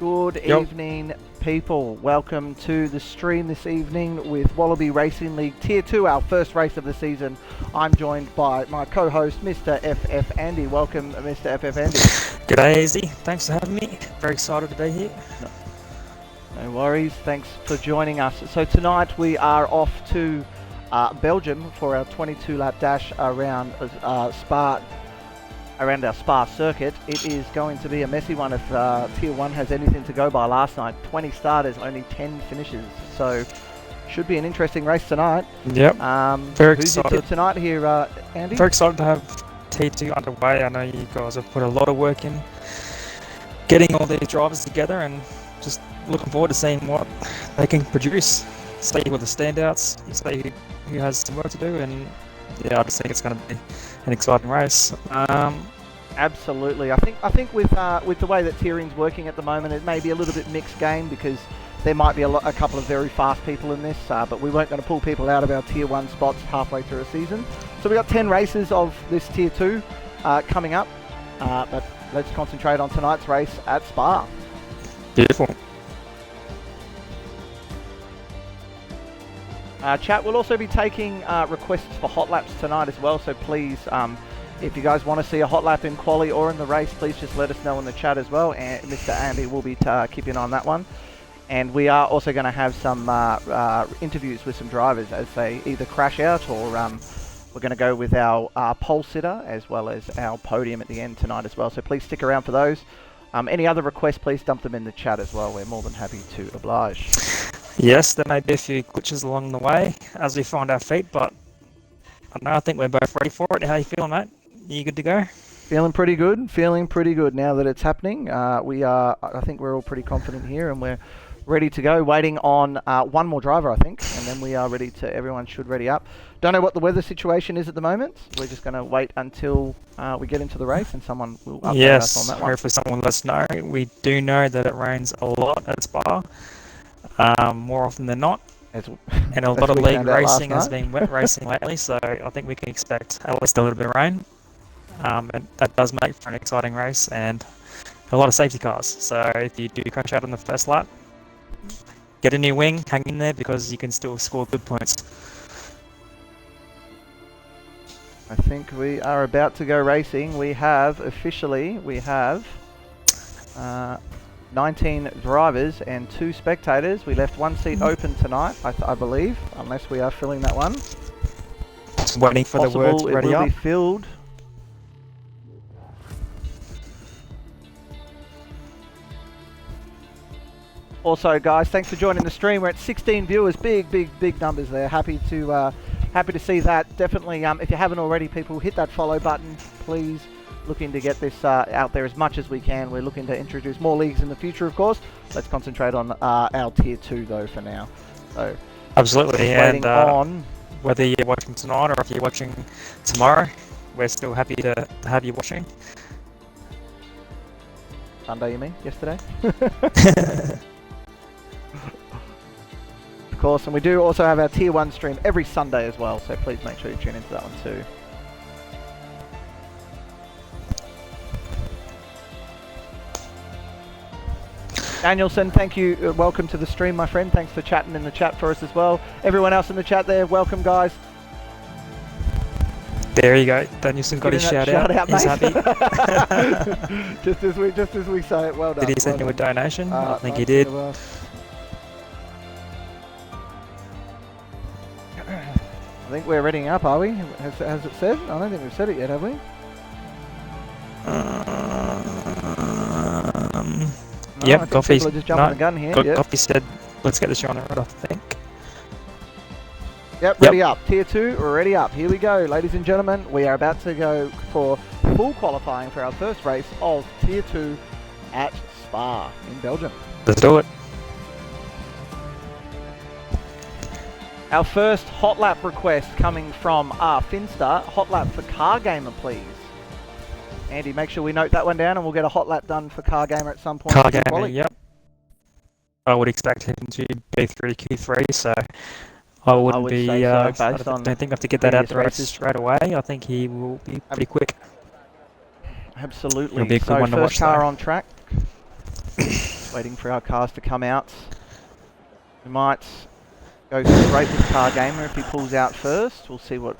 Good evening, people. Welcome to the stream this evening with Wallaby Racing League Tier 2, our first race of the season. I'm joined by my co-host, Mr. FF Andy. Welcome, Mr. FF Andy. G'day, Easy. Thanks for having me. Very excited to be here. No worries. Thanks for joining us. So tonight we are off to Belgium for our 22-lap dash around Spa. Around our Spa circuit. It is going to be a messy one if Tier 1 has anything to go by. Last night, 20 starters, only 10 finishes. So, should be an interesting race tonight. Yep. Very who's excited. your tip tonight here, Andy? Very excited to have T2 underway. I know you guys have put a lot of work in getting all these drivers together and just looking forward to seeing what they can produce. See with the standouts, see who has some work to do, and yeah, I just think it's going to be an exciting race. Absolutely. I think with the way that tiering's working at the moment, it may be a little bit mixed game because there might be a couple of very fast people in this, but we weren't going to pull people out of our Tier 1 spots halfway through a season. So we got 10 races of this Tier 2 coming up, but let's concentrate on tonight's race at Spa. Beautiful. Chat will also be taking requests for hot laps tonight as well, so please, if you guys want to see a hot lap in quali or in the race, please just let us know in the chat as well, and Mr. Andy will be keeping on that one. And we are also going to have some interviews with some drivers as they either crash out or we're going to go with our pole sitter as well as our podium at the end tonight as well, so please stick around for those. Any other requests, please dump them in the chat as well. We're more than happy to oblige. Yes, there may be a few glitches along the way as we find our feet, but I think we're both ready for it. How you feeling, mate? You good to go? Feeling pretty good now that it's happening. I think we're all pretty confident here and we're ready to go, waiting on one more driver, I think, and then we are ready to, everyone should ready up. Don't know what the weather situation is at the moment. We're just going to wait until we get into the race and someone will update us on that one. Hopefully someone will let us know. We do know that it rains a lot at Spa, more often than not. And a lot of league racing has been wet racing lately, so I think we can expect at least a little bit of rain. And that does make for an exciting race and a lot of safety cars. So if you do crash out on the first lap, get a new wing, hang in there because you can still score good points. I think we are about to go racing. We have 19 drivers and 2 spectators. We left one seat open tonight, I believe, unless we are filling that one. Just waiting for the word to ready it will up. be filled. Also, guys, thanks for joining the stream. We're at 16 viewers, big numbers there. Happy to see that. Definitely, if you haven't already, people, hit that follow button. Please, looking to get this out there as much as we can. We're looking to introduce more leagues in the future, of course. Let's concentrate on our Tier 2 though for now. So, absolutely, and on whether you're watching tonight or if you're watching tomorrow, we're still happy to have you watching. Sunday, you mean? Yesterday? Of course, and we do also have our Tier 1 stream every Sunday as well, so please make sure you tune into that one too. Danielson, thank you. Welcome to the stream, my friend. Thanks for chatting in the chat for us as well. Everyone else in the chat there, welcome, guys. There you go. Danielson got his shout out. He's happy. just as we say it, well done. Did he send you a donation? I think he nice did. I think we're readying up, are we? Has it said? I don't think we've said it yet, have we? Yep, Coffee's just jumping the gun here. Yep. Coffee said, let's get the show on the road, I think. Yep, ready up. Tier 2, ready up. Here we go, ladies and gentlemen. We are about to go for full qualifying for our first race of Tier 2 at Spa in Belgium. Let's do it. Our first hot lap request coming from Finster. Hot lap for Car Gamer, please. Andy, make sure we note that one down and we'll get a hot lap done for Car Gamer at some point. Car Gamer, yep. I would expect him to be through Q3, so I wouldn't be. So, I don't think I have to get that out the races straight away. I think he will be pretty quick. Absolutely. It'll be a good one to first watch, car though. on track. Waiting for our cars to come out. We might go straight with Car Gamer if he pulls out first. We'll see what...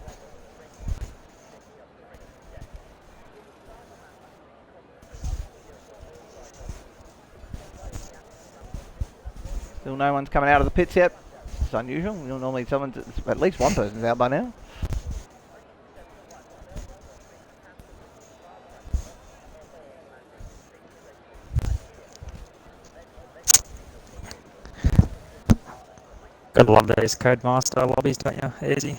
Still no one's coming out of the pits yet. It's unusual. Normally at least one person's out by now. Gotta love these Codemaster lobbies, don't you? Easy.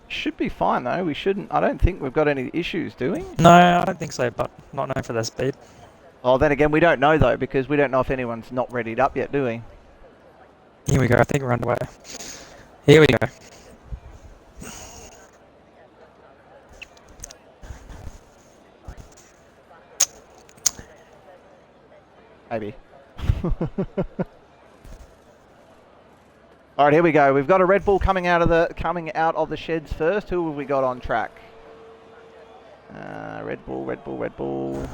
Should be fine though. We shouldn't. I don't think we've got any issues, do we? No, I don't think so, but not known for their speed. Well, then again, we don't know though, because we don't know if anyone's not readied up yet, do we? Here we go. I think we're underway. Here we go. Maybe. All right, here we go. We've got a Red Bull coming out of the sheds first. Who have we got on track? Red Bull, Red Bull, Red Bull.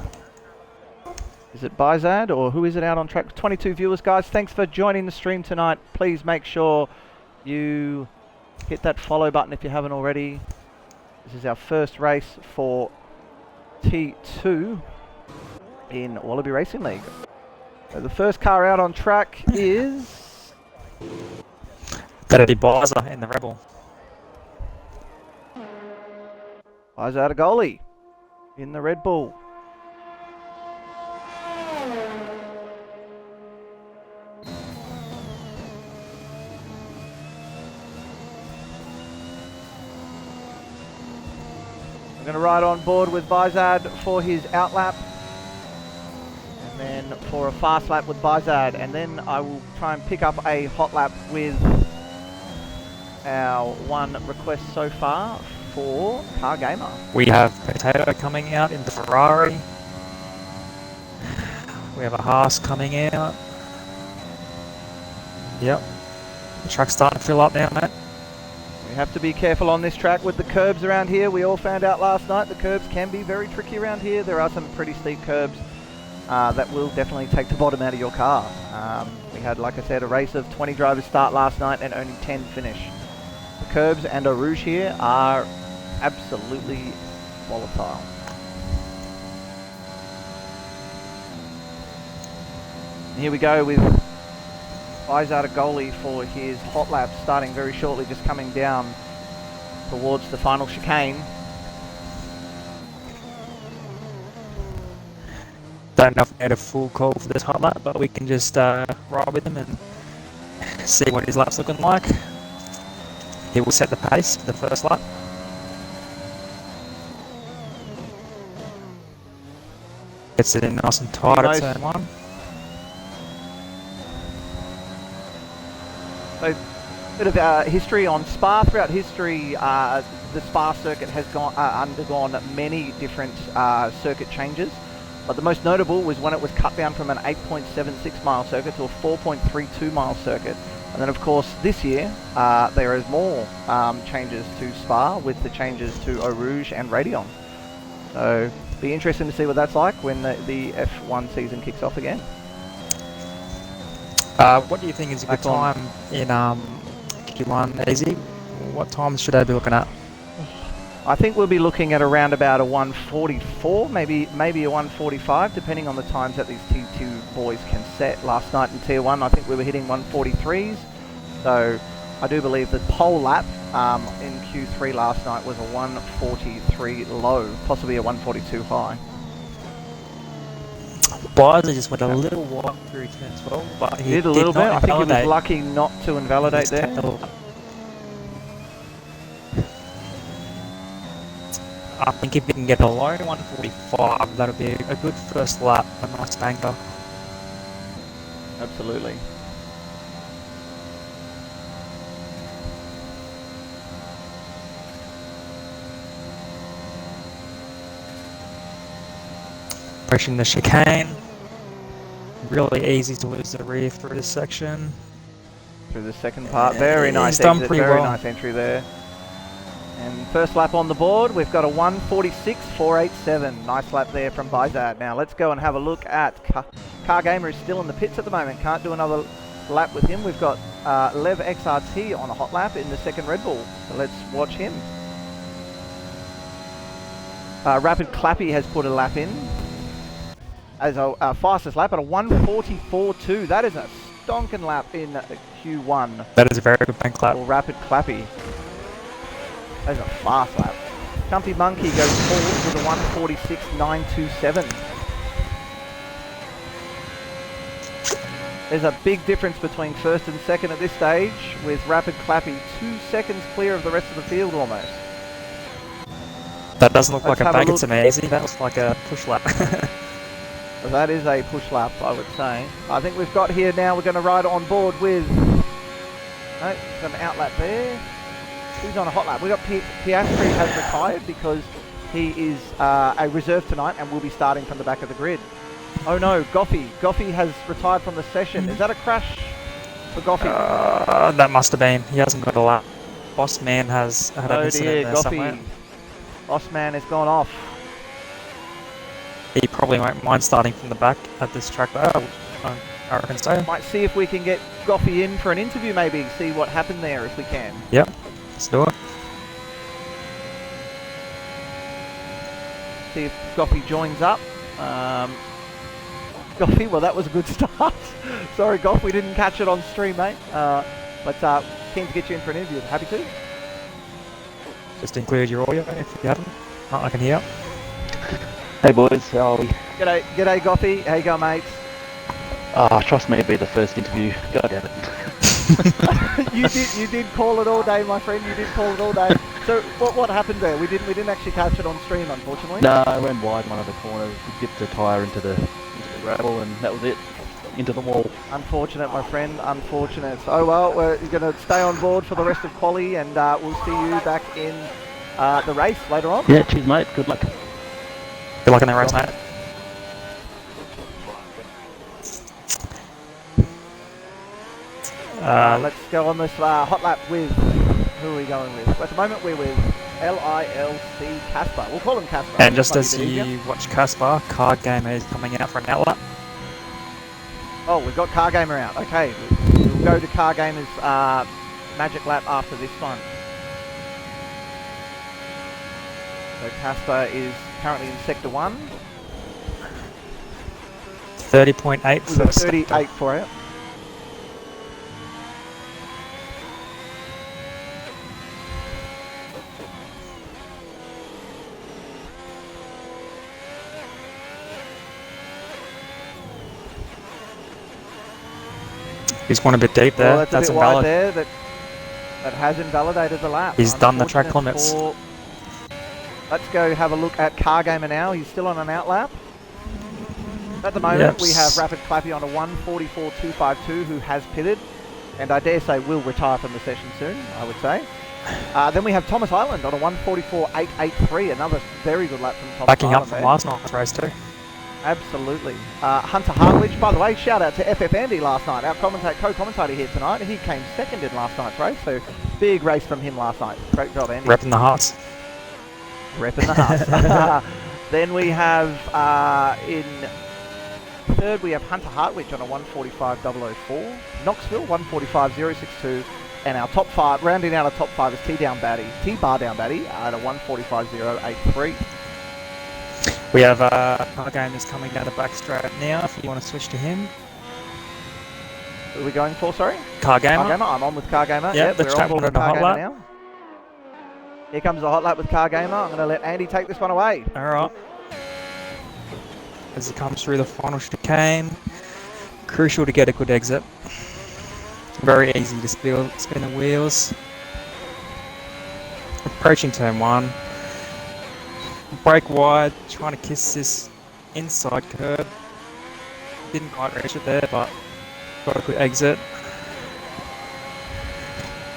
Is it Bizad or who is it out on track? 22 viewers, guys. Thanks for joining the stream tonight. Please make sure you hit that follow button if you haven't already. This is our first race for T2 in Wallaby Racing League. So the first car out on track is... That'd be Biza in the Rebel. Bizad a goalie in the Red Bull. I'm going to ride on board with Bizad for his outlap, and then for a fast lap with Bizad, and then I will try and pick up a hot lap with our one request so far for Car Gamer. We have Potato coming out in the Ferrari. We have a Haas coming out. Yep. The track's starting to fill up now, mate. We have to be careful on this track with the curbs around here. We all found out last night the curbs can be very tricky around here. There are some pretty steep curbs that will definitely take the bottom out of your car. We had, like I said, a race of 20 drivers start last night and only 10 finish. The curbs and a rouge here are absolutely volatile. And here we go with Bizad a goalie for his hot lap, starting very shortly, just coming down towards the final chicane. Don't know if we had a full call for this hot lap, but we can just ride with him and see what his lap's looking like. He will set the pace for the first lap. Gets it in nice and tight at turn one. So, bit of history on Spa. Throughout history, the Spa circuit has undergone many different circuit changes, but the most notable was when it was cut down from an 8.76 mile circuit to a 4.32 mile circuit. And then, of course, this year there is more changes to Spa with the changes to Eau Rouge and Radeon. So, be interesting to see what that's like when the F1 season kicks off again. What do you think is a good time in Q1, Easy? What times should I be looking at? I think we'll be looking at around about a 144, maybe a 145, depending on the times that these T2 boys can set. Last night in Tier 1, I think we were hitting 143s. So I do believe the pole lap in Q3 last night was a 143 low, possibly a 142 high. Biza just went a little wide through turn 12, but he did a little bit. I think he was lucky not to invalidate there. I think if we can get a low 145, that'll be a good first lap, a nice banker. Absolutely. Pushing the chicane. Really easy to lose the rear through this section. Through the second part, very nice exit, very nice entry there. And First lap on the board, we've got a 1:46.487. Nice lap there from Bizad. Now let's go and have a look at Car Gamer is still in the pits at the moment. Can't do another lap with him. We've got Lev XRT on a hot lap in the second Red Bull. So let's watch him. Rapid Clappy has put a lap in as a fastest lap at a 1:44.2. That is a stonking lap in Q1. That is a very good bank lap. Or Rapid Clappy. That is a fast lap. Jumpy Monkey goes forward with a 1:46.927. There's a big difference between first and second at this stage, with Rapid Clappy 2 seconds clear of the rest of the field almost. That doesn't look like a bank, it's amazing. That looks like a push lap. That is a push lap, I would say. I think we've got here now, we're going to ride on board with... No, he's got an out lap there. Who's on a hot lap? We've got Piastri has retired because he is a reserve tonight and will be starting from the back of the grid. Oh no, Goffey. Goffey has retired from the session. Is that a crash for Goffey? That must have been. He hasn't got a lap. Boss Man has had an incident there somewhere. Boss Man has gone off. He probably won't mind starting from the back at this track though. I reckon so. Might see if we can get Goffey in for an interview maybe. See what happened there if we can. Yep. Let's do it. See if Goffey joins up. Goffey, well that was a good start. Sorry Goff, we didn't catch it on stream, mate. But keen to get you in for an interview. Happy to. Just include your audio if you haven't. I can hear. Hey boys, how are we? G'day Goffey. How you going, mates? Trust me, it'll be the first interview. God damn it. you did call it all day, my friend. You did call it all day. So what happened there? We didn't actually catch it on stream, unfortunately. No, I ran wide one of the corners, dipped the tyre into the gravel, and that was it. Into the wall. Unfortunate, my friend. Unfortunate. Oh well, we're going to stay on board for the rest of quali, and we'll see you back in the race later on. Yeah, cheers, mate. Good luck. Good luck in the race, mate. Let's go on this hot lap with, who are we going with? At the moment we're with LILC Casper. We'll call him Casper. And just as you watch Casper, Car Gamer is coming out for an outlap. Oh, we've got Car Gamer out. Okay, we'll go to Car Gamer's magic lap after this one. So Casper is currently in Sector 1. 30.8 for 38 for it. He's gone a bit deep there. Well, that's a bit wide there. That has invalidated the lap. He's done the track limits. Let's go have a look at Car Gamer now. He's still on an out lap. At the moment, we have Rapid Clappy on a 1:44.252 who has pitted, and I dare say will retire from the session soon, I would say. Then we have Thomas Island on a 1:44.883, another very good lap from Thomas Backing Island up from last night's race too. Absolutely. Hunter Hartwich, by the way, shout out to FF Andy last night, our co-commentator here tonight. He came second in last night's race, so big race from him last night. Great job, Andy. Repping the hearts. Repping the hearts. Then we have in third, we have Hunter Hartwich on a 1:45.004. Knoxville, 1:45.062. And our top five, rounding out our top five, is T-Bar Down Batty at a 1:45.083. We have Car Gamers coming down the back straight now, if you want to switch to him. Who are we going for, sorry? Car Gamer. Car Gamer, I'm on with Car Gamer. Yep, we're on board with Car Gamer lap. now. Here comes the hot lap with Car Gamer. I'm going to let Andy take this one away. Alright. As he comes through the final chicane, crucial to get a good exit. Very easy to spin the wheels. Approaching turn 1. Brake wide, trying to kiss this inside curb. Didn't quite reach it there, but got a good exit.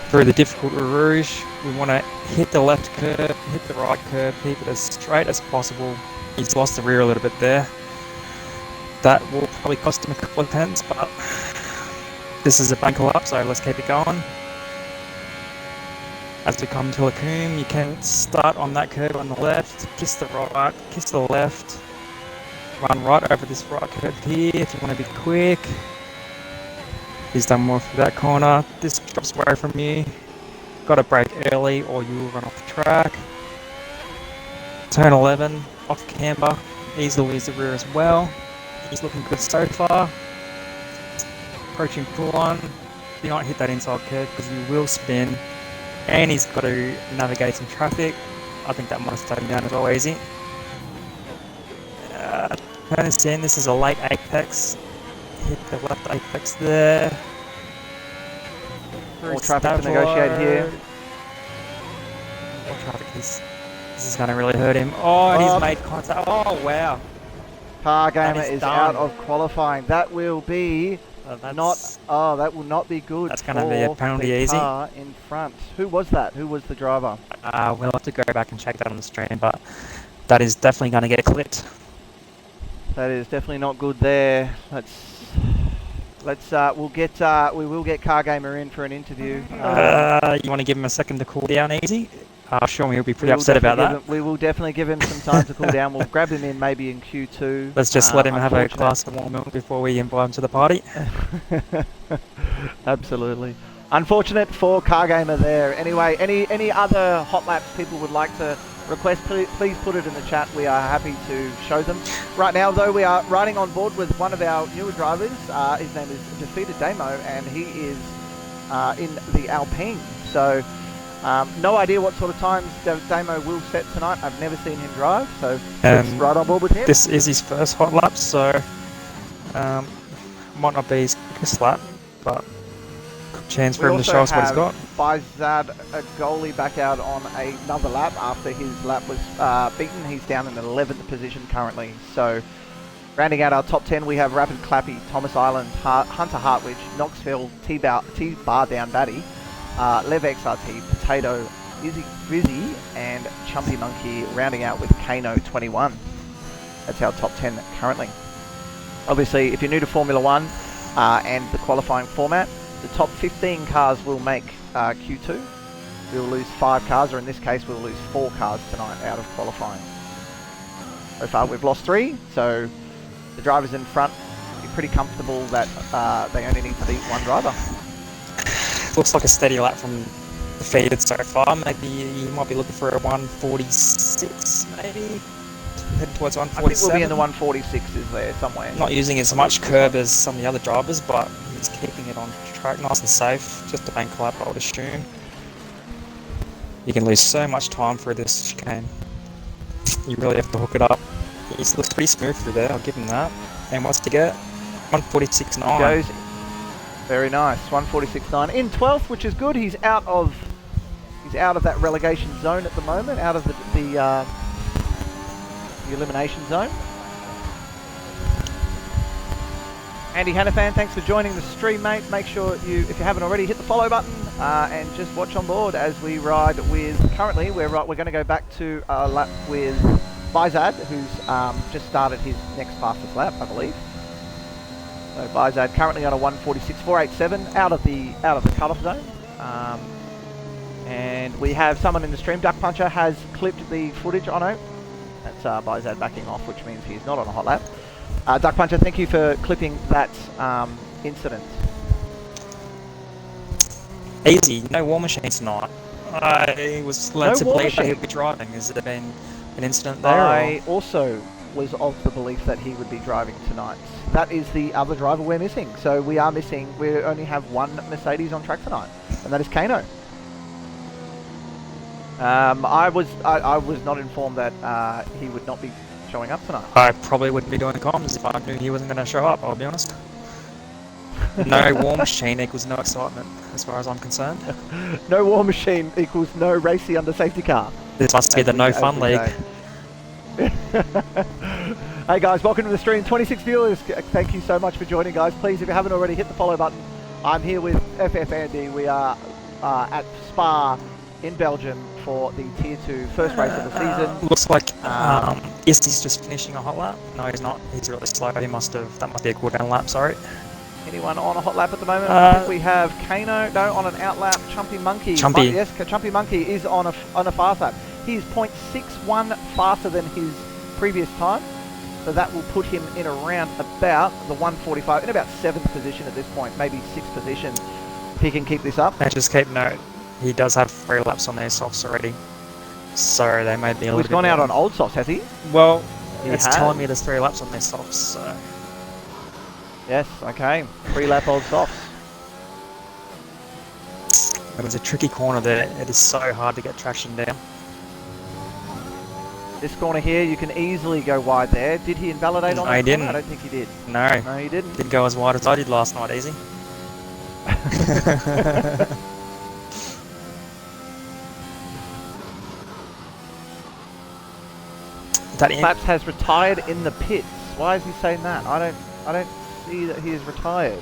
Through the difficult Rouge, we want to hit the left curb, hit the right curb, keep it as straight as possible. He's lost the rear a little bit there. That will probably cost him a couple of tenths, but this is a bunker up, so let's keep it going. As we come to Lacombe, you can start on that curve on the left, kiss the right, kiss the left, run right over this right curve here if you want to be quick. He's done more for that corner. This drops away from you. Got to brake early or you will run off the track. Turn 11, off camber, easily lose the rear as well. He's looking good so far. Approaching full on. Do not hit that inside curve because you will spin. And he's got to navigate some traffic. I think that might have slowed him down as well, easy. Turn 10, this is a late apex. Hit the left apex there. More traffic to negotiate here. More traffic, this is going to really hurt him. Oh, and he's made contact. Oh, wow. Car Gamer is out of qualifying. That will be that will not be good. That's going to be a penalty easy. Car in front. Who was that? Who was the driver? We'll have to go back and check that on the stream, but that is definitely going to get clipped. That is definitely not good there. We will get Car Gamer in for an interview. You want to give him a second to cool down easy? Sure, he'll be pretty upset about that. We will definitely give him some time to cool down. We'll grab him in maybe in Q2. Let's just let him have a glass of warm milk before we invite him to the party. Absolutely. Unfortunate for Car Gamer there. Anyway, any other hot laps people would like to request, please put it in the chat. We are happy to show them. Right now, though, we are riding on board with one of our newer drivers. His name is Defeated Damo, and he is in the Alpine. So, no idea what sort of times Damo will set tonight. I've never seen him drive, so let's ride on board with him. This is his first hot lap, so might not be his quickest lap, but good chance for him to show us what he's got. Faizad Agoli back out on another lap after his lap was beaten. He's down in the 11th position currently. So, rounding out our top 10, we have Rapid Clappy, Thomas Island, Hunter Hartwich, Knoxville, T-Bar Down Batty, Lev XRT, Potato, Vizzy, and Chumpy Monkey, rounding out with Kano 21. That's our top 10 currently. Obviously, if you're new to Formula 1 and the qualifying format, the top 15 cars will make Q2. We will lose 5 cars, or in this case, we'll lose 4 cars tonight out of qualifying. So far, we've lost 3, so the drivers in front are pretty comfortable that they only need to beat one driver. Looks like a steady lap from Defeated so far. Maybe you might be looking for a 146, maybe? Heading towards 147. I think we'll be in the 146s there somewhere. Not using as much curb as some of the other drivers, but he's keeping it on track nice and safe. Just a bank lap, I would assume. You can lose so much time through this chicane. You really have to hook it up. He looks pretty smooth through there, I'll give him that. And what's to get? 146.9. Goes. Very nice. 146.9 in 12th, which is good. He's out of that relegation zone at the moment, out of the elimination zone. Andy Hannafan, thanks for joining the stream, mate. Make sure you, if you haven't already, hit the follow button and just watch on board as we ride with. Currently, we're going to go back to a lap with Faizad, who's just started his next fastest lap, I believe. So Faizad currently on a 146.487 out of the cutoff zone. And we have someone in the stream. Duck Puncher has clipped the footage. Oh no, that's Faizad backing off, which means he's not on a hot lap. Duck Puncher, thank you for clipping that incident. Easy, no war machine tonight. I was led to believe that he'd be driving. Has there been an incident there? I also was of the belief that he would be driving tonight. That is the other driver we're missing. So we only have one Mercedes on track tonight, and that is Kano. I was not informed that he would not be showing up tonight. I probably wouldn't be doing comms if I knew he wasn't going to show up, I'll be honest. No war machine equals no excitement, as far as I'm concerned. No war machine equals no racing under safety car. This must be the no fun league. Hey guys, welcome to the stream. 26 viewers, thank you so much for joining, guys. Please, if you haven't already, hit the follow button. I'm here with FF Andy. We are at Spa in Belgium for the Tier 2 first race of the season. Looks like yes, he's just finishing a hot lap. No, he's not. He's really slow. That must be a cooldown lap, sorry. Anyone on a hot lap at the moment? I Uh, think we have Kano, no, on an out lap. Chumpy Monkey. Chumpy. Yes, Chumpy Monkey is on a fast lap. He is 0.61 faster than his previous time. So that will put him in around about the 145, in about 7th position at this point, maybe 6th position. If he can keep this up. And just keep note, he does have 3 laps on their softs already. So they may be a little He's bit gone out more. on old softs, has he? Well, He it's has. telling me there's 3 laps on their softs, so... Yes, okay. 3 lap old softs. It was a tricky corner there. It is so hard to get traction down. This corner here, you can easily go wide there. Did he invalidate on No, that he corner? didn't. I don't think he did. No, No, he didn't. didn't go as wide as I did last night, easy. That in Claps has retired in the pits. Why is he saying that? I don't see that he is retired.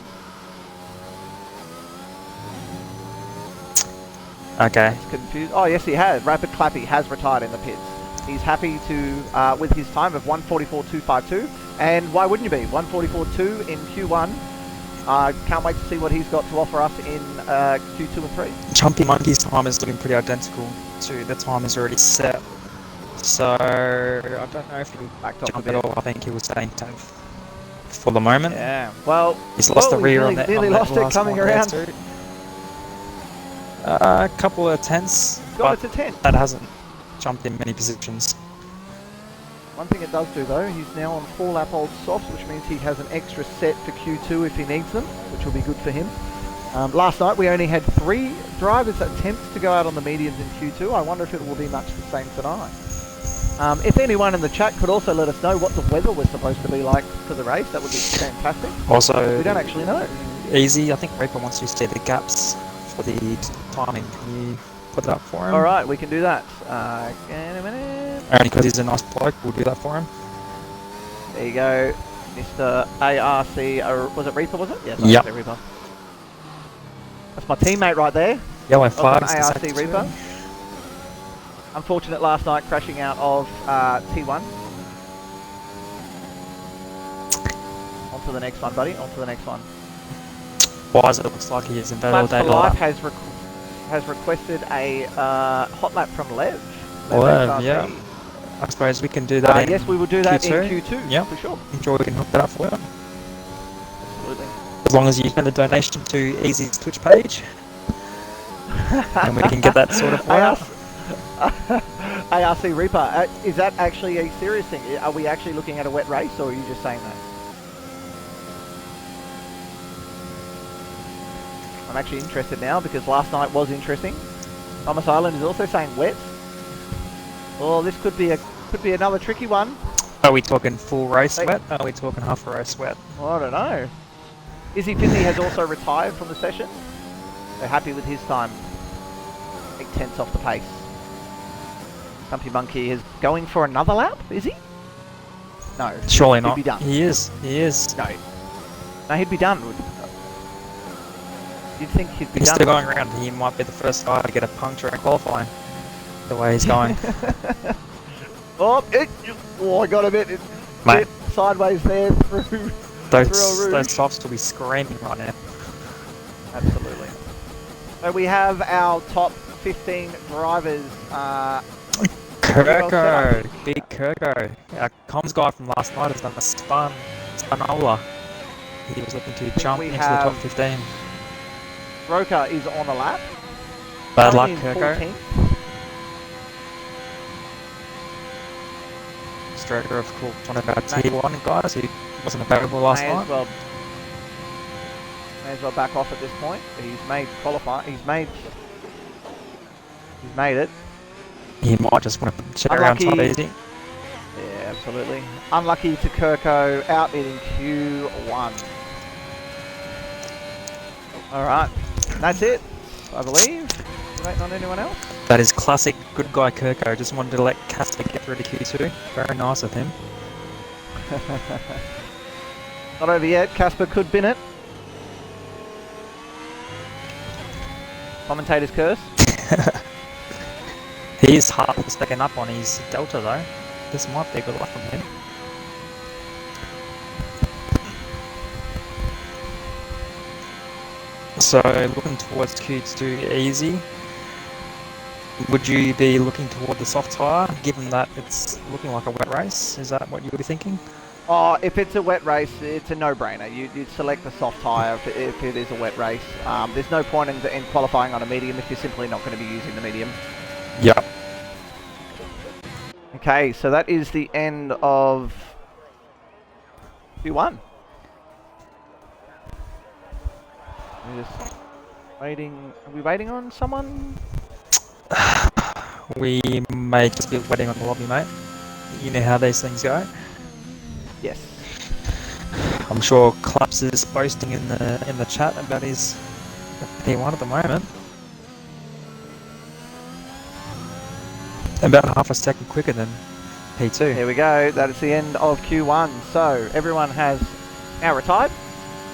Okay. It's confused. Oh yes, he has. Rapid Clappy has retired in the pits. He's happy to with his time of 1:44.252, and why wouldn't you be? 1:44.2 in Q1. Can't wait to see what he's got to offer us in Q2 and 3. Chumpy Monkey's time is looking pretty identical to the time is already set. So I don't know if he'll Backed off a jump bit. at all. I think he was staying 10th for the moment. Yeah. Well, He's lost the he rear nearly, on that. nearly on that lost it last coming one there around. too. A couple of tenths, Got but it to 10. that hasn't jumped in many positions. One thing it does do though, he's now on 4 lap old softs, which means he has an extra set for Q2 if he needs them, which will be good for him. Last night we only had 3 drivers attempts to go out on the mediums in Q2. I wonder if it will be much the same tonight. If anyone in the chat could also let us know what the weather was supposed to be like for the race, that would be fantastic. Also, We don't actually know. easy. I think Reaper wants you to see the gaps for the timing. Can you put that up for him? Alright, we can do that. In a minute. Only because he's a nice bloke, we'll do that for him. There you go, Mr. ARC. Was it Reaper, was it? Yes, Yep. ARC Reaper. That's my teammate right there. Yellow Welcome, flags. ARC Reaper. Unfortunate last night crashing out of T1. On to the next one, buddy. On to the next one. Wise, it looks like he is Plans for invalidated. Life has requested a hot lap from Lev. Lev, XRC. yeah. I suppose we can do that. Yes, we will do that Q2. in Q2. Yep. For sure. I'm sure we can hook that up for you. Absolutely. As long as you send a donation to Easy's Twitch page. And we can get that sorted for you. ARC Reaper, is that actually a serious thing? Are we actually looking at a wet race, or are you just saying that? I'm actually interested now because last night was interesting. Thomas Island is also saying wet. Oh, this could be another tricky one. Are we talking full race Hey. wet? Are we talking half a race wet? Well, I don't know. Izzy Fizzy has also retired from the session. They're happy with his time. 8/10 off the pace. Stumpy Monkey is going for another lap, is he? No. Surely he'd not. be done. He is. He is. No. No, he'd be done. You'd think he'd be He's done. still going around. He might be the first guy to get a puncture in qualifying. The way he's going. Oh, I got a bit Mate. sideways there through. Those Rouge. softs will be screaming right now. Absolutely. So we have our top 15 drivers. Kirko, big Kirko. Our comms guy from last night has done a spanola. He was looking to jump we into the top have 15. Roker is on a lap. Bad luck, Coming in Kirko. 14th. Striker, of course, one of our T1 guys who wasn't available last May night. as well back off at this point. He's made qualify. He's made it. He might just want to check around top Unlucky. easy. Yeah, absolutely. Unlucky to Kirko, out in Q1. Alright, that's it, I believe. Waiting on anyone else? That is classic good guy Kirko. Just wanted to let Casper get through to Q2. Very nice of him. Not over yet, Casper could bin it. Commentator's curse. He is hard for second up on his Delta though. This might be a good luck from him. So looking towards Q2 easy. Would you be looking toward the soft tyre, given that it's looking like a wet race? Is that what you would be thinking? Oh, if it's a wet race, it's a no-brainer. You'd select the soft tyre if it is a wet race. There's no point in qualifying on a medium if you're simply not going to be using the medium. Yep. Okay, so that is the end of Q1. We're just waiting. Are we waiting on someone? We may just be waiting on the lobby, mate. You know how these things go. Yes. I'm sure Claps is boasting in the chat about his P1 at the moment. About half a second quicker than P2. Here we go. That is the end of Q1. So everyone has now retired.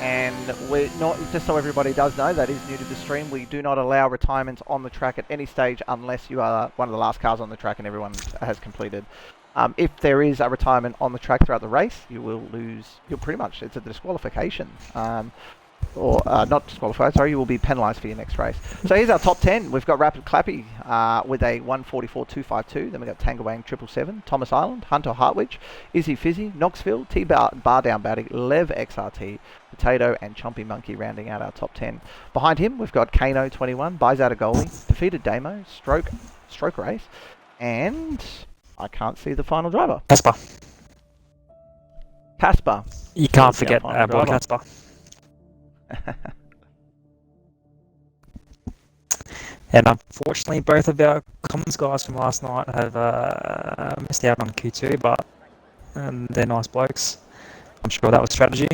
And we're not, just so everybody does know, that is new to the stream, we do not allow retirements on the track at any stage unless you are one of the last cars on the track and everyone has completed. If there is a retirement on the track throughout the race, you will lose, you'll pretty much, it's a disqualification. Or not disqualified, sorry, you will be penalised for your next race. So here's our top 10. We've got Rapid Clappy with a 144.252. Then we've got Tangawang 777, Thomas Island, Hunter Hartwich, Izzy Fizzy, Knoxville, Bar Down Batty, Lev XRT, Potato and Chompy Monkey rounding out our top 10. Behind him, we've got Kano 21, buys out a goalie, defeated Damo, Stroke Race, and I can't see the final driver. Casper. You can't forget our boy Casper. And unfortunately, both of our comms guys from last night have missed out on Q2, but they're nice blokes. I'm sure that was strategy.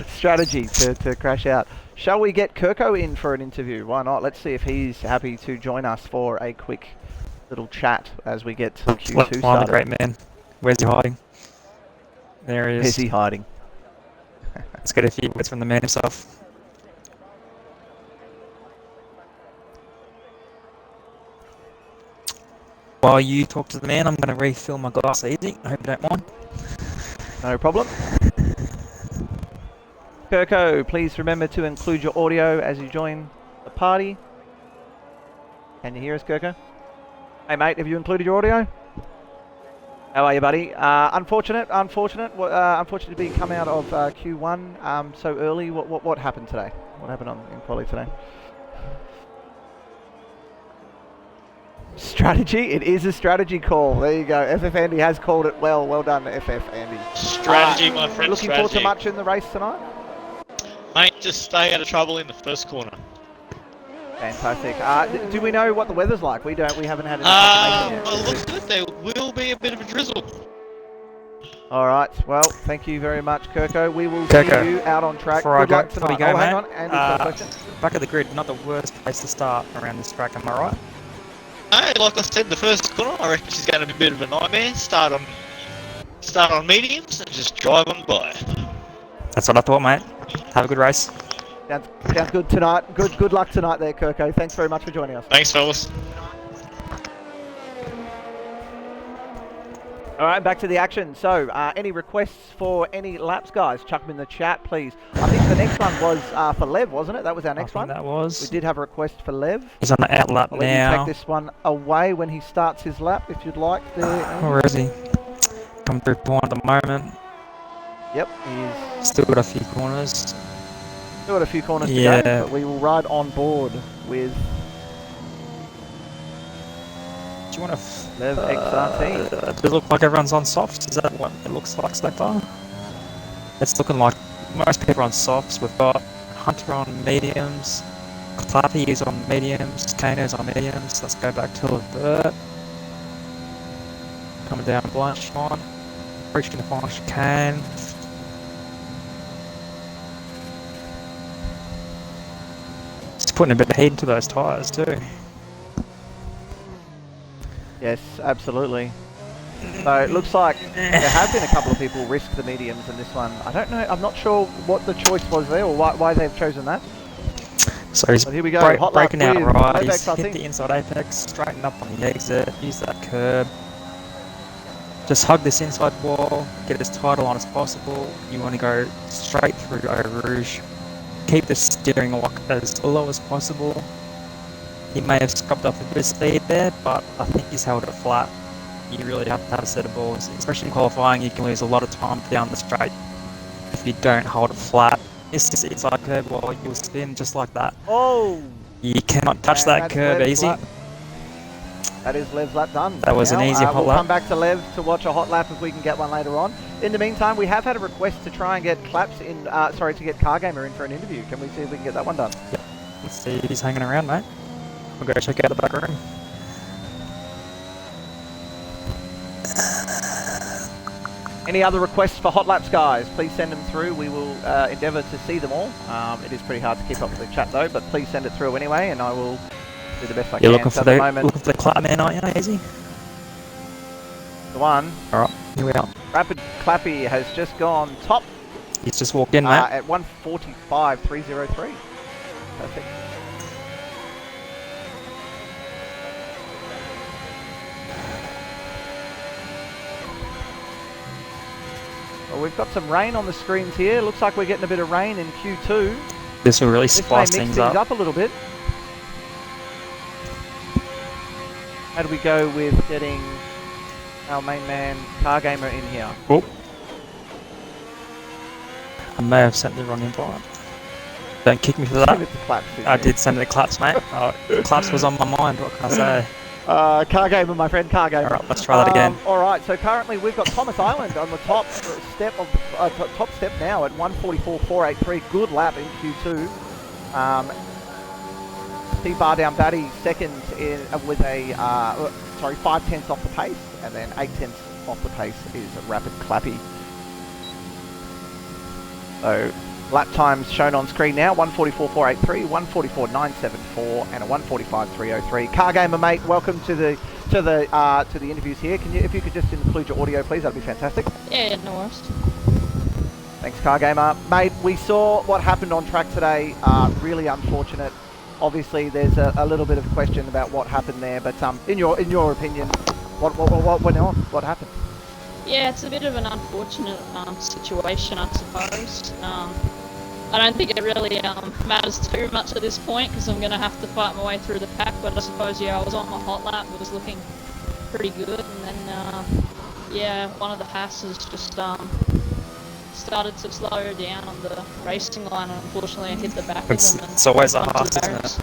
Strategy to crash out. Shall we get Kirko in for an interview? Why not? Let's see if he's happy to join us for a quick little chat as we get to Q2 started. The great man. Where's he hiding? There he is. Where's he hiding? Let's get a few words from the man himself. While you talk to the man, I'm going to refill my glass easy. I hope you don't mind. No problem. Kirko, please remember to include your audio as you join the party. Can you hear us, Kirko? Hey mate, have you included your audio? How are you, buddy? Unfortunate to be come out of Q1 so early. What happened today? What happened in quali today? Strategy? It is a strategy call. There you go. FF Andy has called it well. Well done, FF Andy. Strategy, my friend. Looking forward to much in the race tonight? Mate, just stay out of trouble in the first corner. Fantastic. Do we know what the weather's like? We haven't had any confirmation yet. Well, looks good. There will be a bit of a drizzle. All right. Well, thank you very much, Kirko. We will see you out on track. Good luck tonight. Go, hang on. Andy's got a question. Back of the grid, not the worst place to start around this track, am I right? No, like I said, the first corner, I reckon she's going to be a bit of a nightmare. Start on mediums and just drive on by. That's what I thought, mate. Have a good race. Sounds good tonight. Good luck tonight there, Kirko. Thanks very much for joining us. Thanks, fellas. All right, back to the action. So, any requests for any laps, guys? Chuck them in the chat, please. I think the next one was for Lev, wasn't it? That was our next one. That was. We did have a request for Lev. He's on the out lap I'll now. let you take this one away when he starts his lap, if you'd like. Where is he? Coming through point at the moment. Yep, he's still got a few corners. Still got a few corners to go, but we will ride on board with. Do you want to Lev XRT? Does it look like everyone's on softs? Is that what it looks like so far? It's looking like most people are on softs. We've got Hunter on mediums, Clappy is on mediums, Kano's on mediums. Let's go back to the coming down Blanche on, reaching the final chicane. Just putting a bit of heat into those tyres too. Yes, absolutely. So it looks like there have been a couple of people risk the mediums in this one. I don't know, I'm not sure what the choice was there or why they've chosen that. So he's here we go. Breaking out right, he's hit the inside apex, straighten up on the exit, use that curb. Just hug this inside wall, get as tight a line as possible. You want to go straight through Eau Rouge, keep the steering lock as low as possible. He may have scrubbed off a bit of speed there, but I think he's held it flat. You really have to have a set of balls, especially in qualifying. You can lose a lot of time down the straight if you don't hold it flat. It's like a curve wall, you'll spin just like that. Oh! You cannot touch that curve Lev's easy. lap. That is Lev's lap done. That was an easy hot we'll lap. come back to Lev to watch a hot lap if we can get one later on. In the meantime, we have had a request to try and get Claps in. To get Cargamer in for an interview. Can we see if we can get that one done? Yep. Let's see if he's hanging around, mate. We'll go check out the back room. Any other requests for hot laps, guys? Please send them through. We will endeavour to see them all. It is pretty hard to keep up with the chat though, but please send it through anyway, and I will do the best I can. You're looking So for at looking for the clap man, aren't you, Easy? the one. All right, here we are. Rapid Clappy has just gone top He's just walked in, mate. at 1:45.303. Perfect. Well, we've got some rain on the screens here. Looks like we're getting a bit of rain in Q2. This will really This may spice mix things things up. up a little bit. How do we go with getting our main man Cargamer in here? Oh. I may have sent the wrong invite. Don't kick me for that. Send it to Claps, I did send it to Claps, mate. Claps was on my mind, what can I say? Cargamer, my friend, Cargamer. Alright, let's try that again. Alright, so currently we've got Thomas Island on the top step of top step now at 1:44.483. Good lap in Q2. Steve Bardown Batty second with a 5 tenths off the pace, and then 8 tenths off the pace is Rapid Clappy. So lap times shown on screen now: 1:44.483, 1:44.974, and a 1:45.303. Cargamer, mate, welcome to the interviews here. If you could just include your audio, please, that'd be fantastic. Yeah, no worries. Thanks, Cargamer, mate. We saw what happened on track today. Really unfortunate. Obviously, there's a little bit of question about what happened there, but in your opinion, what went on? What happened? Yeah, it's a bit of an unfortunate situation, I suppose. I don't think it really matters too much at this point because I'm going to have to fight my way through the pack, but I suppose, yeah, I was on my hot lap, it was looking pretty good, and then, yeah, one of the passes just started to slow down on the racing line, and unfortunately I hit the back of them. It's always a heart, isn't it?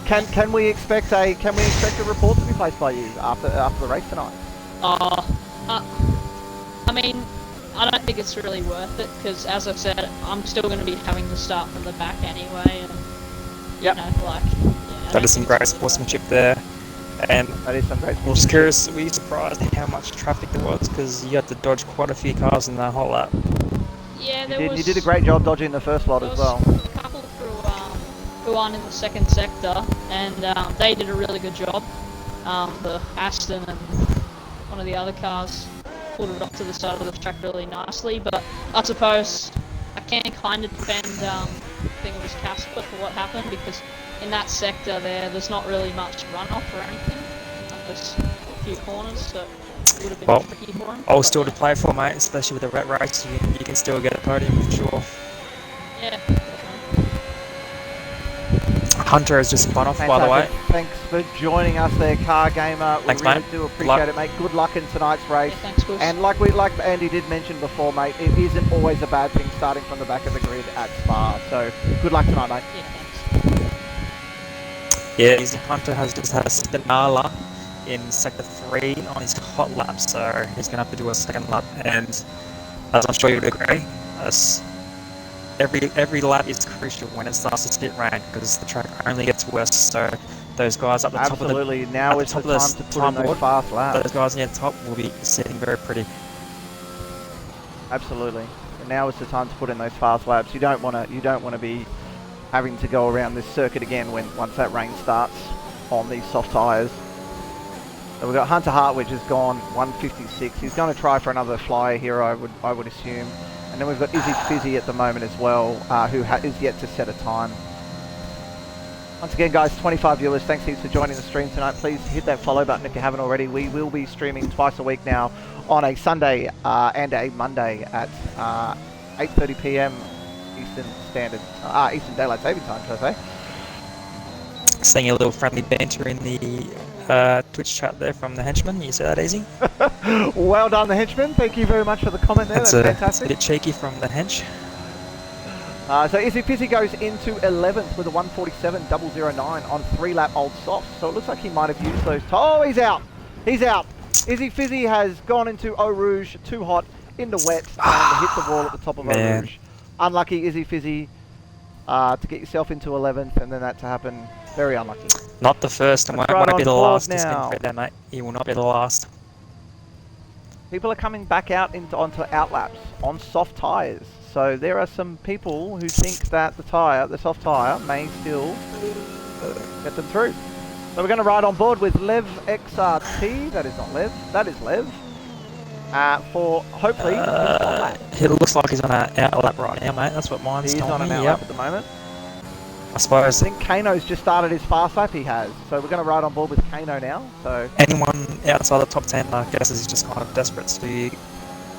Can we expect a report to be placed by you after the race tonight? I mean, I don't think it's really worth it because, as I said, I'm still going to be having to start from the back anyway, and you know, like, yeah, That is some great sportsmanship there. And That is some great. I was curious, were you surprised how much traffic there was? Because you had to dodge quite a few cars in that whole lap. Yeah, You did a great job dodging the first lot as well. There was a couple who on in the second sector, and they did a really good job. The Aston and one of the other cars pulled it up to the side of the track really nicely, but I suppose I can kind of defend I think it was Casper for what happened, because in that sector there's not really much runoff or anything. There's a few corners, so it would have been tricky for him. All still to play for, mate, especially with a wet race. You can still get a podium for sure. Yeah, definitely. Hunter has just spun off, by the way. Thanks for joining us there, Cargamer. Thanks, we really mate. do appreciate it, mate. Good luck in tonight's race. Yeah, thanks, Gus. And like Andy did mention before, mate, it isn't always a bad thing starting from the back of the grid at Spa. So good luck tonight, mate. Yeah, thanks. Yeah, Easy Hunter has just had a spinala in sector 3 on his hot lap, so he's going to have to do a second lap. And as I'm sure you would agree, every lap is crucial when it starts to spit rain, because the track only gets worse. So those guys up the top of the Absolutely. Now is the time to put in those fast laps. those guys near the top will be sitting very pretty. Absolutely. And now is the time to put in those fast laps. You don't want to be having to go around this circuit again once that rain starts on these soft tyres. So we've got Hunter Hartwich has gone 156. He's going to try for another flyer here, I would assume. And then we've got Izzy Fizzy at the moment as well, who is yet to set a time. Once again, guys, 25 viewers, thanks heaps for joining the stream tonight. Please hit that follow button if you haven't already. We will be streaming twice a week now on a Sunday and a Monday at 8:30 p.m. Eastern Daylight Saving Time, should I say. Seeing a little friendly banter in the Twitch chat there from the henchman. You see that, Easy? Well done, the henchman. Thank you very much for the comment there. That's It's fantastic. a bit cheeky from the hench. So Izzy Fizzy goes into 11th with a 147.009 on 3-lap old softs. So it looks like he might have used those. Oh, he's out. He's out. Izzy Fizzy has gone into Eau Rouge, too hot, in the wet, and hit the wall at the top of Eau Rouge. Unlucky, Izzy Fizzy, to get yourself into 11th, and then that to happen. Very unlucky. Not the first, and won't be the last. He's been fair there, mate. He will not be the last. People are coming back out onto outlaps on soft tyres. So there are some people who think that the soft tyre, may still get them through. So we're going to ride on board with Lev XRT. That is not Lev. That is Lev. For hopefully the first hot lap. It looks like he's on an outlap right now, mate. That's what mine's telling me. He's on an outlap at the moment. I suppose. I think Kano's just started his fast lap. He has. So we're going to ride on board with Kano now. So anyone outside the top 10, I guess, is just kind of desperate to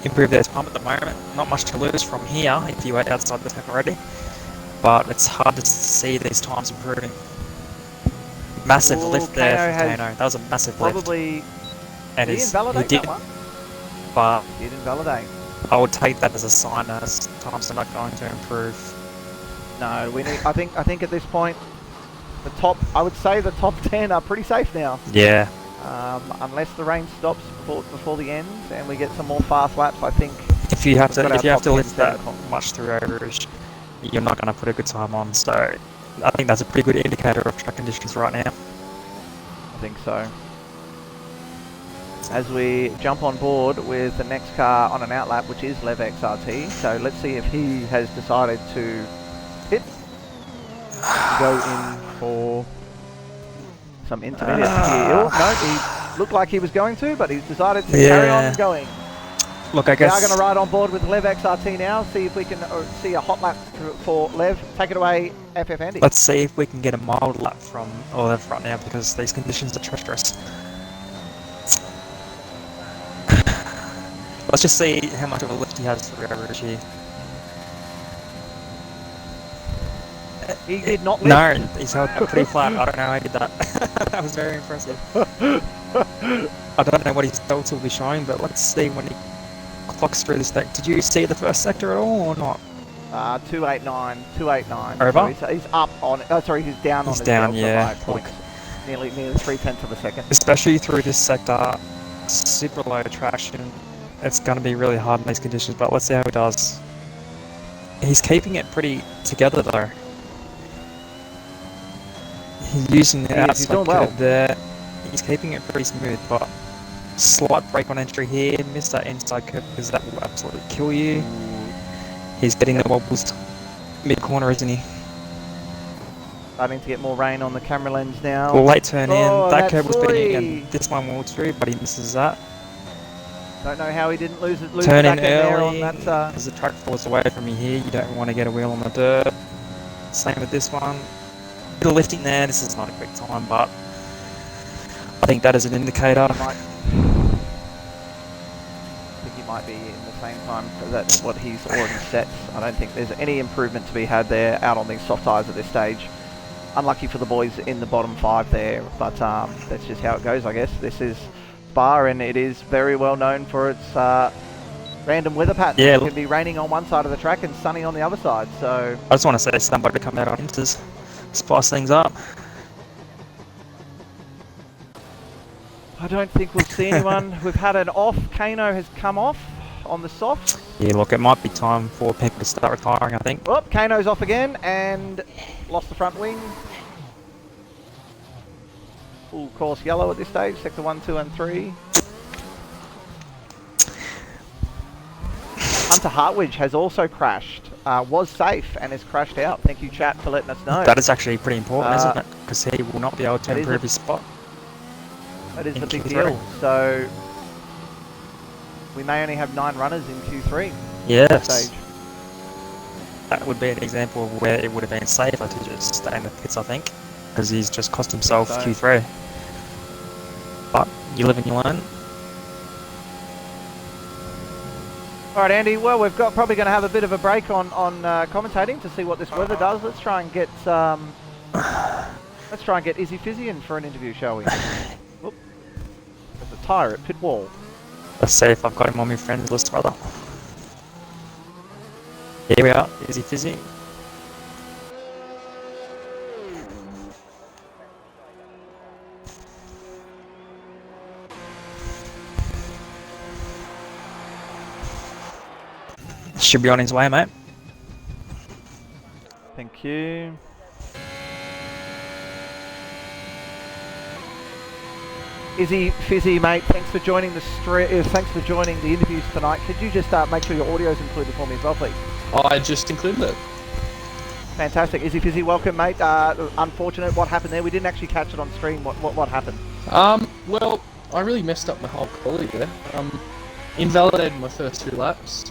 improve their time at the moment. Not much to lose from here if you were outside the 10 already. But it's hard to see these times improving. Massive lift there from Kano. That was a massive probably lift. And he invalidate that one? But he didn't validate. I would take that as a sign that his times are not going to improve. No, we need. I think at this point, I would say the top 10 are pretty safe now. Yeah. Unless the rain stops before the end and we get some more fast laps, I think. If you have to lift that much through Eau Rouge, you're not going to put a good time on. So I think that's a pretty good indicator of track conditions right now. I think so. As we jump on board with the next car on an outlap, which is Lev XRT. So let's see if he has decided to go in for some intermediate fuel. No, he looked like he was going to, but he's decided to carry on going. Look, I guess we are going to ride on board with Lev XRT now, see if we can see a hot lap for Lev. Take it away, FF Andy. Let's see if we can get a mild lap from Lev right now, because these conditions are treacherous. Let's just see how much of a lift he has through Eau Rouge here. He did not lift. No, he's held pretty flat. I don't know how he did that. That was very impressive. I don't know what his delts will be showing, but let's see when he clocks through this thing. Did you see the first sector at all or not? 289. Over? So he's up on. He's down on his down, yeah. 5 points. Nearly 3/10 of a second. Especially through this sector, super low traction. It's going to be really hard in these conditions, but let's see how he does. He's keeping it pretty together though. He's using the outside curve there. He's keeping it pretty smooth, but slight brake on entry here. Missed that inside curve because that will absolutely kill you. He's getting the wobbles mid-corner, isn't he? Starting to get more rain on the camera lens now. Well, late turn in. That curve was silly. beating, and this one will too, but he misses that. Don't know how he didn't lose turn back in early there because the track falls away from you here. You don't want to get a wheel on the dirt. Same with this one. Bit of lifting there. This is not a quick time, but I think that is an indicator. I think he might be in the same time. That's what he's already set. I don't think there's any improvement to be had there out on these soft tyres at this stage. Unlucky for the boys in the bottom 5 there, but that's just how it goes, I guess. This is Spa, and it is very well known for its random weather patterns. Yeah, it can be raining on one side of the track and sunny on the other side. So I just want to say somebody to come out on Inters, spice things up. I don't think we'll see anyone. We've had an off. Kano has come off on the soft. Yeah, look, it might be time for people to start retiring, I think. Oh, Kano's off again and lost the front wing. Full course yellow at this stage, sector 1, 2 and 3. Hunter Hartwidge has also crashed, was safe and has crashed out. Thank you, chat, for letting us know. That is actually pretty important, isn't it? Because he will not be able to improve his spot. That is a big deal. So we may only have 9 runners in Q3. Yes. That would be an example of where it would have been safer to just stay in the pits, I think, because he's just cost himself Q3. But you live and you learn. All right, Andy. Well, we've got probably going to have a bit of a break on commentating to see what this weather does. Let's try and get Izzy Fizzy in for an interview, shall we? Whoop. There's a tyre at pit wall. Let's see if I've got him on my friends list, brother. Here we are, Izzy Fizzy. Should be on his way, mate. Thank you. Izzy Fizzy, mate, thanks for joining the thanks for joining the interviews tonight. Could you just make sure your audio's included for me as well, please? I just included it. Fantastic. Izzy Fizzy, welcome, mate. Unfortunate what happened there. We didn't actually catch it on stream. What happened? Well, I really messed up my whole quality there. Invalidated my first 2 laps.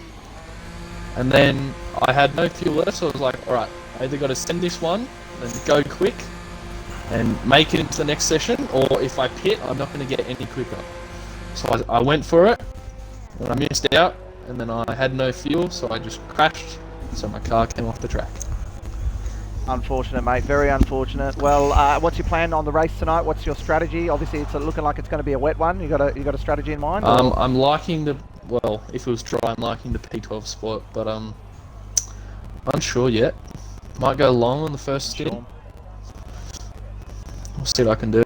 And then I had no fuel left, so I was like, alright, I either got to send this one and go quick and make it into the next session, or if I pit, I'm not going to get any quicker. So I went for it, and I missed out, and then I had no fuel, so I just crashed, so my car came off the track. Unfortunate, mate. Very unfortunate. Well, what's your plan on the race tonight? What's your strategy? Obviously, it's looking like it's going to be a wet one. You got a strategy in mind? I'm liking the if it was dry, I'm liking the P12 spot, but unsure yet. Might go long on the first stint. Sure. We'll see what I can do.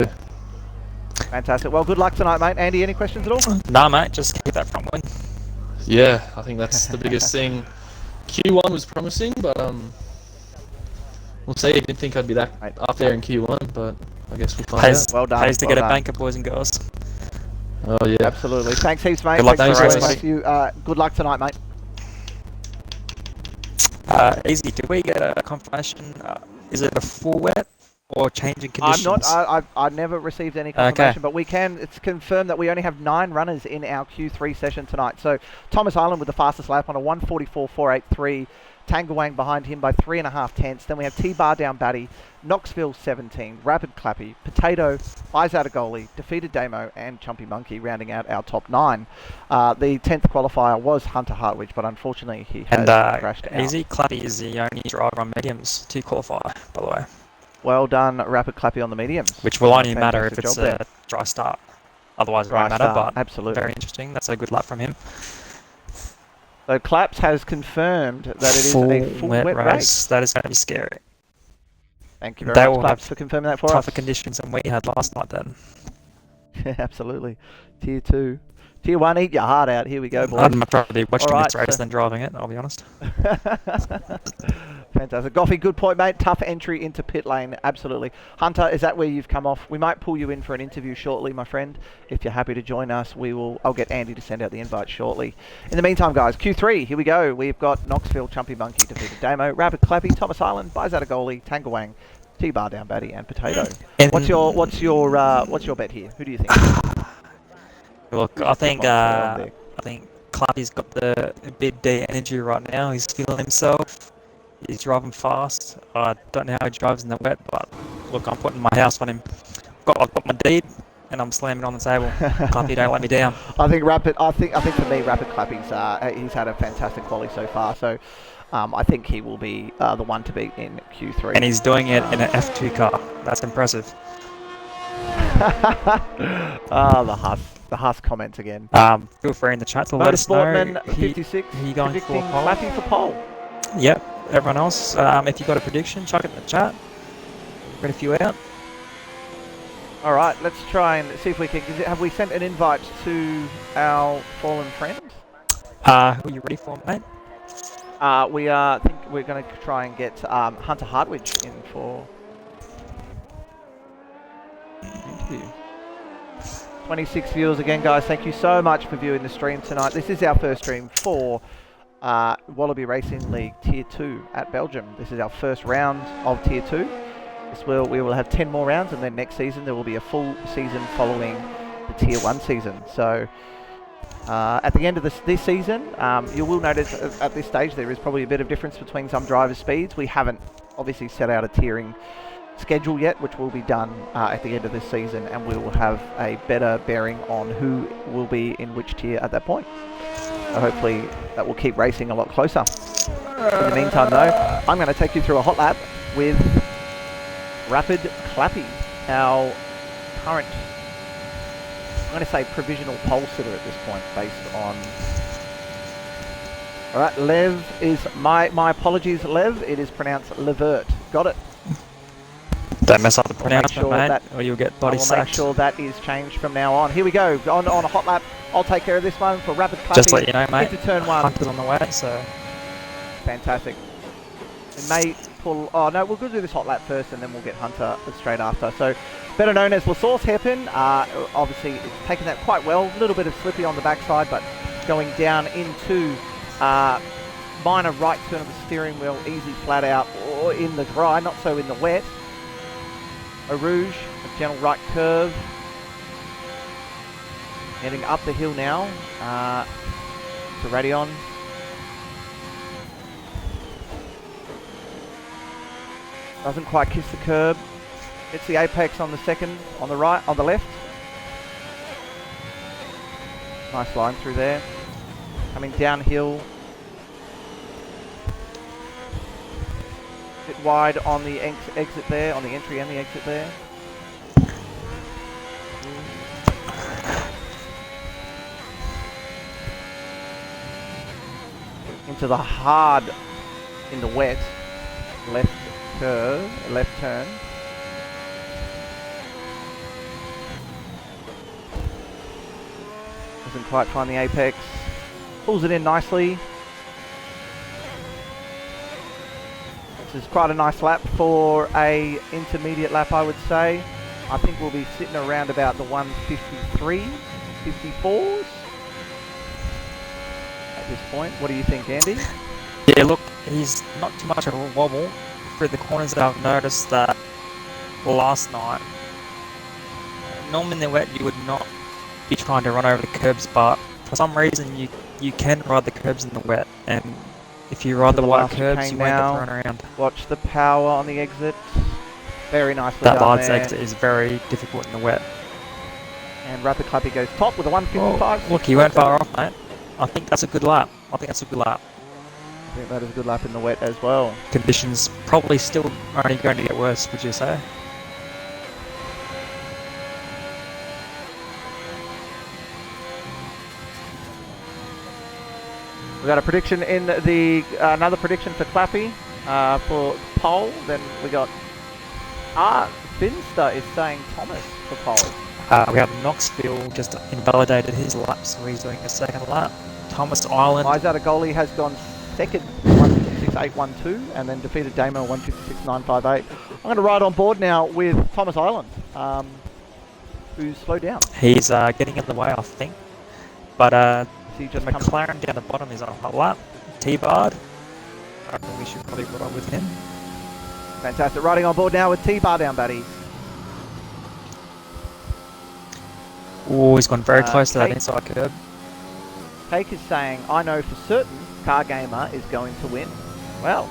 Fantastic. Well, good luck tonight, mate. Andy, any questions at all? Nah, mate, just keep that front wing. Yeah, I think that's the biggest thing. Q1 was promising, but we'll see. I didn't think I'd be that up there in Q1, but I guess we'll find out. Well done. Pays to well get done. a banker, boys and girls. Oh yeah, Absolutely. Thanks heaps, mate. Good luck Thanks for for the race, joining us. Good luck tonight, mate. Easy. Do we get a confirmation? Is it a full wet or changing I'm conditions? not. I never received any confirmation, but we can. It's confirmed that we only have 9 runners in our Q3 session tonight. So Thomas Island with the fastest lap on a 1:44.483. Tangawang behind him by 3.5 tenths. Then we have T-Bar down Batty, Knoxville 17, Rapid Clappy, Potato, Eyes Out a Goalie, Defeated Damo, and Chumpy Monkey rounding out our top 9. The 10th qualifier was Hunter Hartwich, but unfortunately he has crashed out. Easy Clappy is the only driver on mediums to qualify, by the way. Well done, Rapid Clappy on the mediums. Which will only matter if Fantastic it's job a dry start. Otherwise it Dry won't matter, start, but absolutely. very interesting. That's a good lap from him. So Claps has confirmed that it is a full wet race. That is going to be scary. Thank you very They much, will Claps, have for confirming that for us. Tougher conditions than we had last night then. Absolutely. Tier 2. Tier 1, eat your heart out. Here we go, boys. I'd much rather be watching All this right, race than driving it, I'll be honest. Fantastic. Goffy, good point, mate. Tough entry into pit lane. Absolutely. Hunter, is that where you've come off? We might pull you in for an interview shortly, my friend. If you're happy to join us, I'll get Andy to send out the invite shortly. In the meantime, guys, Q3, here we go. We've got Knoxville, Chumpy Monkey, Defeated Damo, Rapid Clappy, Thomas Island, Buys Out a Goalie, Tangawang, T-Bar down Batty, and Potato. What's your bet here? Who do you think? Look, I think Clappy's got the big D energy right now. He's feeling himself. He's driving fast. I don't know how he drives in the wet, but look, I'm putting my house on him. I've got my deed, and I'm slamming on the table. Clappy, don't let me down. I think for me, Rapid Clappy's he's had a fantastic quali so far. So I think he will be the one to beat in Q3. And he's doing it in an F2 car. That's impressive. The Huss comments again. Feel free in the chat to let us know. Motorsportman 56 he going predicting for pole. Clappy for pole. Yep. Everyone else, if you got a prediction, chuck it in the chat. Read a few out. All right, let's try and see if we can. Have we sent an invite to our fallen friends? Who are you ready for, mate? I think we're going to try and get Hunter Hartwich in for an interview. 26 viewers again, guys. Thank you so much for viewing the stream tonight. This is our first stream for Wallaby Racing League Tier 2 at Belgium. This is our first round of Tier 2. We will have 10 more rounds, and then next season there will be a full season following the Tier 1 season. So at the end of this season, you will notice at this stage there is probably a bit of difference between some drivers' speeds. We haven't obviously set out a tiering schedule yet, which will be done at the end of this season, and we will have a better bearing on who will be in which tier at that point. hopefully that will keep racing a lot closer. In the meantime though, I'm going to take you through a hot lap with Rapid Clappy, our current, I'm going to say provisional pole sitter at this point, based on... Alright, Lev is, my apologies Lev, it is pronounced Levert. Got it. Don't mess up the pronouncement, sure mate, that- or you'll get I body will make sacked. sure that is changed from now on. Here we go, on a hot lap. I'll take care of this one for Rapid Clappy. Just let you know, mate. Into turn one. Hunter's on the way, so... Fantastic. It may pull... Oh no, we'll go do this hot lap first and then we'll get Hunter straight after. So, better known as LaSource Hairpin. Obviously, it's taken that quite well. A little bit of slippy on the backside, but going down into minor right turn of the steering wheel, easy flat out, or in the dry, not so in the wet. A Rouge, a gentle right curve. Heading up the hill now to Radion. Doesn't quite kiss the curb. Hits the apex on the second, on the right, on the left. Nice line through there. Coming downhill. Bit wide on the exit there, on the entry and the exit there. Into the hard, in the wet, left curve, left turn. Doesn't quite find the apex. Pulls it in nicely. This is quite a nice lap for a intermediate lap, I would say. I think we'll be sitting around about the 153, 54s at this point. What do you think, Andy? Yeah, look, he's not too much of a wobble through the corners. That I've noticed that last night. Normally in the wet you would not be trying to run over the curbs, but for some reason you can ride the curbs in the wet, and if you ride the white curbs you won't get thrown around. Watch the power on the exit. Very nicely That done large there. exit is very difficult in the wet. And Rapid Clappy goes top with a 155. Oh, look, he went far off, mate. I think that's a good lap. I think that is a good lap in the wet as well. Conditions probably still only going to get worse, would you say? We got a prediction in the another prediction for Clappy for pole. Then we got Finster is saying Thomas for pole. We have Knoxville just invalidated his lap, so he's doing a second lap. Thomas Island. Isata Goli has gone second, 156.812, and then defeated Damo 156.958. I'm going to ride on board now with Thomas Island, who's slowed down. He's getting in the way, I think. But He just McLaren down the bottom is on a hot lap. T-Bard. I reckon we should probably ride with him. Fantastic. Riding on board now with T-Bar down, buddies. Oh, he's gone very close to that Kate- inside curb. Cake is saying, I know for certain Car Gamer is going to win. Well,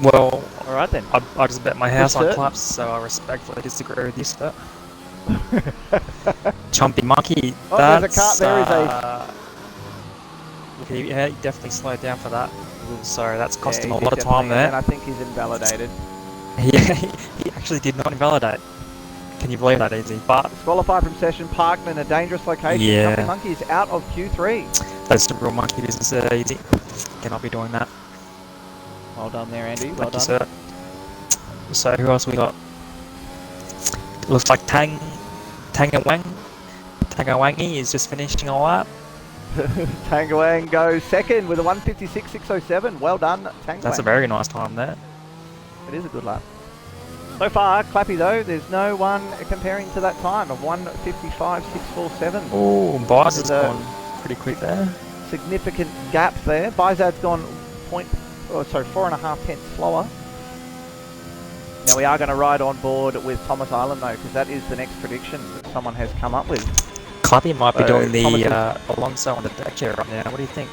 Well, alright then. I just bet my house on certain? claps, so I respectfully disagree with you, sir. Chompy Monkey. Oh, That's, there's a car. There is a... Look, he definitely slowed down for that. So that's cost him a he lot of did time definitely, there. and I think he's invalidated. He actually did not invalidate. Can you believe that, Easy? But Disqualified from session, parked in a dangerous location. Yeah. Chompy Monkey is out of Q3. that's the real monkey business, Easy. Cannot be doing that. Well done there, Andy. Well Thank you, done. sir. So who else we got? Looks like Tangawangi is just finishing a lap. Tanguang goes second with a 156.607. Well done, Tanguang. That's a very nice time there. It is a good lap. So far, Clappy though, there's no one comparing to that time of 155.647. Oh, Bias has There's a- gone pretty quick there. Significant gap there. Bizad's gone 4.5 tenths slower. Now we are going to ride on board with Thomas Island though, because that is the next prediction that someone has come up with. Clappy might be doing Thomas the Alonso on the deck chair right now. What do you think?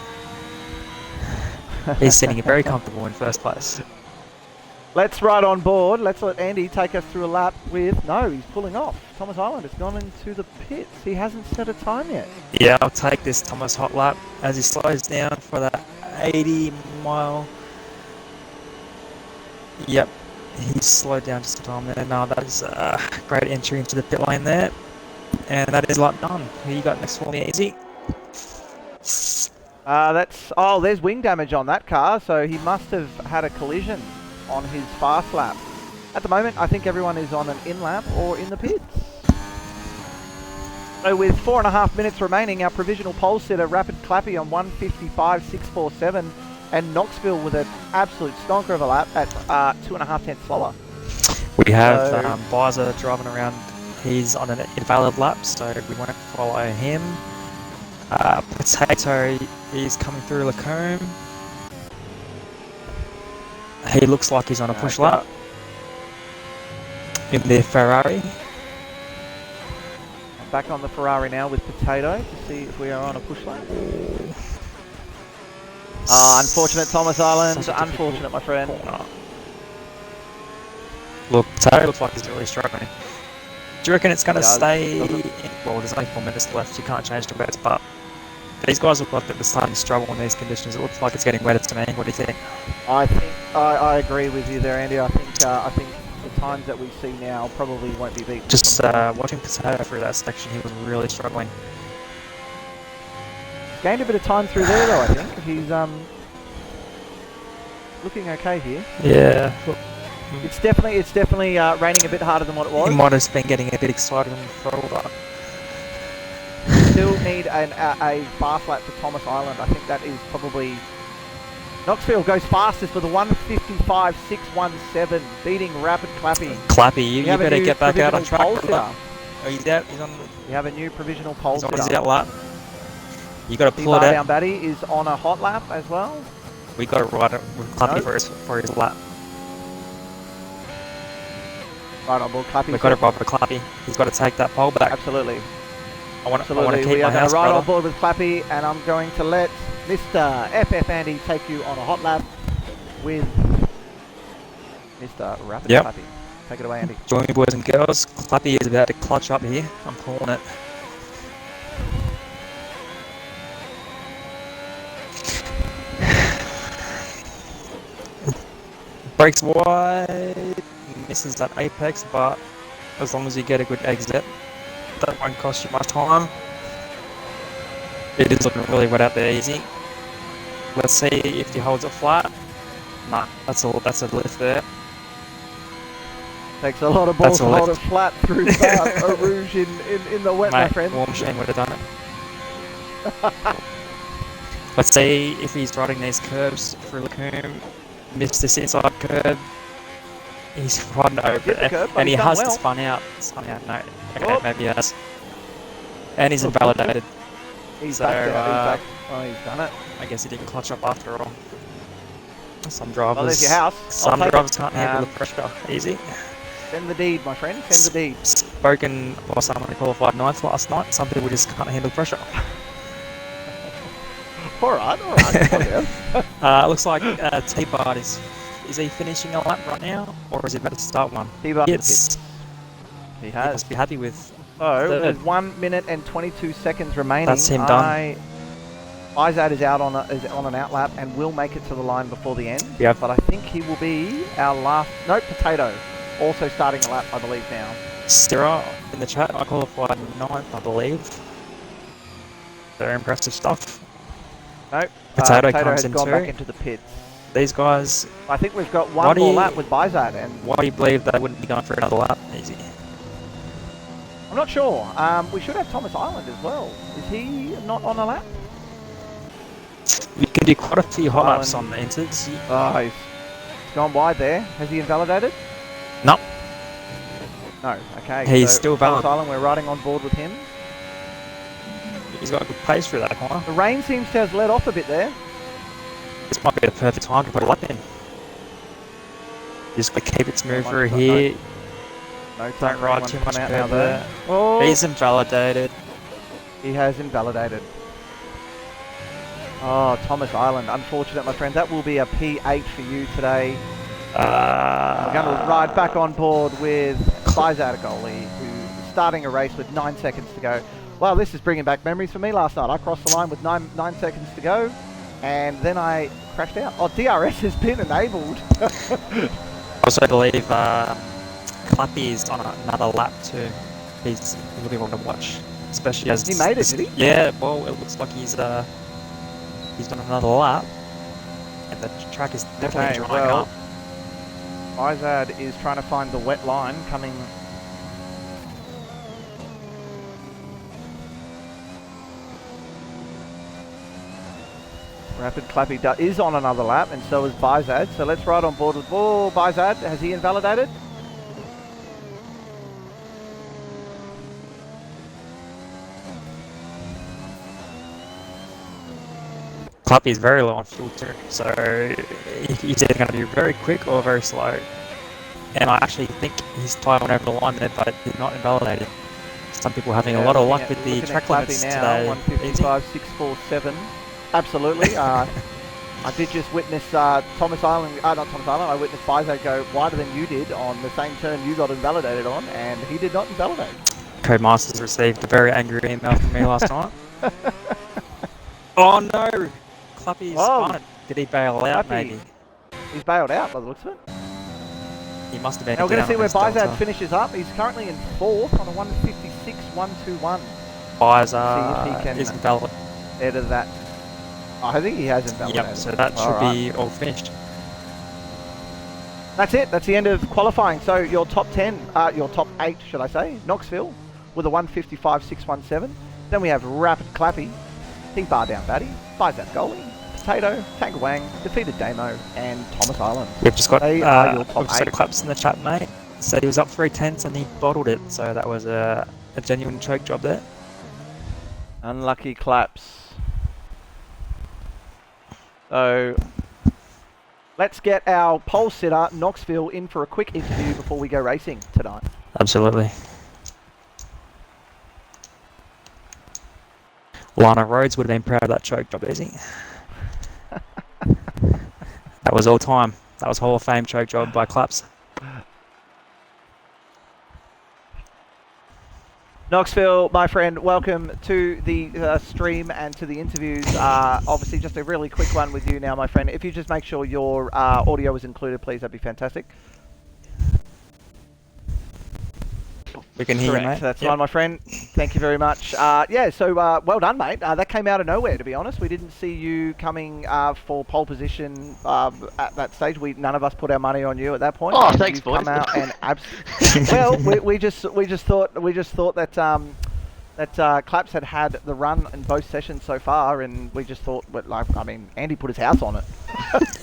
He's sitting very comfortable in first place. Let's ride on board. Let's let Andy take us through a lap with... No, he's pulling off. Thomas Island has gone into the pits. He hasn't set a time yet. Yeah, I'll take this Thomas hot lap as he slows down for that 80 mile. Yep, he slowed down just a time there. No, that is a great entry into the pit lane there. And that is lap done. Who you got next for me, Easy? There's wing damage on that car, so he must have had a collision on his fast lap. At the moment, I think everyone is on an in lap or in the pits. So with 4.5 minutes remaining, our provisional pole sitter, Rapid Clappy on 1:55.647, and Knoxville with an absolute stonker of a lap at 2.5 tenths slower. We have Bizer driving around. He's on an invalid lap, so we won't follow him. Potato is coming through Lacombe. He looks like he's on a push lap in their Ferrari. I'm back on the Ferrari now with Potato to see if we are on a push lap. Unfortunate Thomas Island. Unfortunate, my friend. Look, Potato looks like he's really struggling. Do you reckon it's going to stay? Well, there's only 4 minutes left. You can't change the wets, but these guys look like they're starting to struggle in these conditions. It looks like it's getting wetter to me. What do you think? I agree with you there, Andy. I think the times that we see now probably won't be beaten. Just watching Potato through that section, he was really struggling. Gained a bit of time through there, though. I think he's looking okay here. Yeah. Look, it's definitely raining a bit harder than what it was. he might have been getting a bit excited on the throttle, but still need a fast lap to Thomas Island. I think that is probably... Knoxville goes fastest with a 1:55.617, beating Rapid Clappy. Clappy, you better get back out on track. Oh, he's out. He's on. We have a new provisional pole sitter. He's on his out lap. You got to pull it Down out. Batty is on a hot lap as well. We got to ride it with Clappy for his lap. Right on board, Clappy. We've got to ride with Clappy. He's got to take that pole back. Absolutely. I want to keep we my are going house, to ride brother. on board with Clappy, and I'm going to let Mr. FF Andy take you on a hot lap with Mr. Rapid Clappy. Take it away, Andy. Join me, boys and girls. Clappy is about to clutch up here. I'm pulling it. Breaks wide, misses that apex, but as long as you get a good exit, that won't cost you much time. It is looking really wet out there, Easy. Let's see if he holds it flat. Nah, that's a lift there. Takes a lot of balls to hold it flat through Rouge in the wet, my friend. War Machine would have done it. Let's see if he's riding these curves through Lacombe. Missed this inside curb. He's riding over it, and he has to spun out. No. Okay, maybe he has. And he's invalidated. He's back out. Oh, he's done it. I guess he didn't clutch up after all. Some drivers. Well, there's your house. Some drivers can't handle the pressure. Easy. Send the deed, my friend. Send the deed. Spoken by someone who qualified 9th last night. Some people just can't handle pressure. Alright. Looks like T-Bart is he finishing a lap right now, or is he about to start one? T-Bart He has. He must be happy with. So, with 1 minute and 22 seconds remaining, That's him done. Izad is out on an out lap and will make it to the line before the end. Yep. But I think he will be our last. Nope, Potato. Also starting a lap, I believe now. Sarah in the chat, I qualified 9th, I believe. Very impressive stuff. Nope. Potato Potato comes has in gone too. back into the pits. These guys. I think we've got one more lap with Bizat, and why do you believe they wouldn't be going for another lap? Easy. I'm not sure. We should have Thomas Island as well. Is he not on a lap? We can do quite a few hot laps on the inters. Oh, he's gone wide there. Has he invalidated? No. No. Okay. He's so still valid. Thomas Island, we're riding on board with him. He's got a good pace through that corner. The rain seems to have let off a bit there. This might be the perfect time to put a lap in. Just got to keep it smooth through here. No, don't ride too much out curve now there. Oh. He's invalidated. He has invalidated. Oh, Thomas Island. Unfortunate, my friend. That will be a P8 for you today. We're going to ride back on board with Bizad goalie, who's starting a race with 9 seconds to go. Well, this is bringing back memories for me last night. I crossed the line with nine seconds to go, and then I crashed out. Oh, DRS has been enabled. Also, I believe Clappy is on another lap too. He's really one to watch, especially as He made it, did he? Yeah, well, it looks like he's done another lap, and the track is definitely drying up. Izad is trying to find the wet line coming. Rapid Clappy is on another lap, and so is Bizad. So let's ride on board with. Oh, Bizad, has he invalidated? Clappy is very low on fuel too, so he's either going to be very quick or very slow. And I actually think his tyre went over the line there, but he's not invalidated. Some people having a lot of luck with the track limits now, today. 155.647. Absolutely. I did just witness not Thomas Island, I witnessed Bizad go wider than you did on the same turn you got invalidated on, and he did not invalidate. Codemasters received a very angry email from me last night. Oh no! Clappy's on it. Did he bail out maybe? He's bailed out by the looks of it. He must have been. Now we're going to see where Bizad finishes up. He's currently in 4th on a 156.121. Bizad is invalid. Out of that. I think he has invalidated. Yep, so that should be all finished. That's it. That's the end of qualifying. So your top 10, your top 8, should I say, Knoxville with a 155.617. Then we have Rapid Clappy, He Bar Down Batty, Bizad Goalie, Potato, Tangawang, Defeated Damo, and Thomas Island. We've just got your top 8. claps in the chat, mate. Said he was up 3/10 and he bottled it, so that was a genuine choke job there. Unlucky claps. So let's get our pole sitter, Knoxville, in for a quick interview before we go racing tonight. Absolutely. Lana Rhodes would have been proud of that choke job, easy. That was all time. That was Hall of Fame choke job by Claps. Knoxville, my friend, welcome to the stream and to the interviews. Obviously, just a really quick one with you now, my friend. If you just make sure your audio is included, please, that'd be fantastic. We can hear you, mate. That's fine, my friend. Thank you very much. Yeah, so well done, mate. That came out of nowhere, to be honest. We didn't see you coming for pole position at that stage. None of us put our money on you at that point. Oh, thanks, boys. Come out and well, we just thought that that Claps had the run in both sessions so far, and we just thought, I mean, Andy put his house on it.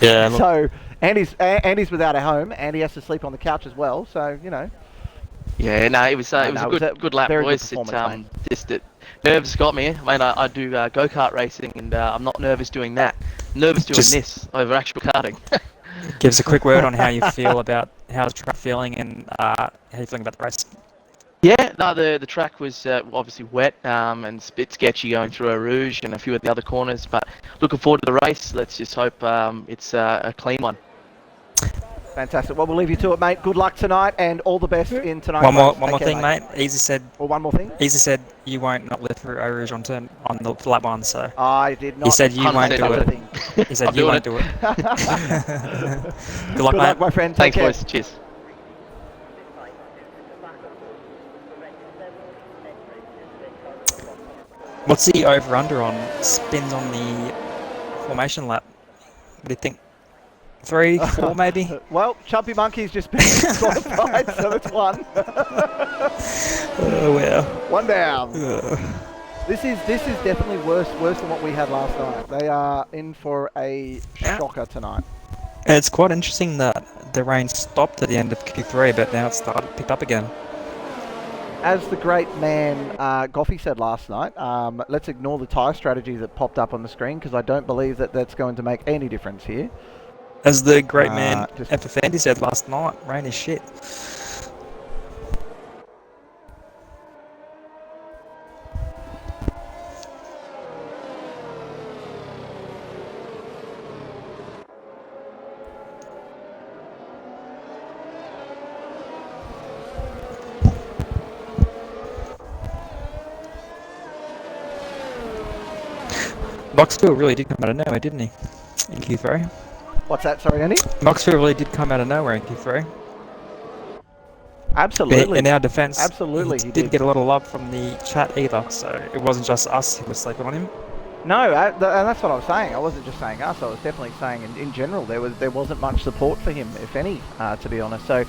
Yeah. Look. So Andy's without a home, and he has to sleep on the couch as well. So you know. Yeah, no, it was a good lap, boys. Just nerves got me. I mean, I do go-kart racing, and I'm not nervous doing that. Nervous doing this over actual karting. Give us a quick word on how you feel about how's the track feeling and how you feeling about the race. Yeah, no, the track was obviously wet and it's a bit sketchy going through a Rouge and a few of the other corners, but looking forward to the race. Let's just hope it's a clean one. Fantastic. Well, we'll leave you to it, mate. Good luck tonight, and all the best in tonight's One more race. thing, mate. Easy said. Or one more thing. Easy said you won't not live through Eau Rouge on the lap one. So I did not. He said you won't do it. He said you won't do it. Good luck, mate. My friend. Thanks, Take care. boys. Cheers. What's the over/under on spins on the formation lap? What do you think? 3, 4 maybe? Well, Chumpy Monkey's just been qualified, so it's 1. Oh, wow. 1 down. This is definitely worse than what we had last night. They are in for a shocker tonight. It's quite interesting that the rain stopped at the end of Q3, but now it's picked up again. As the great man Goffey said last night, let's ignore the tyre strategy that popped up on the screen, because I don't believe that that's going to make any difference here. As the great man Epiphanes said last night, rain is shit. Knoxville really did come out of nowhere, didn't he? In Q3. What's that? Sorry, Andy? Knoxville really did come out of nowhere in Q3. Absolutely. In our defence, absolutely, he didn't get a lot of love from the chat either, so it wasn't just us who was sleeping on him. No, and that's what I was saying. I wasn't just saying us. I was definitely saying in general there wasn't much support for him, if any, to be honest. So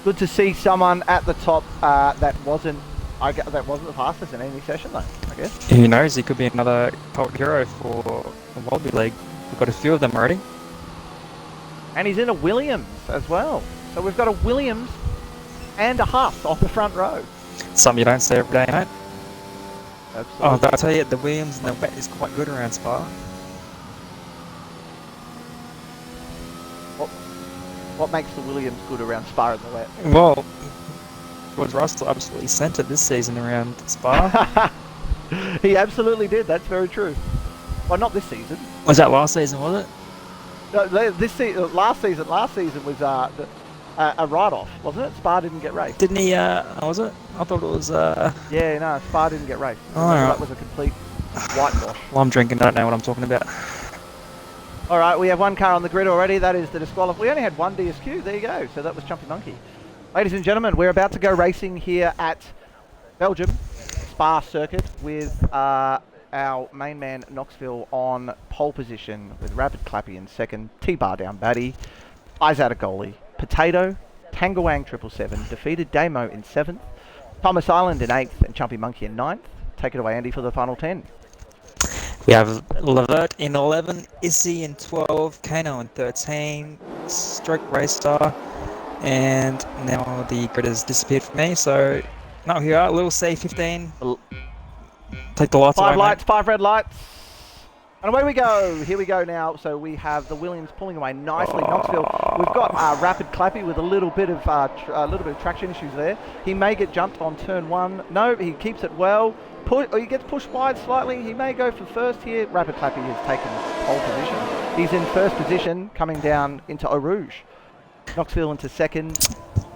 good to see someone at the top that wasn't the fastest in any session, though. I guess. Who knows? He could be another cult hero for the Wallaby League. We've got a few of them already. And he's in a Williams as well. So we've got a Williams and a Huff off the front row. Something you don't see every day, mate. Absolutely. Oh, I'll tell you, the Williams and the wet is quite good around Spa. What makes the Williams good around Spa in the wet? Well, George Russell absolutely sent it this season around Spa. He absolutely did. That's very true. Well, not this season. Was that last season, was it? No, last season was a write-off, wasn't it? Spa didn't get raced. Didn't he? Was it? I thought it was. Yeah, no, Spa didn't get raced. Oh, right. That was a complete whitewash. Well, I'm drinking. I don't know what I'm talking about. All right, we have one car on the grid already. That is the disqualification. We only had one DSQ. There you go. So that was Chumpy Monkey. Ladies and gentlemen, we're about to go racing here at Belgium Spa circuit with our main man Knoxville on pole position with Rapid Clappy in second, T-Bar down Batty, Eyes Out of goalie, Potato, Tangawang 777 defeated Damo in 7th, Thomas Island in 8th and Chumpy Monkey in 9th. Take it away, Andy, for the final 10. We have Levert in 11, Issy in 12, Kano in 13, Stroke Racer, and now the grid has disappeared from me, so now here are, Lil C 15. Take the lights away, 5 lights, mate. 5 red lights. And away we go. Here we go now. So we have the Williams pulling away nicely. Knoxville. We've got Rapid Clappy with a little bit of traction issues there. He may get jumped on turn 1. No, he keeps it well. He gets pushed wide slightly. He may go for first here. Rapid Clappy has taken pole position. He's in first position, coming down into Eau Rouge. Knoxville into second.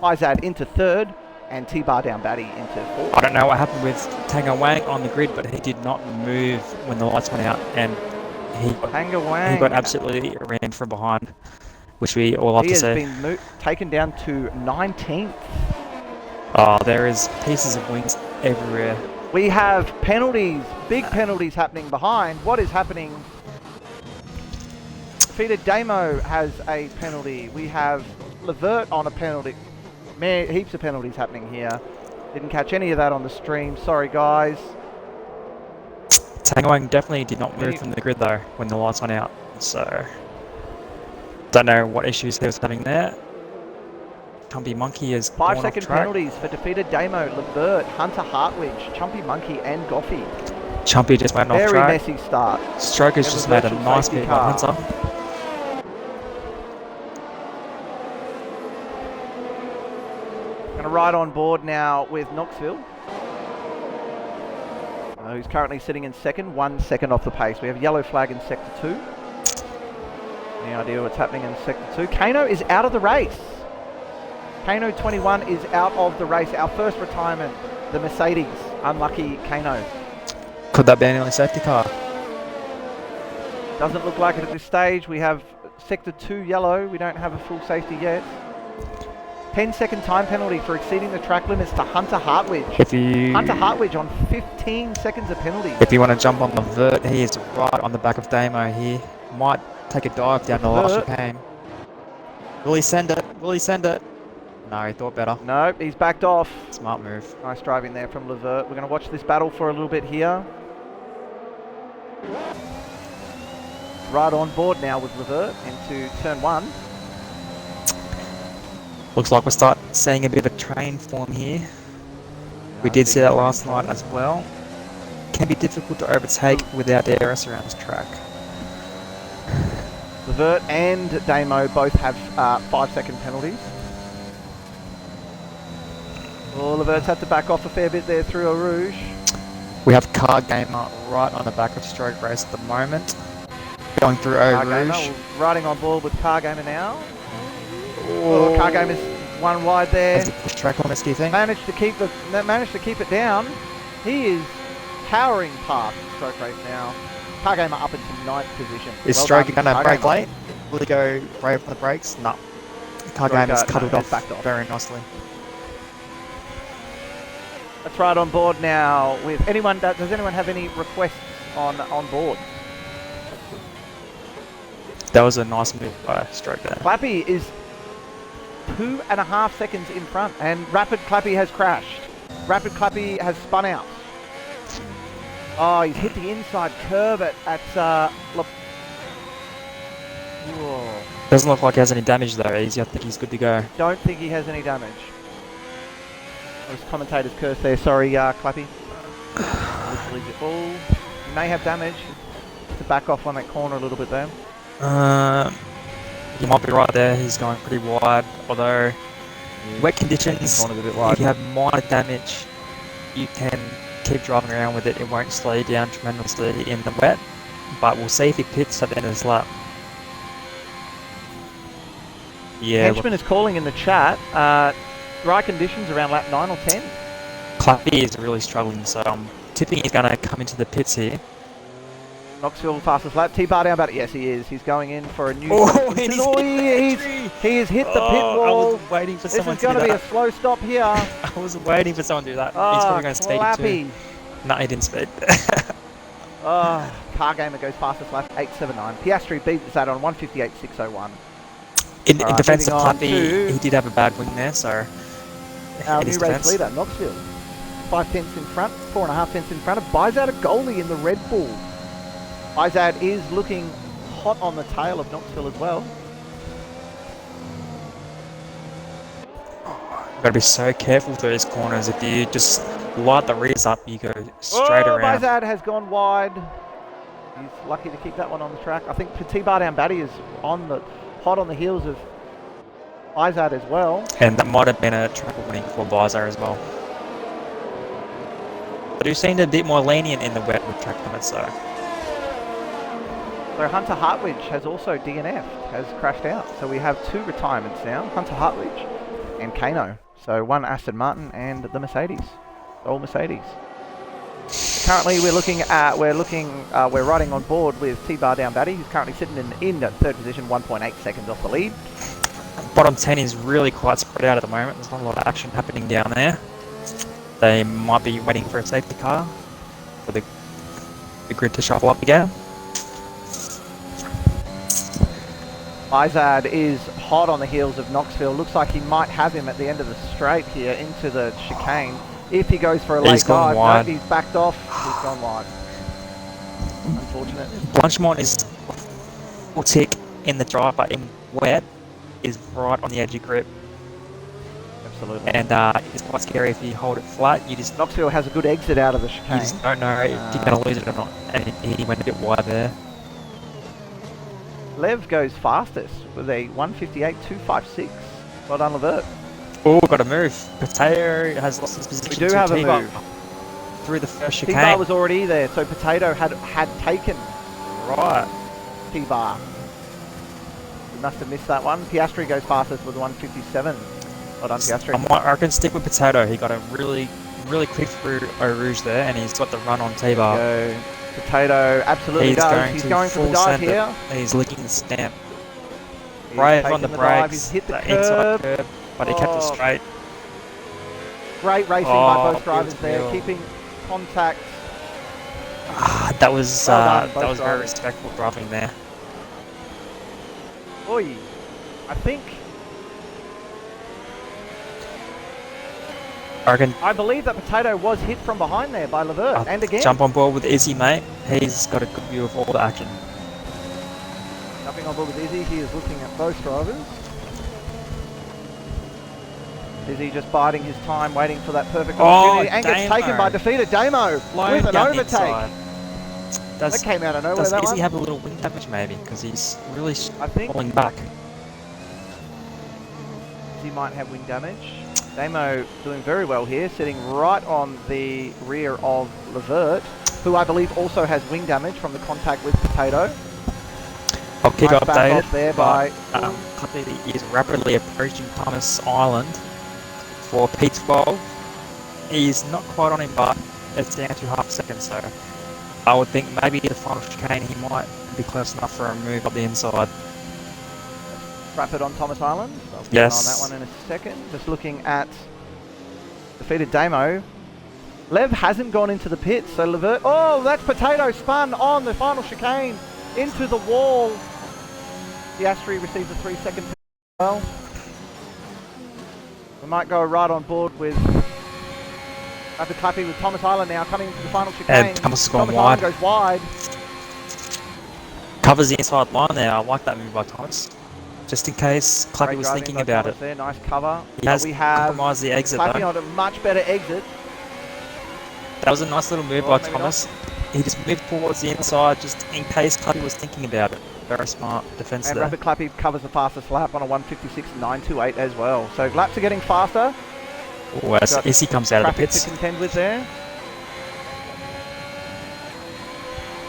Izad into third. And T-Bar down Batty into fourth. I don't know what happened with Tango Wang on the grid, but he did not move when the lights went out, and he got absolutely ran from behind, which we all love to see. He has been taken down to 19th. Oh, there is pieces of wings everywhere. We have penalties, big penalties happening behind. What is happening? Defeated Damo has a penalty. We have Levert on a penalty. Man, heaps of penalties happening here. Didn't catch any of that on the stream. Sorry, guys. Tangoang definitely did not move from the grid, though, when the lights went out. So, don't know what issues he was having there. Chumpy Monkey is 5-second penalties for defeated Damo, Levert, Hunter Hartwich, Chumpy Monkey, and Goffey. Chumpy just went off track. Very messy start. Stroke has just made a nice move by Hunter. Right on board now with Knoxville. Who's currently sitting in second, 1 second off the pace. We have yellow flag in sector 2. Any idea what's happening in sector 2? Kano is out of the race. Kano 21 is out of the race. Our first retirement, the Mercedes. Unlucky Kano. Could that be an early safety car? Doesn't look like it at this stage. We have sector 2 yellow. We don't have a full safety yet. 10-second time penalty for exceeding the track limits to Hunter Hartwich. Hunter Hartwich on 15 seconds of penalty. If you want to jump on the vert, he is right on the back of Damo here. Might take a dive down the last chicane. Will he send it? Will he send it? No, he thought better. No, he's backed off. Smart move. Nice driving there from Levert. We're going to watch this battle for a little bit here. Right on board now with Levert into turn 1. Looks like we're starting seeing a bit of a train form here. We did see that last night as well. Can be difficult to overtake without DRS around this track. Levert and Damo both have 5-second penalties. Well, Levert's had to back off a fair bit there through Eau Rouge. We have Car Gamer right on the back of Stroke Race at the moment. Going through Eau Rouge. Riding on board with Car Gamer now. Oh, Car Gamer's one wide there. Track limits, do you think? Managed to keep it down. He is powering past Stroke Race now. Cargamer up into 9th position. Is Well Stroker done, going to brake Cargamer. late? Will he go brave on the brakes? No. Cargamer's cut it off backed off very nicely. Let's ride on board now with anyone. Does anyone have any requests on board? That was a nice move by Stroker there. Clappy is 2.5 seconds in front, and Rapid Clappy has crashed. Rapid Clappy has spun out. Oh, he's hit the inside curb at Whoa. Doesn't look like he has any damage though, Easy. I think he's good to go. Don't think he has any damage. Those commentators curse there. Sorry, Clappy. Literally just, oh, he may have damage. To back off on that corner a little bit there. You might be right there. He's going pretty wide. Although wet conditions, A bit wide. if you have minor damage, you can keep driving around with it. It won't slow you down tremendously in the wet. But we'll see if he pits at the end of this lap. Yeah. Henchman is calling in the chat. Dry conditions around lap 9 or 10. Clappy is really struggling, so I'm tipping he's going to come into the pits here. Knoxville fastest lap. T-bar down, but yes, he is. He's going in for a new. He has hit the pit wall. I was waiting for someone to do that. This is going to be a slow stop here. I was waiting for someone to do that. He's probably going to speed too. No, he didn't speed. Cargamer goes fastest lap 8.79. Piastri beats that on 1:58.601. In defense of Clappy, he did have a bad wing there, so. Our new race leader, Knoxville. 5 tenths in front, 4.5 tenths in front of Bizad, a goalie in the Red Bull. Bizad is looking hot on the tail of Knoxville as well. You've got to be so careful through these corners. If you just light the rears up, you go straight around. Bizad has gone wide. He's lucky to keep that one on the track. I think T-Bar down Batty is hot on the heels of Bizad as well. And that might have been a track winning for Bizad as well. But he seemed a bit more lenient in the wet with track limits, so. So Hunter Hartwich has also DNF'd, has crashed out. So we have 2 retirements now, Hunter Hartwich and Kano. So 1 Aston Martin and the Mercedes, all Mercedes. Currently we're riding on board with T-Bar down Batty, who's currently sitting in 3rd position, 1.8 seconds off the lead. Bottom 10 is really quite spread out at the moment. There's not a lot of action happening down there. They might be waiting for a safety car for the grid to shuffle up again. Bizad is hot on the heels of Knoxville. Looks like he might have him at the end of the straight here into the chicane. If he goes for a late dive, no, he's backed off. He's gone wide. Unfortunate. Blanchemont is full tick in the drive, but in wet is right on the edge of grip. Absolutely. And it's quite scary if you hold it flat. You just Knoxville has a good exit out of the chicane. You just don't know if you're going to lose it or not. And he went a bit wide there. Lev goes fastest with a 1:58.256. Well done, Levert. Oh, got to move. Potato has lost his position. We do have a move. Through the first chicane. T-Bar was already there, so Potato had taken T-Bar. We must have missed that one. Piastri goes fastest with 1:57. Well done, Piastri. I reckon stick with Potato. He got a really quick through Eau Rouge there, and he's got the run on T-Bar. Potato absolutely does. He's going for the dive here. He's licking the stamp. Brave on the brakes. He's hit the inside curb, but he kept it straight. Great racing by both drivers there, keeping contact. That was very respectful driving there. Oi, I think. I believe that Potato was hit from behind there by Levert, and again. Jump on board with Izzy, mate. He's got a good view of all the action. Jumping on board with Izzy, he is looking at both drivers. Izzy just biding his time, waiting for that perfect opportunity, and gets taken by defeated Damo with an overtake. That came out of nowhere. Does Izzy have a little wing damage maybe? Because he's really falling back. Izzy might have wing damage. Damo doing very well here, sitting right on the rear of Levert, who I believe also has wing damage from the contact with Potato. I'll keep nice updated, there by Clappy is rapidly approaching Thomas Island for P12. He's not quite on him, but it's down to half a second, so I would think maybe the final chicane he might be close enough for a move up the inside. Rapid on Thomas Island. I'll get Yes. on that one in a second. Just looking at defeated Damo. Lev hasn't gone into the pits, so Levert... Oh, that's Potato spun on the final chicane into the wall. Piastri receives a 3-second penalty as well. We might go right on board with Rapid Clappy with Thomas Island now coming into the final chicane. And Thomas has gone Thomas wide. Island goes wide. Covers the inside line there. I like that move by Thomas. Just in case Clappy Great was driving thinking by about Thomas it. there. Nice cover. He has we have compromised the exit Clappy though. on a much better exit. That was a nice little move Oh, by maybe Thomas. He just moved towards the inside just in case Clappy was thinking about it. Very smart defence And there. Rapid Clappy covers the fastest lap on a 1:56.928 as well. So laps are getting faster. Oh, as Got Izzy comes out of the Traffic pits. to contend with there.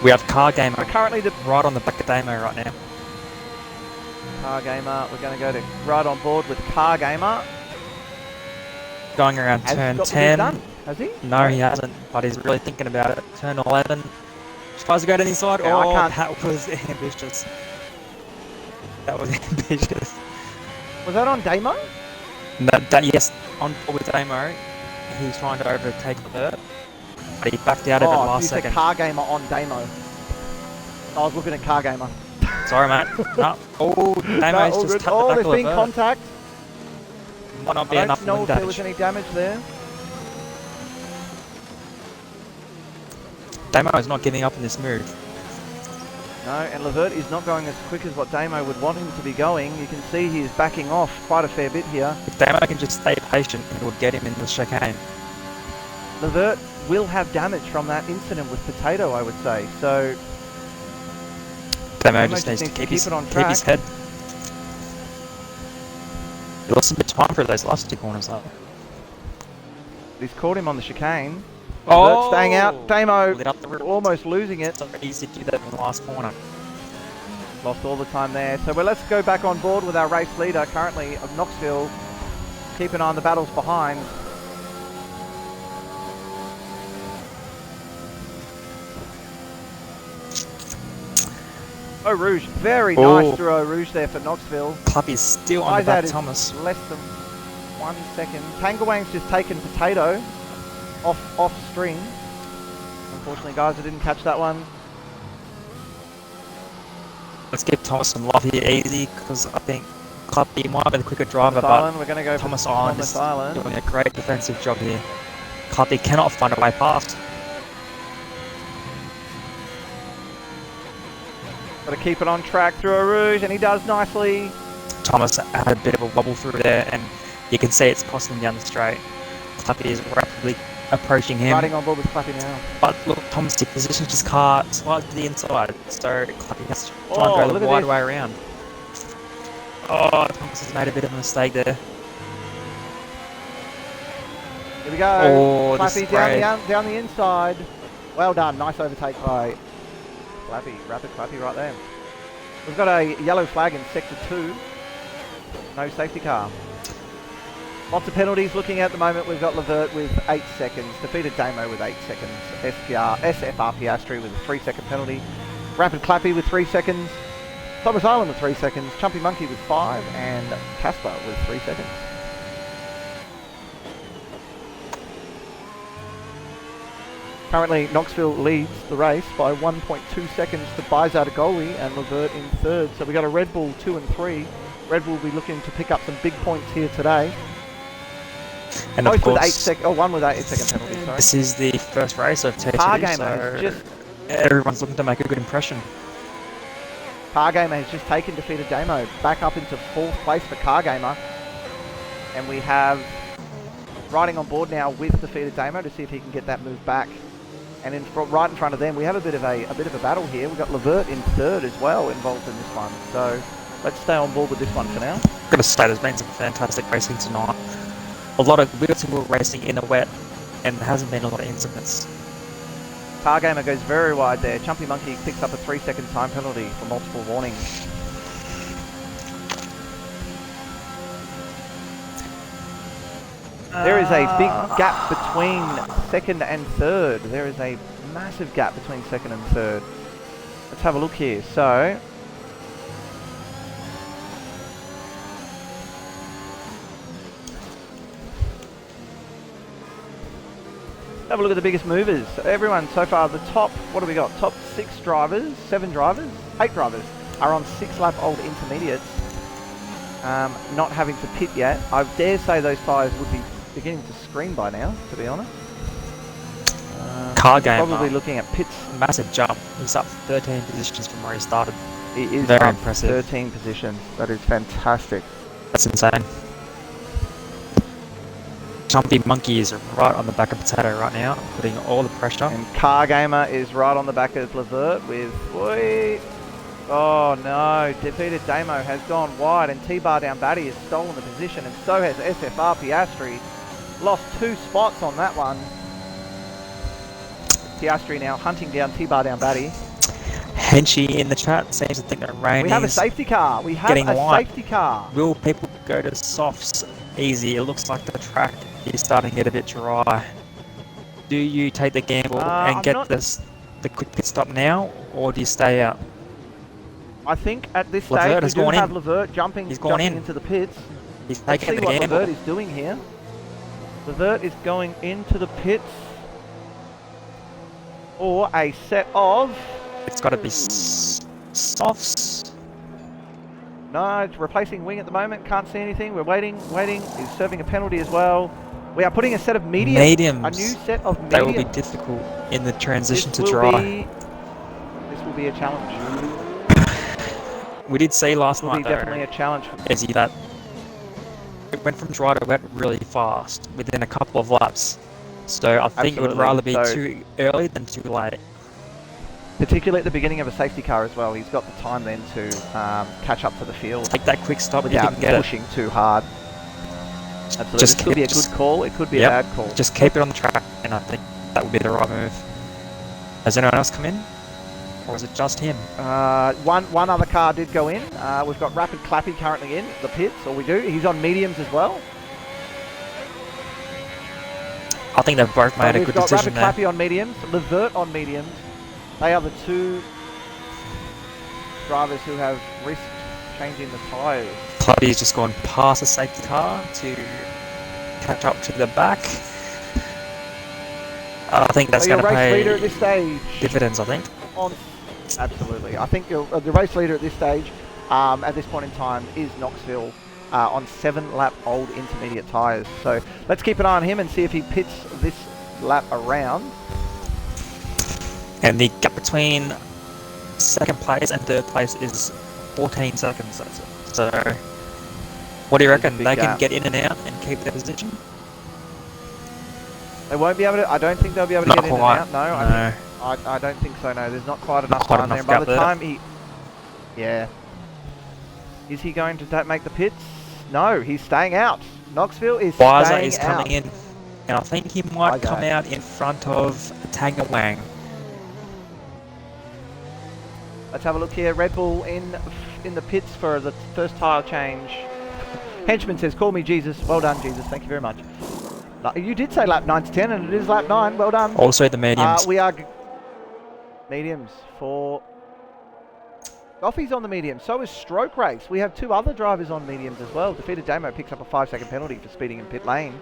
We have Car Gamer We're currently the right on the back of Damo right now. Car Gamer. We're going to go to right on board with Car Gamer. Going around Has turn got the move 10. done, has he? No, he hasn't, but he's really thinking about it. Turn 11. Tries to go to the inside. Yeah, I Oh, can't- that was ambitious. That was ambitious. Was that on Damo? No, yes, on board with Damo. He's trying to overtake Levert, but he backed out of it Oh, last you said second. Car Gamer on Damo. I was looking at Car Gamer. Sorry, mate. No. Oh, Damo's all just good. tapped Oh, the back there's of been Levert. contact. Might not I be don't enough know wind if there was damage. any damage there. Damo is not giving up in this move. No, and Levert is not going as quick as what Damo would want him to be going. You can see he is backing off quite a fair bit here. If Damo can just stay patient, it would get him in the chicane. Levert will have damage from that incident with Potato, I would say. So Damo Damo just needs to keep it on his track. head. He lost a bit of time for those last two corners though. He's caught him on the chicane. Oh! Levert staying out. Damo Lit up the roof. almost losing it. It's so easy to do that in the last corner. Lost all the time there. So let's go back on board with our race leader currently of Knoxville. Keep an eye on the battles behind. Eau Rouge, very Oh. nice through Eau Rouge there for Knoxville. Cluppy's still on the Eyes back out is Thomas. less than 1 second. Tangawang's just taken Potato off string. Unfortunately, guys, I didn't catch that one. Let's give Thomas some love here, easy, because I think Cluppy might be the quicker driver, Thomas Island, we're going to go Thomas for Island Thomas is Island. doing a great defensive job here. Cluppy cannot find a way past. Got to keep it on track through Eau Rouge, and he does nicely. Thomas had a bit of a wobble through there, and you can see it's costing him down the straight. Cluppy is rapidly approaching him. Riding on board with Clappy now. But look, Thomas he positions his car slightly to the inside, so Cluppy has to try Oh, and go look the at wide this. way around. Oh, Thomas has made a bit of a mistake there. Here we go. Oh, this Clappy is great. down the inside. Well done. Nice overtake by Clappy. Rapid Clappy right there. We've got a yellow flag in Sector 2. No safety car. Lots of penalties looking at the moment. We've got Levert with 8 seconds. Defeated Damo with 8 seconds. SFR Piastri with a 3-second penalty. Rapid Clappy with 3 seconds. Thomas Island with 3 seconds. Chumpy Monkey with 5. And Casper with 3 seconds. Currently, Knoxville leads the race by 1.2 seconds to Bizargoli and Levert in third. So we got a Red Bull 2 and 3. Red Bull will be looking to pick up some big points here today. And Both of course, with one with 8 second penalty. Sorry. this is the first race of T2, Car Gamer so has just everyone's looking to make a good impression. Car Gamer has just taken defeated Damo back up into 4th place for Car Gamer, and we have riding on board now with defeated Damo to see if he can get that move back. And right in front of them, we have a bit of a battle here. We've got Levert in third as well involved in this one. So let's stay on board with this one for now. Got to say, there's been some fantastic racing tonight. A lot of wheel-to-wheel racing in the wet, and there hasn't been a lot of incidents. Car Gamer goes very wide there. Chumpy Monkey picks up a 3-second time penalty for multiple warnings. There is a big gap between second and third. There is a massive gap between second and third. Let's have a look here. So, have a look at the biggest movers. Everyone so far, the top, what do we got? Top 6 drivers, 7 drivers, 8 drivers are on 6-lap-old intermediates, not having to pit yet. I dare say those tyres would be beginning to scream by now, to be honest. Car game. Probably looking at pits. Massive jump. He's up 13 positions from where he started. He is very up impressive. 13 positions. That is fantastic. That's insane. Jumpy Monkey is right on the back of Potato right now, putting all the pressure. And Car Gamer is right on the back of Levert with... Boy. Oh no, Defeated Damo has gone wide and T-Bar Down Batty has stolen the position, and so has SFR Piastri. Lost 2 spots on that one. Piastri now hunting down T-Bar Down Batty. Henchy in the chat seems to think that rain We have a safety car. We have a safety car. Will people go to softs easy? It looks like the track is starting to get a bit dry. Do you take the gamble and get the quick pit stop now, or do you stay out? I think at this stage we do have Levert jumping into the pits. He's taking the gamble. gamble. Levert is doing here. Levert is going into the pits for a set of... It's got to be softs. No, it's replacing wing at the moment. Can't see anything. We're waiting. He's serving a penalty as well. We are putting a set of mediums. A new set of mediums. That will be difficult in the transition to dry. This will be a challenge. We did see last night, though, definitely a challenge. Izzy, that it went from dry to wet really fast within a couple of laps. So I think it would rather be too early than too late. Particularly at the beginning of a safety car as well. He's got the time then to catch up to the field. Take that quick stop without if you can pushing too hard. Absolutely. Just this could be a good call. It could be a bad call. Just keep it on the track, and I think that would be the right move. Has anyone else come in? Or is it just him? One other car did go in. We've got Rapid Clappy currently in the pits, or we do. He's on mediums as well. I think they've both made a good decision there. We've got Rapid Clappy on mediums, Levert on mediums. They are the 2 drivers who have risked changing the tyres. Clappy's just gone past the safety car to catch up to the back. I think that's going to pay leader at this stage. Dividends, I think. Absolutely. I think the race leader at this stage, at this point in time, is Knoxville on 7-lap-old intermediate tyres. So let's keep an eye on him and see if he pits this lap around. And the gap between second place and third place is 14 seconds. So, what do you reckon? They can get in and out and keep their position? They won't be able to. I don't think they'll be able to get in and out. No, I don't think so. No, there's not quite enough time there. By the time he, is he going to make the pits? No, he's staying out. Knoxville is staying out. Weiser is coming in, and I think he might come out in front of Tangawang. Let's have a look here. Red Bull in the pits for the first tyre change. Henchman says, "Call me Jesus." Well done, Jesus. Thank you very much. You did say lap 9 to 10, and it is lap 9. Well done. Also the mediums. We are mediums for... Goffy's on the medium. So is Stroke Race. We have 2 other drivers on mediums as well. Defeated Damo picks up a 5-second penalty for speeding in pit lane.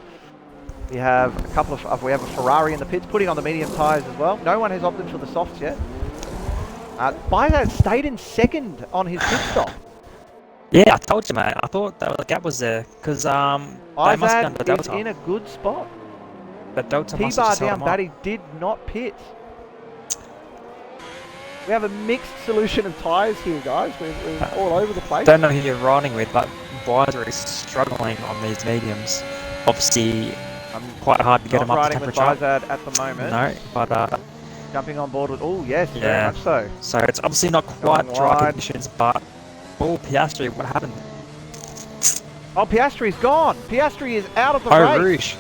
We have a couple of... we have a Ferrari in the pits, putting on the medium tyres as well. No one has opted for the softs yet. Byzad stayed in second on his pit stop. Yeah, I told you, mate. I thought that the gap was there because they must have done the Delta. Is in a good spot. But Delta must T-Bar have Down Batty did not pit. We have a mixed solution of tyres here, guys. We're all over the place. Don't know who you're riding with, but Byzer is struggling on these mediums. Obviously, quite hard to get him up to temperature. Not riding with Byzad at the moment. No, but... jumping on board with... Oh, yes, very much so. So it's obviously not quite dry conditions, but... Oh, Piastri, what happened? Oh, Piastri's gone. Piastri is out of the race. Eau Rouge.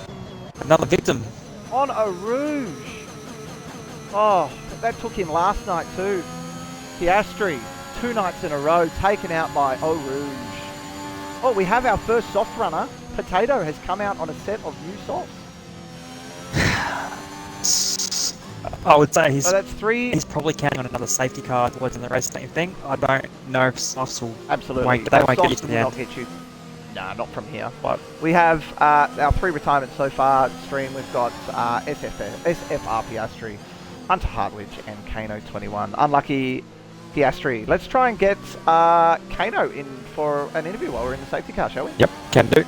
Another victim. On Eau Rouge. Oh, that took him last night too. Piastri, 2 nights in a row, taken out by Eau Rouge. Oh, we have our first soft runner. Potato has come out on a set of new softs. I would say So that's 3. he's probably counting on another safety car towards in the race, don't you think? I don't know if softs will... Absolutely. They won't get you to the not end. get you. Nah, not from here. But we have our 3 retirements so far. Stream, we've got SFR Piastri, Hunter Hartwich, and Kano 21. Unlucky Piastri. Let's try and get Kano in for an interview while we're in the safety car, shall we? Yep, can do.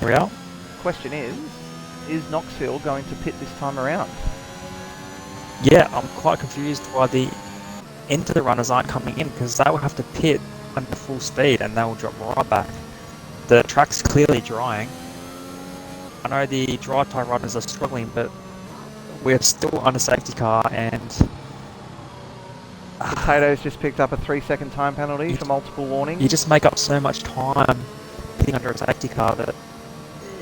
Here we are. Question is Knoxville going to pit this time around? Yeah, I'm quite confused why the into the runners aren't coming in, because they will have to pit under full speed and they will drop right back. The track's clearly drying. I know the dry tyre runners are struggling, but we're still on a safety car and... Potatoes just picked up a 3-second time penalty for multiple warnings. You just make up so much time pitting under a safety car that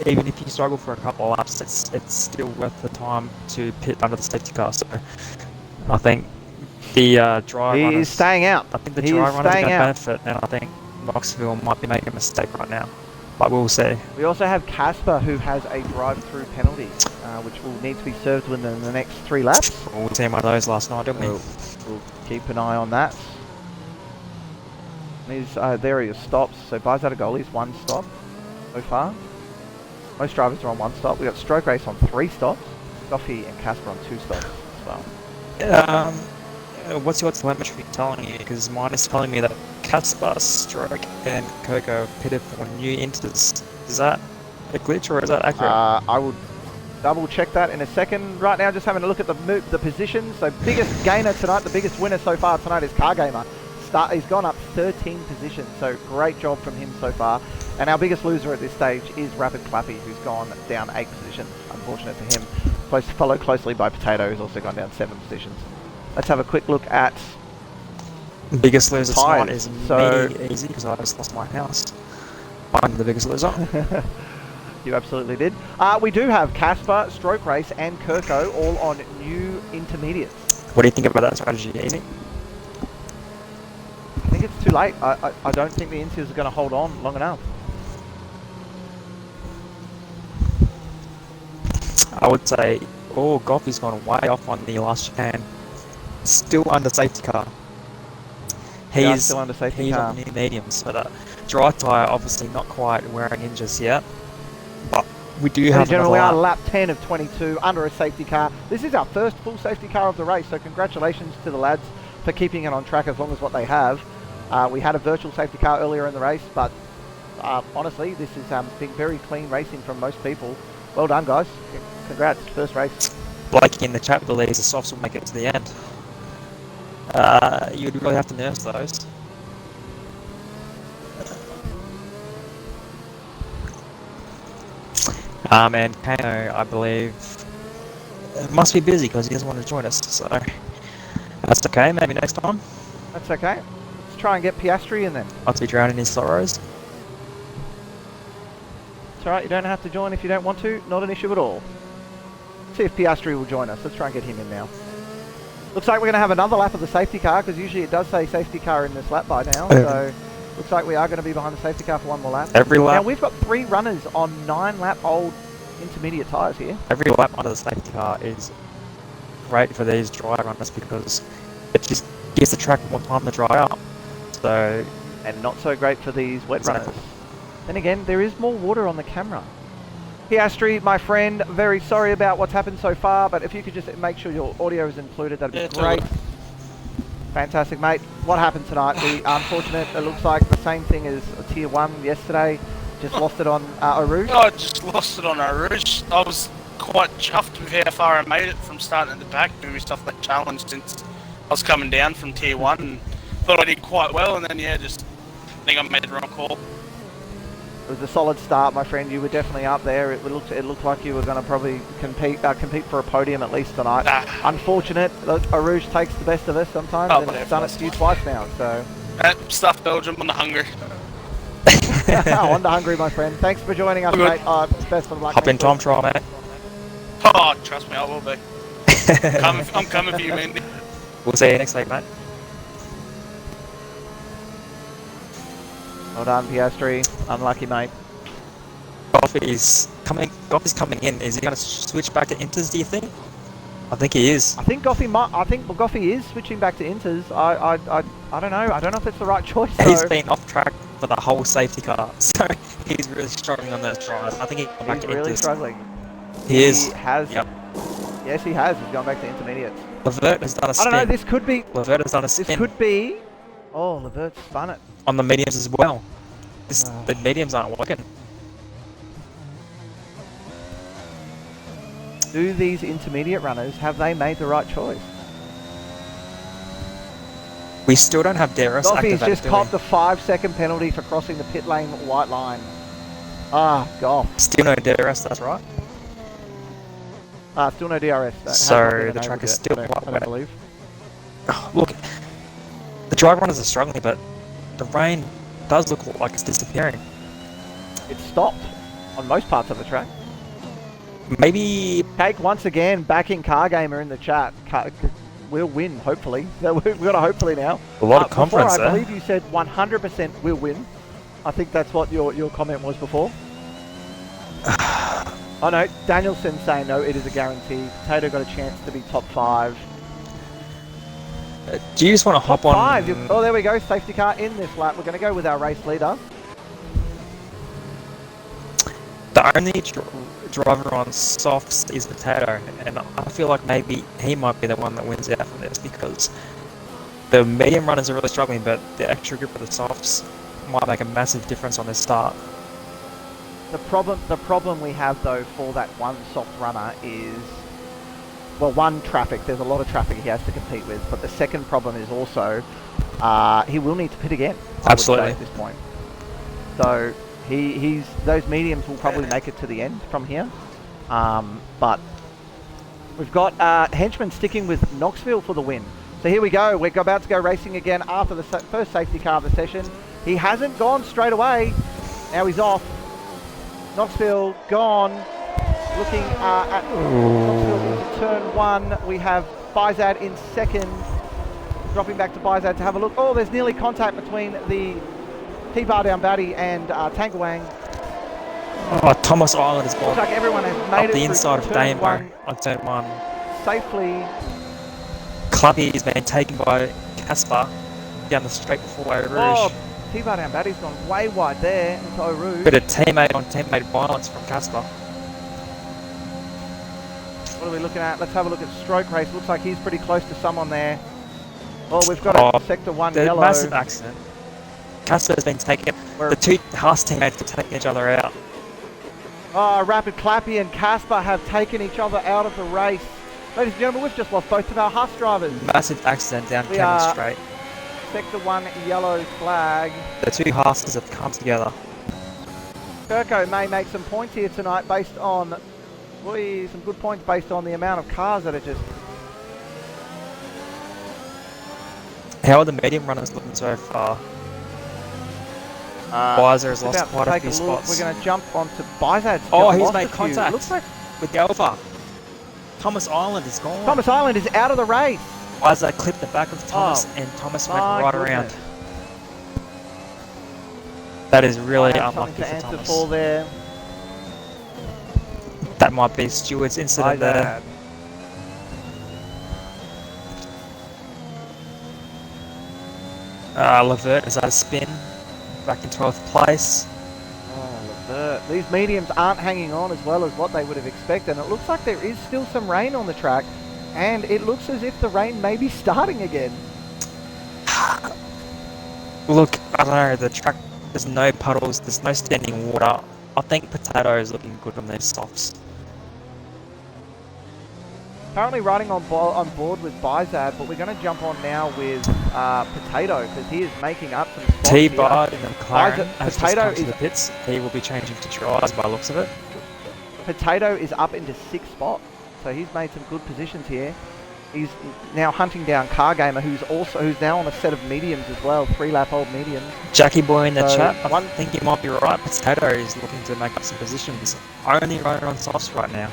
even if you struggle for a couple of laps, it's still worth the time to pit under the safety car. So I think the dry runners... He is staying out. I think the dry runners are going to benefit, and I think Knoxville might be making a mistake right now. But we'll see. We also have Casper, who has a drive-through penalty, which will need to be served within the next 3 laps. Well, we seen one of those last night, didn't we? We'll keep an eye on that. There he stops, so buys out a goal. He's 1 stop so far. Most drivers are on 1 stop. We've got Stroke Race on 3 stops. Goffey and Casper on 2 stops as well. What's your telemetry telling you? Because mine is telling me that Casper, Stroke, and Coco pitted for new inters. Is that a glitch or is that accurate? I will double check that in a second. Right now, just having a look at the positions. So biggest gainer tonight, the biggest winner so far tonight is Car Gamer. He's gone up 13 positions, so great job from him so far. And our biggest loser at this stage is Rapid Clappy, who's gone down 8 positions. Unfortunate for him. Followed closely by Potato, who's also gone down 7 positions. Let's have a quick look at biggest loser tonight is so me, easy, because I just lost my house. I'm the biggest loser. You absolutely did. We do have Casper, Stroke Race, and Kirko all on new intermediates. What do you think about that strategy, Easy? I think it's too late. I don't think the Intiers are going to hold on long enough. I would say, Goffy's gone way off on the last chicane. Still under safety car. He's still under safety car. On new mediums, so that dry tyre obviously not quite wearing in just yet. But we do have generally another lap 10 of 22 under a safety car. This is our first full safety car of the race, so congratulations to the lads for keeping it on track as long as what they have. We had a virtual safety car earlier in the race, but honestly, this has been very clean racing from most people. Well done, guys. Congrats, first race. Blake in the chat believes the softs will make it to the end. You'd really have to nurse those. And Kano, I believe, must be busy because he doesn't want to join us, so that's okay, maybe next time. That's okay. Let's try and get Piastri in then. I'll be drowning in his sorrows. It's alright, you don't have to join if you don't want to, not an issue at all. See if Piastri will join us. Let's try and get him in now. Looks like we're going to have another lap of the safety car, because usually it does say safety car in this lap by now, so looks like we are going to be behind the safety car for one more lap. Every lap. Now we've got 3 runners on 9-lap-old intermediate tyres here. Every lap under the safety car is great for these dry runners because it just gives the track more time to dry up. So, and not so great for these wet runners. Then again, there is more water on the camera. Piastri, my friend, very sorry about what's happened so far, but if you could just make sure your audio is included, that'd be great. Fantastic, mate. What happened tonight? Unfortunate, it looks like the same thing as Tier 1 yesterday. Just lost it on Arouge. I just lost it on Arouge. I was quite chuffed with how far I made it from starting at the back, doing stuff that challenge since I was coming down from Tier 1 and thought I did quite well, and then just think I made the wrong call. It was a solid start, my friend. You were definitely up there. It looked like you were going to probably compete for a podium at least tonight. Unfortunate, Arouge takes the best of us sometimes, and it's done it to you twice now. So stuff Belgium on the hunger. On the hungry, my friend. Thanks for joining us, mate. Best of luck. Hop in time trial, mate. Oh, trust me, I will be. I'm coming for you, Mindy. We'll see you next week, mate. Well done, Piastri. Unlucky, mate. Goffey's coming in. Is he going to switch back to Inters, do you think? I think he is. I think Goffey is switching back to Inters. I don't know. I don't know if it's the right choice. He's been off track for the whole safety car, so he's really struggling on those tries. I think he's gone back to really Inters. Struggling. He is. He has. Yep. Yes, he has. He's gone back to intermediates. Levert has done a spin. I don't know. This could be. Levert has done a spin. This could be. Oh, Levert spun it. On the mediums as well. The mediums aren't working. Do these intermediate runners, have they made the right choice? We still don't have DRS activated. Goffey's just copped a 5-second penalty for crossing the pit lane white line. Goff. Still no DRS, that's right. Still no DRS. So the track is still quite wet. I believe. Look, the drag runners are struggling, but the rain does look like it's disappearing. It's stopped on most parts of the track. Maybe... Cake once again backing Car Gamer in the chat. We'll win, hopefully. We've got a hopefully now. A lot of confidence there. I believe you said 100% we'll win. I think that's what your comment was before. Oh no, Danielson's saying no, it is a guarantee. Potato got a chance to be top 5. Do you just want to hop on? 5. Oh, there we go. Safety car in this lap. We're going to go with our race leader. The only driver on softs is Potato, and I feel like maybe he might be the one that wins out from this because the medium runners are really struggling, but the extra grip of the softs might make a massive difference on this start. The problem we have though for that one soft runner is, well, one, traffic. There's a lot of traffic he has to compete with, but the second problem is also he will need to pit again. Absolutely. At this point, so he's those mediums will probably make it to the end from here, but we've got Henchman sticking with Knoxville for the win. So here we go. We're about to go racing again after the first safety car of the session. He hasn't gone straight away. Now he's off. Knoxville gone. Looking at Knoxville into turn 1. We have Bizad in second. Dropping back to Bizad to have a look. Oh, there's nearly contact between the T-Bar down Batty and Tangawang. Oh, Thomas Island has gone. Looks like everyone has made up it the inside of Daimler one on turn 1. safely. Clubby has been taken by Caspar down the straight before Eau Rouge. Oh, T-Bar down Batty's gone way wide there into Eau Rouge. Bit of teammate on teammate violence from Caspar. What are we looking at? Let's have a look at stroke race. Looks like he's pretty close to someone there. Oh, we've got a sector 1 yellow. Massive accident. Casper's been taken. The two Haas teammates are taking each other out. Oh, Rapid Clappy and Casper have taken each other out of the race. Ladies and gentlemen, we've just lost both of our Haas drivers. Massive accident down Cannon Straight. Sector 1 yellow flag. The two Haases have come together. Kirko may make some points here tonight based on... some good points based on the amount of cars that are just... How are the medium runners looking so far? Bizer has lost quite a few spots. We're going to jump onto Bizad's. Oh, he's made contact. Looks like with Alpha. Thomas Island is gone. Thomas Island is out of the race. Bizer clipped the back of Thomas and Thomas went right around. That is really unlucky for Thomas. For there. That might be Stewart's incident there. Levert is at a spin. Back in 12th place. Oh, Levert. These mediums aren't hanging on as well as what they would have expected. And it looks like there is still some rain on the track. And it looks as if the rain may be starting again. Look, I don't know, the track, there's no puddles, there's no standing water. I think Potato is looking good on these softs. Currently riding on board with Bizad, but we're going to jump on now with Potato because he is making up some spots. T-Bar in the McLaren has Potato just come to the pits. He will be changing to tries by the looks of it. Potato is up into 6th spot, so he's made some good positions here. He's now hunting down Car Gamer, who's now on a set of mediums as well, 3-lap old mediums. Jackie Boy in the chat, I think you might be right. Potato is looking to make up some positions. Only riding on softs right now.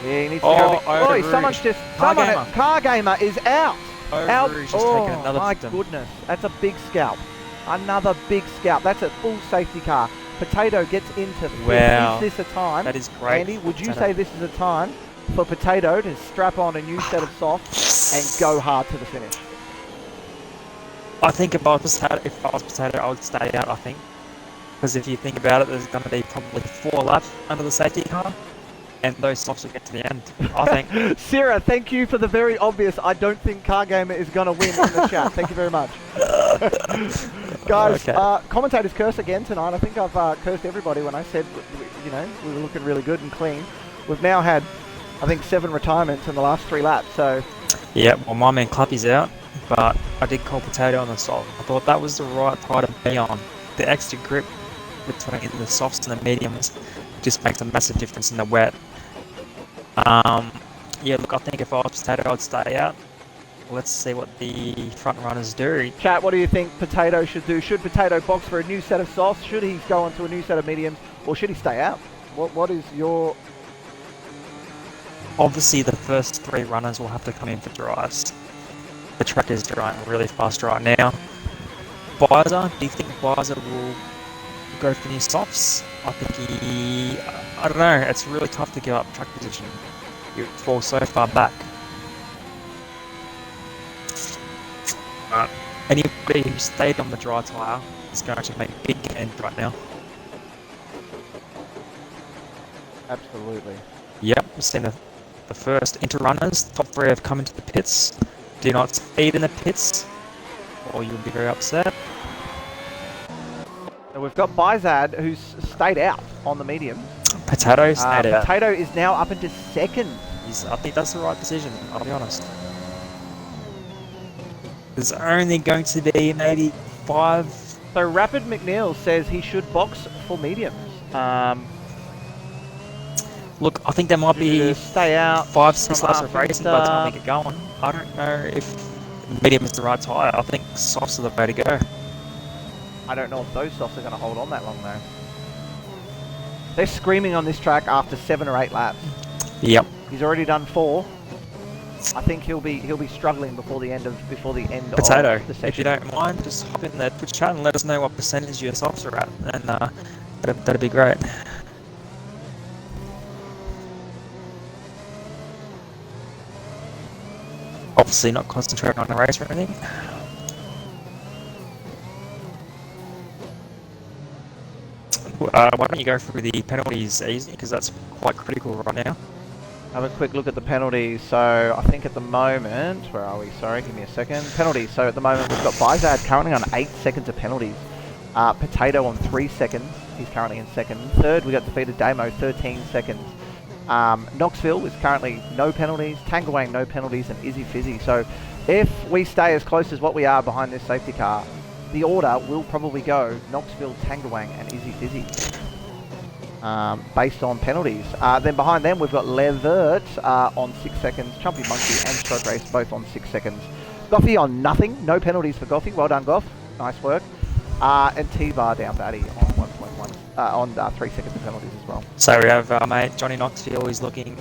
Yeah, he needs to go someone's just... Car Gamer is out! Rouge has taken another my victim. goodness. That's a big scalp. Another big scalp. That's a full safety car. Potato gets into fifth. Wow. Is this a time? That is great. Andy, would you say this is a time for Potato to strap on a new set of softs and go hard to the finish? I think if I was Potato, I would stay out, I think. Because if you think about it, there's going to be probably 4 laps under the safety car, and those softs will get to the end, I think. Sarah, thank you for the very obvious, I don't think Car Gamer is going to win in the chat. Thank you very much. Guys, Okay. commentators curse again tonight. I think I've cursed everybody when I said, we were looking really good and clean. We've now had, I think, 7 retirements in the last 3 laps, so... Yeah, well, my man Clappy's out, but I did call Potato on the soft. I thought that was the right tire to be on. The extra grip between the softs and the mediums just makes a massive difference in the wet. Yeah, look, I think if I was Potato, I'd stay out. Let's see what the front runners do. Chat, what do you think Potato should do? Should Potato box for a new set of softs? Should he go onto a new set of mediums? Or should he stay out? What is your... Obviously, the first 3 runners will have to come in for dries. The track is drying really fast right now. Bizer, do you think Bizer will go for new softs? I think I don't know, it's really tough to give up track position. You fall so far back. Anybody who stayed on the dry tyre is going to make a big gain right now. Absolutely. Yep, we've seen the first inter-runners. Top 3 have come into the pits. Do not speed in the pits, or you'll be very upset. So we've got Bizad, who's stayed out on the medium. Potato stayed out. Potato is now up into 2nd. I think that's the right decision, I'll be honest. There's only going to be maybe 5... So Rapid McNeil says he should box for mediums. Look, I think there might be stay out 5-6 laps of racing by the time we get going. I don't know if medium is the right tyre. I think softs are the way to go. I don't know if those softs are going to hold on that long though. They're screaming on this track after 7 or 8 laps. Yep. He's already done 4. I think he'll be struggling before the end of Potato, the session. if you don't mind, just hop in the Twitch chat and let us know what percentage your softs are at, and that'd be great. Obviously not concentrating on the race or anything. Why don't you go through the penalties easy, because that's quite critical right now. Have a quick look at the penalties. So I think at the moment, where are we? Sorry, give me a second. Penalties. So at the moment we've got Bizad currently on 8 seconds of penalties. Potato on 3 seconds. He's currently in 2nd. 3rd we got defeated Damo, 13 seconds. Knoxville is currently no penalties. Tangawang no penalties, and Izzy Fizzy. So if we stay as close as what we are behind this safety car, the order will probably go Knoxville, Tangawang, and Izzy Fizzy. Based on penalties. Then behind them we've got Levert on 6 seconds, Chumpy Monkey and Stroke Race both on 6 seconds. Goffy on nothing, no penalties for Goffy, well done Goff, nice work. And T-Bar down Batty on 1.1, on 3 seconds of penalties as well. So we have mate Johnny Knoxville, he's looking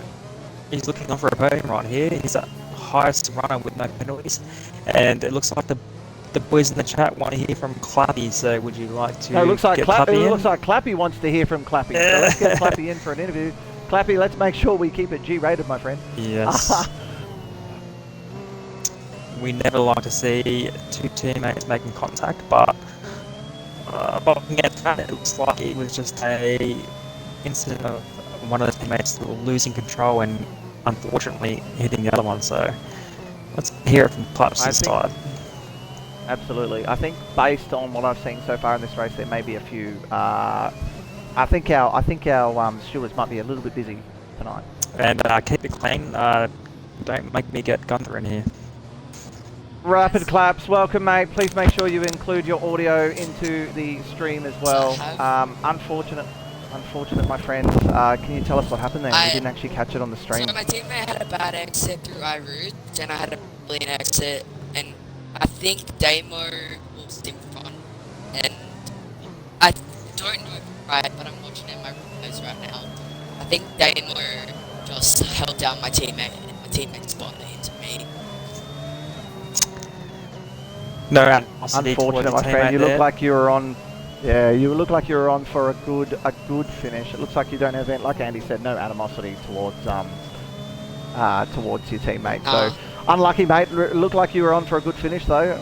on for a podium right here. He's the highest runner with no penalties, and it looks like the boys in the chat want to hear from Clappy, so would you like to it looks like get Clappy in? It looks like Clappy wants to hear from Clappy, so let's get Clappy in for an interview. Clappy, let's make sure we keep it G-rated, my friend. Yes. We never like to see 2 teammates making contact, but looking at that, it looks like it was just a incident of one of the teammates losing control and unfortunately hitting the other one, so let's hear it from Clapp's side. Absolutely. I think based on what I've seen so far in this race, there may be a few. I think our stewards might be a little bit busy tonight. And keep it clean. Don't make me get Gunther in here. Rapid Claps, welcome mate. Please make sure you include your audio into the stream as well. Unfortunate, my friends. Can you tell us what happened there? We didn't actually catch it on the stream. So my teammate had a bad exit through I route, then I had a brilliant exit, and I think Damo was in front, and I don't know if it's right, but I'm watching it in my replays right now. I think Damo just held down my teammate, and my teammate spotted into me. No animosity towards Unfortunate, your my friend. teammate You there. look like you were on. Yeah, you look like you were on for a good finish. It looks like you don't have, like Andy said, no animosity towards your teammate. So unlucky, mate. Looked like you were on for a good finish, though.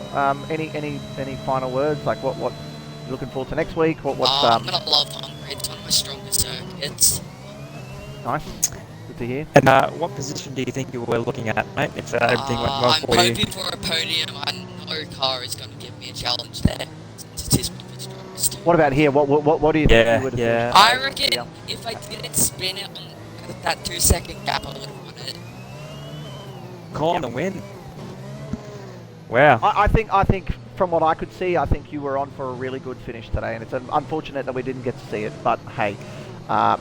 Any final words? Like what you looking forward to next week? I'm gonna love Hungary. It's one of my strongest circuits. Nice. Good to hear. And what position do you think you were looking at, mate? If everything went well I'm for you. hoping for a podium. I know car is gonna give me a challenge there. It's his strongest. What about here? What do you think you would have finished? I reckon if I didn't spin it on that 2-second gap, I would have won it. Call on the win. Wow. I think from what I could see, I think you were on for a really good finish today, and it's unfortunate that we didn't get to see it. But hey,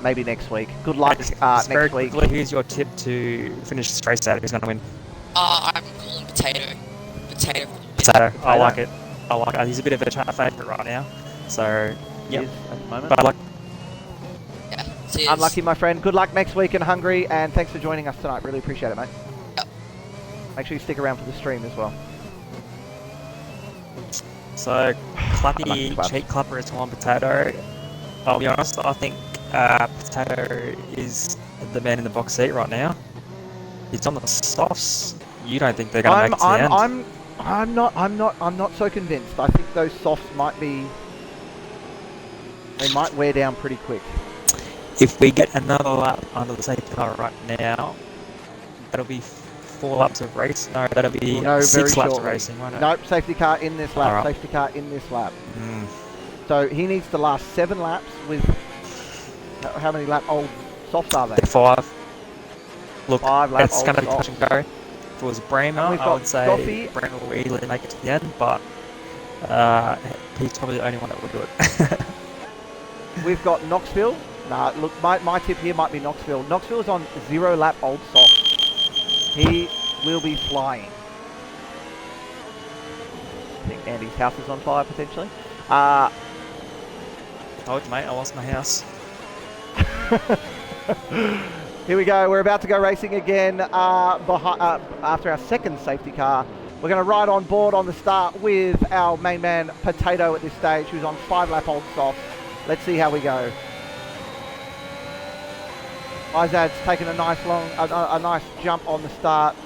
maybe next week. Good luck next week. Quickly, who's your tip to finish this race out? Who's going to win? I'm calling Potato. Potato. I like it. He's a bit of a chat favourite right now. So, yeah. At the moment. But I like. Yeah. Unlucky, my friend. Good luck next week in Hungary, and thanks for joining us tonight. Really appreciate it, mate. Yep. Make sure you stick around for the stream as well. So, Clappy cheat clapper is on Potato. I'll be honest, I think Potato is the man in the box seat right now. He's on the softs. You don't think they're going to make it to the end? I'm not so convinced. I think those softs they might wear down pretty quick. If we get another lap under the safety car right now, that'll be 4 laps of race. No, that'll be 6 laps of racing, won't it? Nope, safety car in this lap. Right. Safety car in this lap. So he needs to last 7 laps with... How many lap old softs are they? 5. Look, 5 lap it's going to be touch and go. If it was Bremer, I would say Goffey. Bremer will easily make it to the end, but he's probably the only one that would do it. We've got Knoxville. Nah, look, my tip here might be Knoxville. Knoxville's on 0 lap old soft. He will be flying. I think Andy's house is on fire potentially. Told you, mate, I lost my house. Here we go. We're about to go racing again after our second safety car. We're going to ride on board on the start with our main man Potato at this stage, who's on 5 lap old soft. Let's see how we go. Izad's taken a nice nice jump on the start.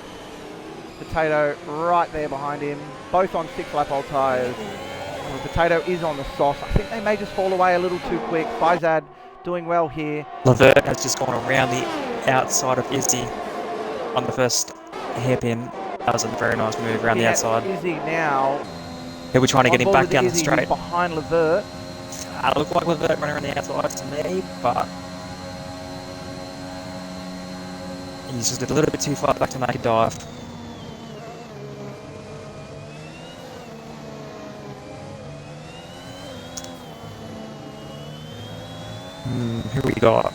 Potato right there behind him, both on 6 lap old tyres. Potato is on the soft. I think they may just fall away a little too quick. Izad doing well here. Levert has just gone around the outside of Izzy on the first hairpin. That was a very nice move around the outside. Izzy now. Yeah, we're trying to get him back down the straight. Behind Levert. Look like Levert running around the outside to me, but he's just a little bit too far back to make a dive. Who we got?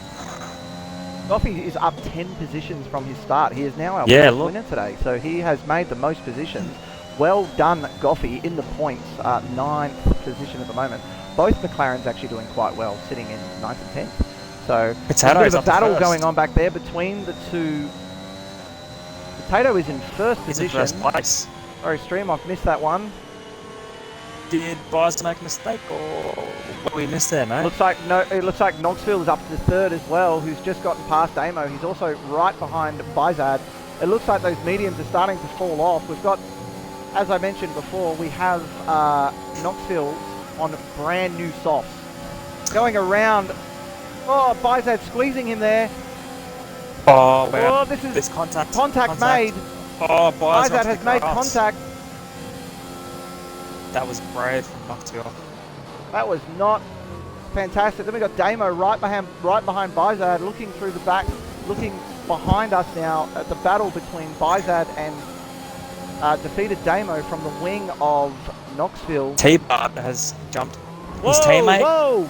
Goffey is up 10 positions from his start. He is now our winner today, so he has made the most positions. Well done, Goffey, in the points. 9th position at the moment. Both McLarens actually doing quite well, sitting in 9th and 10th. So there's a bit of a battle going on back there between the two. Potato is in first position. He's in first place. Sorry, stream, I've missed that one. Did Byers make a mistake, or what we missed there, mate? It looks like Knoxville is up to 3rd as well, who's just gotten past Amo. He's also right behind Bizad. It looks like those mediums are starting to fall off. We've got, as I mentioned before, we have Knoxville on brand new softs. Going around. Oh, Bizad squeezing him there. Oh, wow. Oh, this contact made. Oh, Bizad has made contact. That was brave from Knoxville. That was not fantastic. Then we got Damo right behind Bizad, looking through the back, looking behind us now at the battle between Bizad and defeated Damo from the wing of Knoxville. T-Bart has jumped his teammate. Whoa!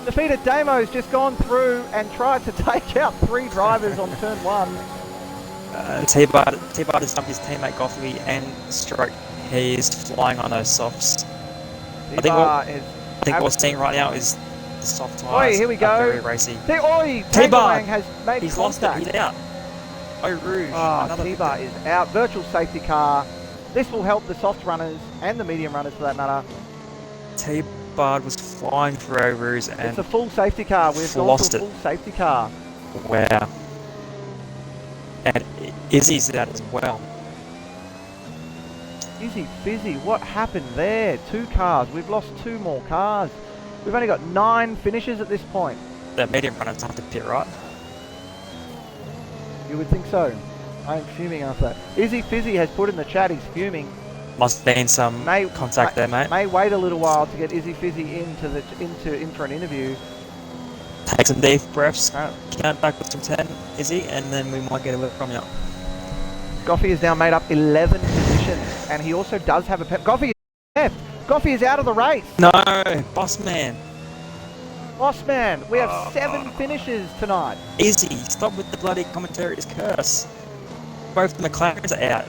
Defeated Damo's just gone through and tried to take out 3 drivers on turn 1. T-Bart has jumped his teammate Goffey and Stroke. He is flying on those softs. I think what we're seeing right now is the soft tyres. Oi, here we go. Are very racy. T-Bar has made he's contact. Lost it. He's out. Oh, Rouge. T-Bar is out. Virtual safety car This will help the soft runners and the medium runners for that matter. T-Bard was flying through our roofs and it's a full safety car. We've gone to a full safety car. Wow. And Izzy's out as well. Izzy Fizzy, what happened there? 2 cars. We've lost 2 more cars. We've only got 9 finishes at this point. The medium runners have to pit, right? You would think so. I'm fuming after that. Izzy Fizzy has put in the chat, he's fuming. Must have been some contact there, mate. May wait a little while to get Izzy Fizzy in for an interview. Take some deep breaths, count backwards from 10, Izzy, and then we might get a look from you. Goffey has now made up 11 positions, and he also does have a Goffey is left. Goffey is out of the race. No, boss man. Boss man, we have 7 finishes tonight. Izzy, stop with the bloody commentary's curse. Both the McLarens are out.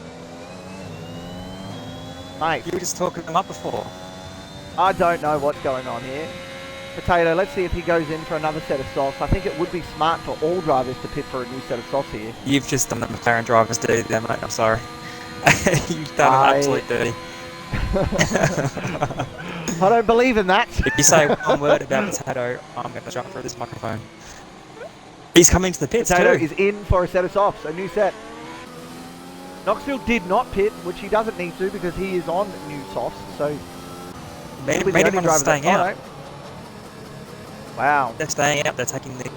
Mate, you were just talking them up before. I don't know what's going on here. Potato, let's see if he goes in for another set of softs. I think it would be smart for all drivers to pit for a new set of softs here. You've just done the McLaren drivers dirty there, mate. I'm sorry. You've done it absolutely dirty. I don't believe in that. If you say one word about Potato, I'm going to jump through this microphone. He's coming to the pits Potato too. is in for a set of softs, a new set. Knoxville did not pit, which he doesn't need to because he is on new softs, so... Medium runners are staying out. Wow. They're staying out, they're taking the...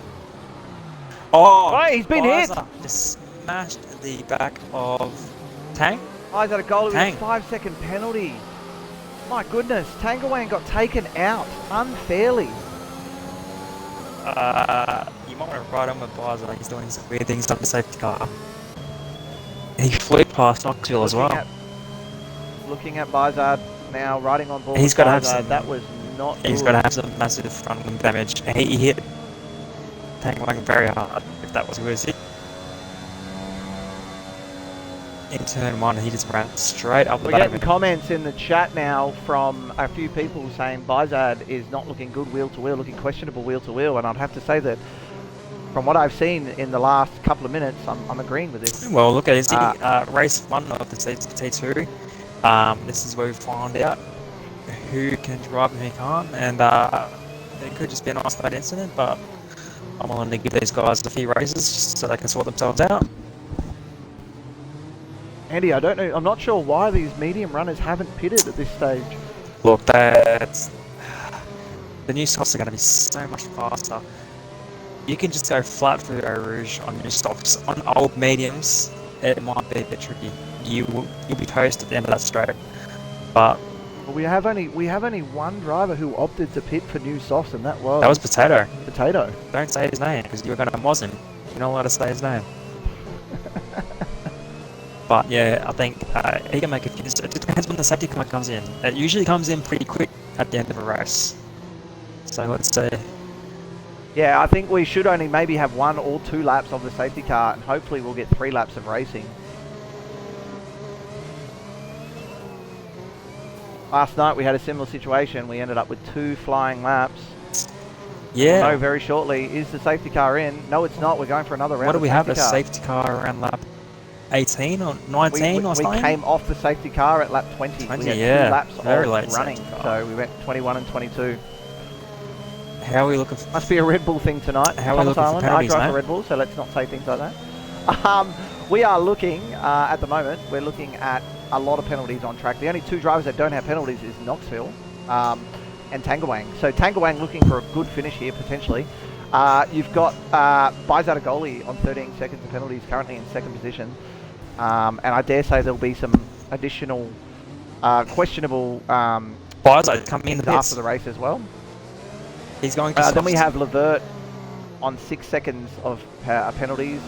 Oh! He's been hit! Just smashed the back of Tang. He's had a goal with a 5-second penalty. My goodness, Tangawang got taken out unfairly. You might want to ride on with Biza. He's doing some weird things on the safety car. He flew past Knoxville as well. Looking at Bizard now, riding on board. He's got to have some. That was not. He's got to have some massive front wing damage. He hit Tangawang very hard. If that was who was hit. In turn 1, he just ran straight up the back. We're getting comments in the chat now from a few people saying Bizard is not looking good wheel to wheel, looking questionable wheel to wheel, and I'd have to say that from what I've seen in the last couple of minutes, I'm agreeing with this. Well, look at this. Race 1 of the T2. This is where we find out who can drive and who can't, and it could just be an isolated incident, but I'm willing to give these guys a few races just so they can sort themselves out. Andy, I don't know. I'm not sure why these medium runners haven't pitted at this stage. Look, that's... The new softs are going to be so much faster. You can just go flat through Eau Rouge on new softs. On old mediums, it might be a bit tricky. You'll be toast at the end of that straight. But we have only one driver who opted to pit for new softs, and that was Potato. Potato. Don't say his name because you're going to moz him. You're not allowed to say his name. But yeah, I think he can make a few. It depends when the safety car comes in. It usually comes in pretty quick at the end of a race. So let's see. Yeah, I think we should only maybe have 1 or 2 laps of the safety car, and hopefully we'll get 3 laps of racing. Last night we had a similar situation. We ended up with 2 flying laps. Yeah. We'll know very shortly. Is the safety car in? No, it's not. We're going for another round. What do we have? A car. safety car around lap 18 or 19 or something? We came off the safety car at lap 20. 20, we had yeah. 2 laps very of late running, so we went 21 and 22. How are we looking? Must be a Red Bull thing tonight. How are we looking for penalties, I drive mate? a Red Bull, so let's not say things like that. We are looking, at the moment, we're looking at a lot of penalties on track. The only 2 drivers that don't have penalties is Knoxville and Tangawang. So Tangawang looking for a good finish here, potentially. You've got Bizatagoli on 13 seconds of penalties, currently in 2nd position. And I dare say there'll be some additional questionable Bizat coming in the pits after the race as well. He's going to then we have Levert on 6 seconds of penalties.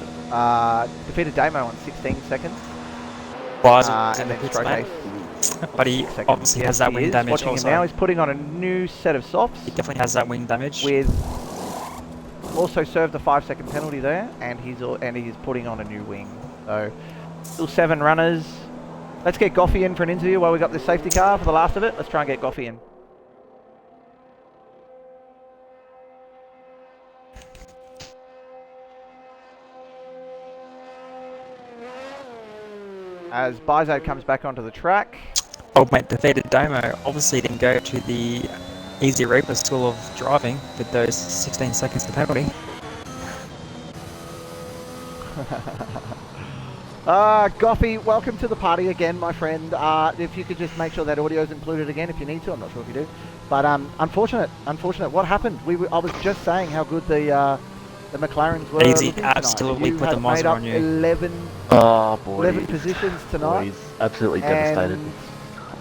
Defeated Damo on 16 seconds. Bizat and then pits, Stroke but he obviously has that wing damage watching also. Him now, he's putting on a new set of softs. He definitely has that wing damage. With also served a 5-second penalty there, and he's putting on a new wing. So still 7 runners. Let's get Goffey in for an interview while we got this safety car for the last of it. Let's try and get Goffey in. as Bizad comes back onto the track. Old mate defeated Damo. Obviously didn't go to the Easy Reaper School of Driving with those 16 seconds to penalty. Goffy, welcome to the party again, my friend. If you could just make sure that audio is included again if you need to. I'm not sure if you do. But unfortunate. What happened? I was just saying how good the McLarens were. Easy, absolutely put the muzzle on you. 11 positions tonight. Boys, absolutely devastated.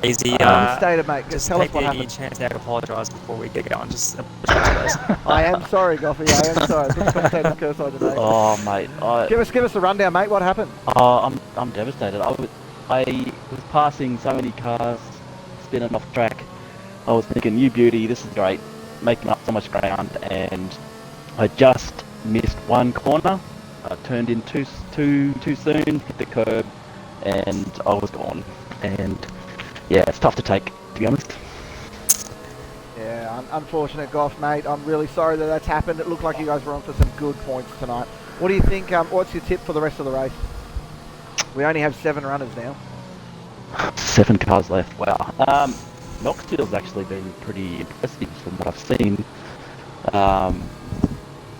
Easy, devastated, mate. Just tell take us what the happened. chance now to apologise before we get going. Just apologise. I am sorry, Goffy. I am sorry. Put the commentator's curse on today. Oh, mate. Give us a rundown, mate. What happened? I'm devastated. I was passing so many cars, spinning off track. I was thinking, you beauty, this is great, making up so much ground, and I just missed one corner. I turned in too soon, hit the curb, and I was gone. And yeah, it's tough to take, to be honest. Yeah, unfortunate, Goff, mate. I'm really sorry that that's happened. It looked like you guys were on for some good points tonight. What do you think? What's your tip for the rest of the race? We only have 7 runners now. 7 cars left. Wow. Knoxville's actually been pretty impressive from what I've seen.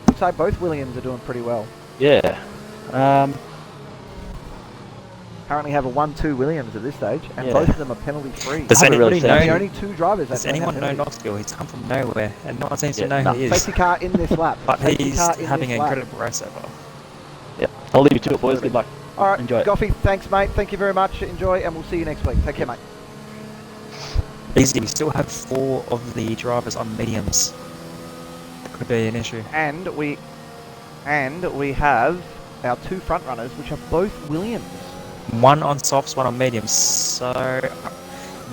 Looks like both Williams are doing pretty well. Yeah. Currently have a 1-2 Williams at this stage, and Yeah. both of them are penalty free. Does anybody know? The only 2 drivers. Does anyone know Knoxville? He's come from nowhere, and no one seems to Yeah, know no. who he is. Safety car in this lap. But Safety he's car in having this an lap. incredible race so far. Yeah. I'll leave you to it, boys. Good luck. All right, Enjoy it. Goffy, thanks, mate. Thank you very much. Enjoy, and we'll see you next week. Take care, mate. Easy, we still have 4 of the drivers on mediums. Could be an issue. And we have our 2 front runners, which are both Williams. 1 on softs, 1 on mediums. So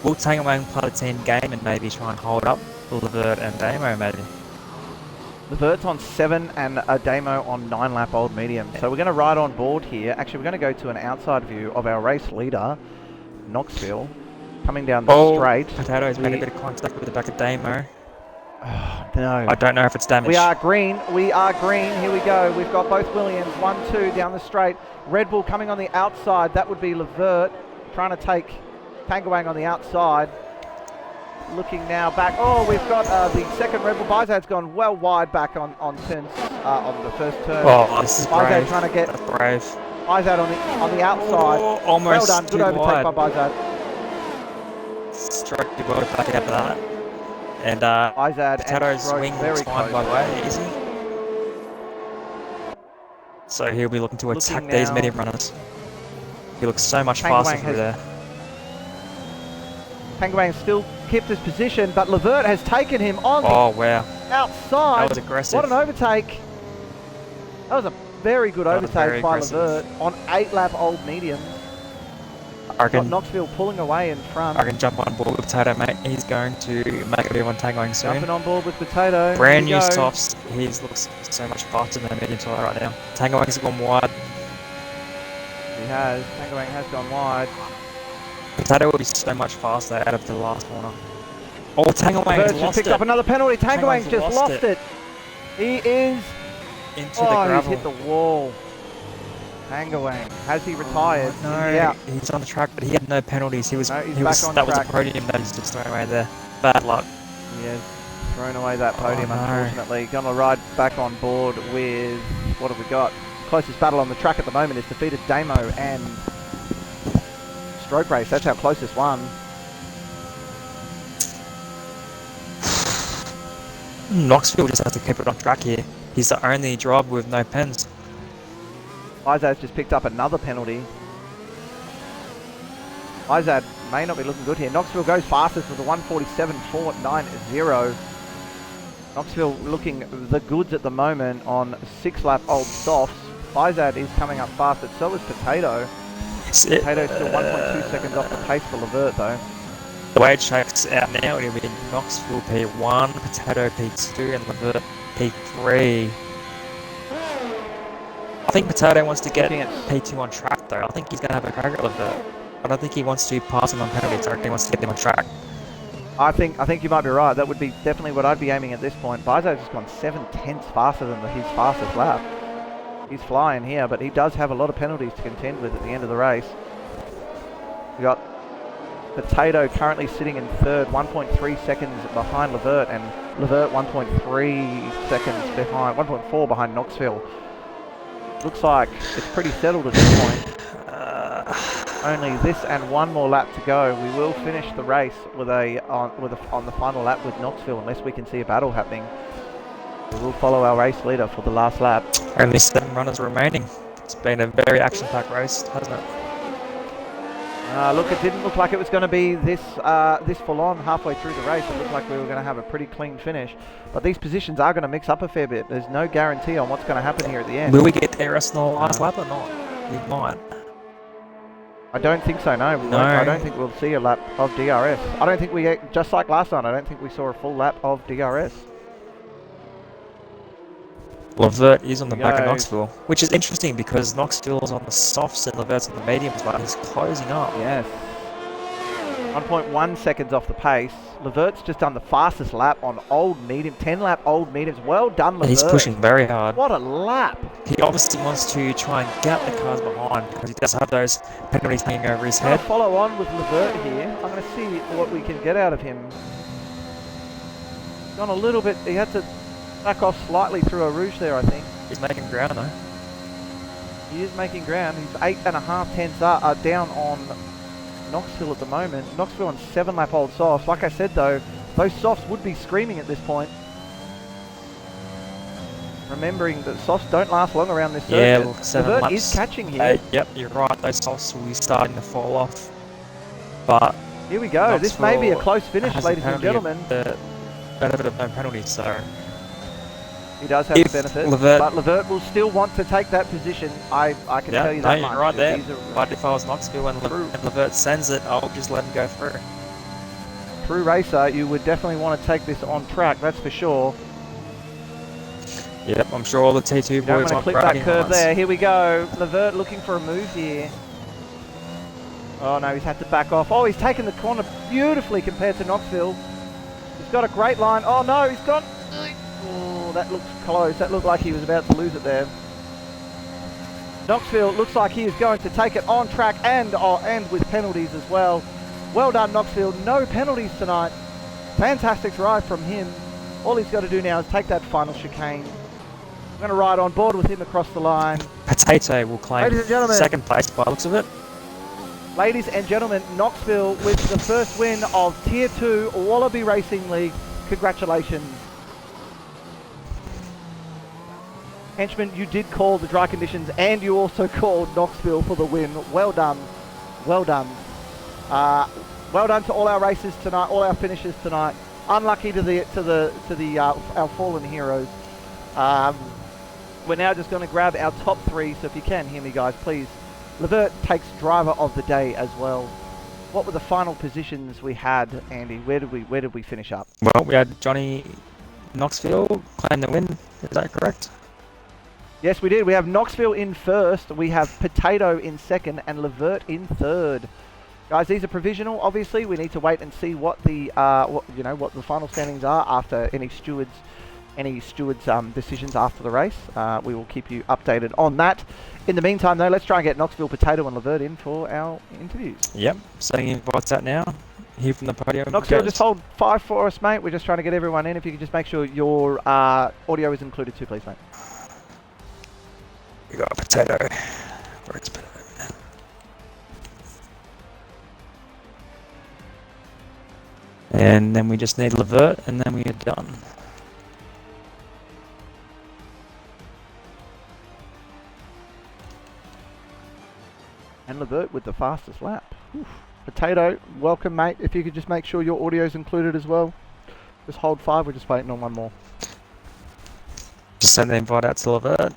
we'll take away part of the team game and maybe try and hold up Levert and Damo maybe. Levert's on 7 and a Damo on 9 lap old medium. So we're going to ride on board here. Actually, we're going to go to an outside view of our race leader, Knoxville, coming down the straight. Potato's made a bit of contact with the back of Damo. Oh, no. I don't know if it's damaged. We are green. Here we go. We've got both Williams. 1-2 down the straight. Red Bull coming on the outside. That would be Levert trying to take Pangawang on the outside. Looking now back. Oh, we've got the second Red Bull. Bizad's gone well wide back on turns on the first turn. Oh, this is Bizad brave. trying to get That's brave. Bizad on the outside. Oh, almost well done. Good too overtake wide. by Bizad. Struck the world back out of that. And Bizad Potato's and wing very was fine close. by the way, easy. So he'll be looking to attack these now. medium runners. He looks so much Pangawang faster through there. Pangawang still kept his position, but Levert has taken him on Oh wow, the outside. that was aggressive. What an overtake. That was a very good That was overtake very by aggressive. Levert on 8 lap old medium. I Got can, Knoxville pulling away in front. I can jump on board with Potato, mate. He's going to make everyone Tangoing soon. Jumping on board with Potato. Brand Here new we go. softs. He looks so much faster than a medium tire right now. Tangoing's gone wide. He has. Pangawang has gone wide. Potato will be so much faster out of the last corner. Oh, Tangoing's Levert's just lost picked it. up another penalty. Pangawang's Pangawang's just lost lost it. He is. Into the Oh, he's gravel. hit the wall. Pangawang. Has he retired? No, Yeah. he's on the track, but he had no penalties. He was, No, he's he back was on that was track. a podium that he's just thrown away there. Bad luck. He has thrown away that podium, Oh, no. unfortunately. Gonna ride back on board with, what have we got? Closest battle on the track at the moment is defeated Damo and Stroke Race. That's our closest one. Knoxville just has to keep it on track here. He's the only driver with no pens. Izad's just picked up another penalty. Izad may not be looking good here. Knoxville goes fastest with a 1:47.490. Knoxville looking the goods at the moment on 6 lap old softs. Izad is coming up fast, but so is Potato. Potato's still 1.2 seconds off the pace for Levert though. The way it shakes out now, it'll be Knoxville P1, Potato P2, and Levert P3. I think Potato wants to get Looking at- P2 on track though. I think he's going to have a crack at Levert. I don't think he wants to pass him on penalties. I reckon he wants to get them on track. I think you might be right. That would be definitely what I'd be aiming at this point. Bizo's just gone 7/10 faster than his fastest lap. He's flying here, but he does have a lot of penalties to contend with at the end of the race. We got Potato currently sitting in third, 1.3 seconds behind Levert, and Levert 1.3 seconds behind, 1.4 behind Knoxville. Looks like it's pretty settled at this point. Only this and one more lap to go. We will finish the race with on the final lap with Knoxville, unless we can see a battle happening. We will follow our race leader for the last lap. Only 7 runners remaining. It's been a very action-packed race, hasn't it? Look, it didn't look like it was going to be this full on halfway through the race. It looked like we were going to have a pretty clean finish. But these positions are going to mix up a fair bit. There's no guarantee on what's going to happen here at the end. Will we get DRS in the last lap or not? We might. I don't think so, no. No. I don't think we'll see a lap of DRS. I don't think we, just like last time, I don't think we saw a full lap of DRS. Levert is on the back of Knoxville, which is interesting because Knoxville is on the softs and Levert's on the mediums, but he's closing up. Yes. 1.1 seconds off the pace. Levert's just done the fastest lap on old medium, 10 lap old mediums. Well done, Levert. He's pushing very hard. What a lap. He obviously wants to try and get the cars behind because he does have those penalties hanging over his head. I'm going to follow on with Levert here. I'm going to see what we can get out of him. Gone a little bit, he had to back off slightly through a rouge there, I think. He's making ground though. He is making ground. He's 8.5 tenths down on Knoxville at the moment. Knoxville on 7 lap old softs. Like I said though, those softs would be screaming at this point. Remembering that softs don't last long around this circuit. Yeah, look, 7 Levert laps. is catching here. Yep, you're right. Those softs will be starting to fall off. But here we go. This may be a close finish, ladies and gentlemen. The benefit of no penalties, so he does have the benefit, but Levert will still want to take that position. I can tell you that much. You're right there. But if I was Knoxville and Levert sends it, I'll just let him go through. True racer, you would definitely want to take this on track, that's for sure. Yep, I'm sure all the T2 boys want to clip that curve there. Here we go. Levert looking for a move here. Oh no, he's had to back off. Oh, he's taken the corner beautifully compared to Knoxville. He's got a great line. Oh no, he's gone. Oh, that looks close. That looked like he was about to lose it there. Knoxville looks like he is going to take it on track and with penalties as well. Well done, Knoxville. No penalties tonight. Fantastic drive from him. All he's got to do now is take that final chicane. I'm going to ride on board with him across the line. Potato will claim second place by the looks of it. Ladies and gentlemen, Knoxville with the first win of Tier 2 Wallaby Racing League. Congratulations. Henchman, you did call the dry conditions and you also called Knoxville for the win. Well done. Well done. Well done to all our races tonight, all our finishers tonight. Unlucky to our fallen heroes. We're now just going to grab our top 3, so if you can hear me guys, please. Levert takes driver of the day as well. What were the final positions we had, Andy? Where did we finish up? Well, we had Johnny Knoxville claim the win. Is that correct? Yes, we did. We have Knoxville in first. We have Potato in second, and Levert in third. Guys, these are provisional. Obviously, we need to wait and see what the what the final standings are after any stewards decisions after the race. We will keep you updated on that. In the meantime, though, let's try and get Knoxville, Potato, and Levert in for our interviews. Yep, sending invites out now. Here from the podium. Knoxville, just hold 5 for us, mate. We're just trying to get everyone in. If you could just make sure your audio is included too, please, mate. We got Potato. Works better. And then we just need Levert, and then we are done. And Levert with the fastest lap. Oof. Potato, welcome, mate. If you could just make sure your audio is included as well. Just hold 5. We're just waiting on one more. Just send the invite out to Levert.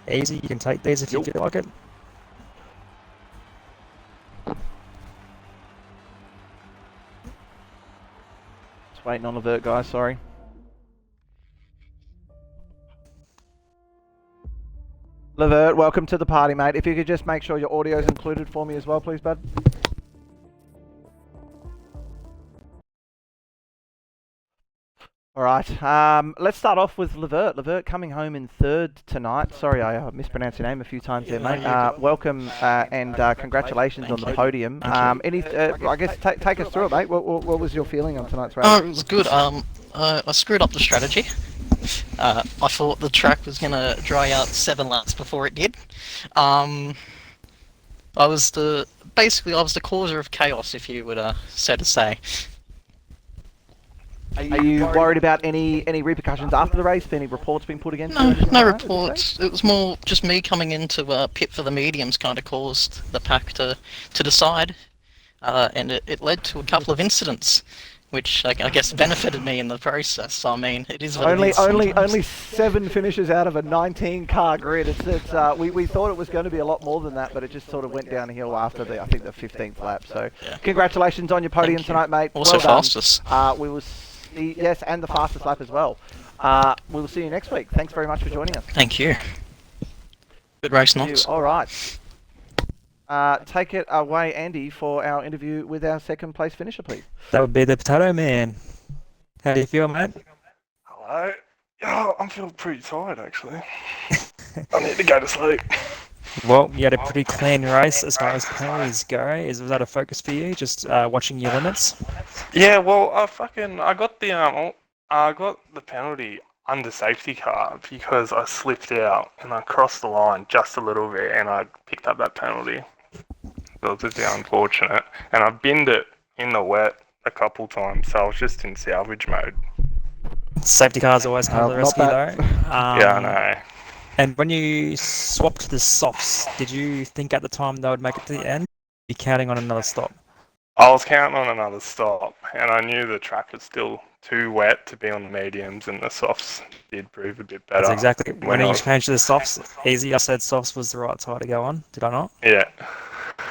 Easy, you can take these if you feel like it. Just waiting on Levert, guys, sorry. Levert, welcome to the party, mate. If you could just make sure your audio is included for me as well, please, bud. All right. Let's start off with Levert. Levert coming home in third tonight. Sorry, I mispronounced your name a few times there, mate. Welcome and congratulations on the podium. I guess take us through it, mate. What was your feeling on tonight's race? Oh, it was good. I screwed up the strategy. I thought the track was gonna dry out 7 laps before it did. I was the causer of chaos, if you would so to say. Are you worried about any repercussions after the race? Any reports being put against you? No reports. It was more just me coming into pit for the mediums kind of caused the pack to decide, and it led to a couple of incidents, which I guess benefited me in the process. I mean, it is what it is only 7 finishes out of a 19-car grid. We thought it was going to be a lot more than that, but it just sort of went downhill after the 15th lap. So, yeah. Congratulations on your podium tonight, mate. Also well fastest. We will. Yes, and the fastest lap as well. We will see you next week. Thanks very much for joining us. Thank you. Good race, Knox. All right. Take it away, Andy, for our interview with our second place finisher, please. That would be the Potato Man. How do you feel, mate? Hello. Oh, I'm feeling pretty tired, actually. I need to go to sleep. Well, you had a pretty clean race as far as penalties go. Was that a focus for you, just watching your limits? Yeah, well, I got the penalty under safety car because I slipped out and I crossed the line just a little bit and I picked up that penalty. So it was a bit unfortunate. And I binned it in the wet a couple times, so I was just in salvage mode. Safety cars always come to the rescue, though. Yeah, I know. And when you swapped the softs, did you think at the time they would make it to the end? You're counting on another stop? I was counting on another stop, and I knew the track was still too wet to be on the mediums, and the softs did prove a bit better. That's exactly. When you changed to the softs, easy, I said softs was the right tire to go on. Did I not? Yeah.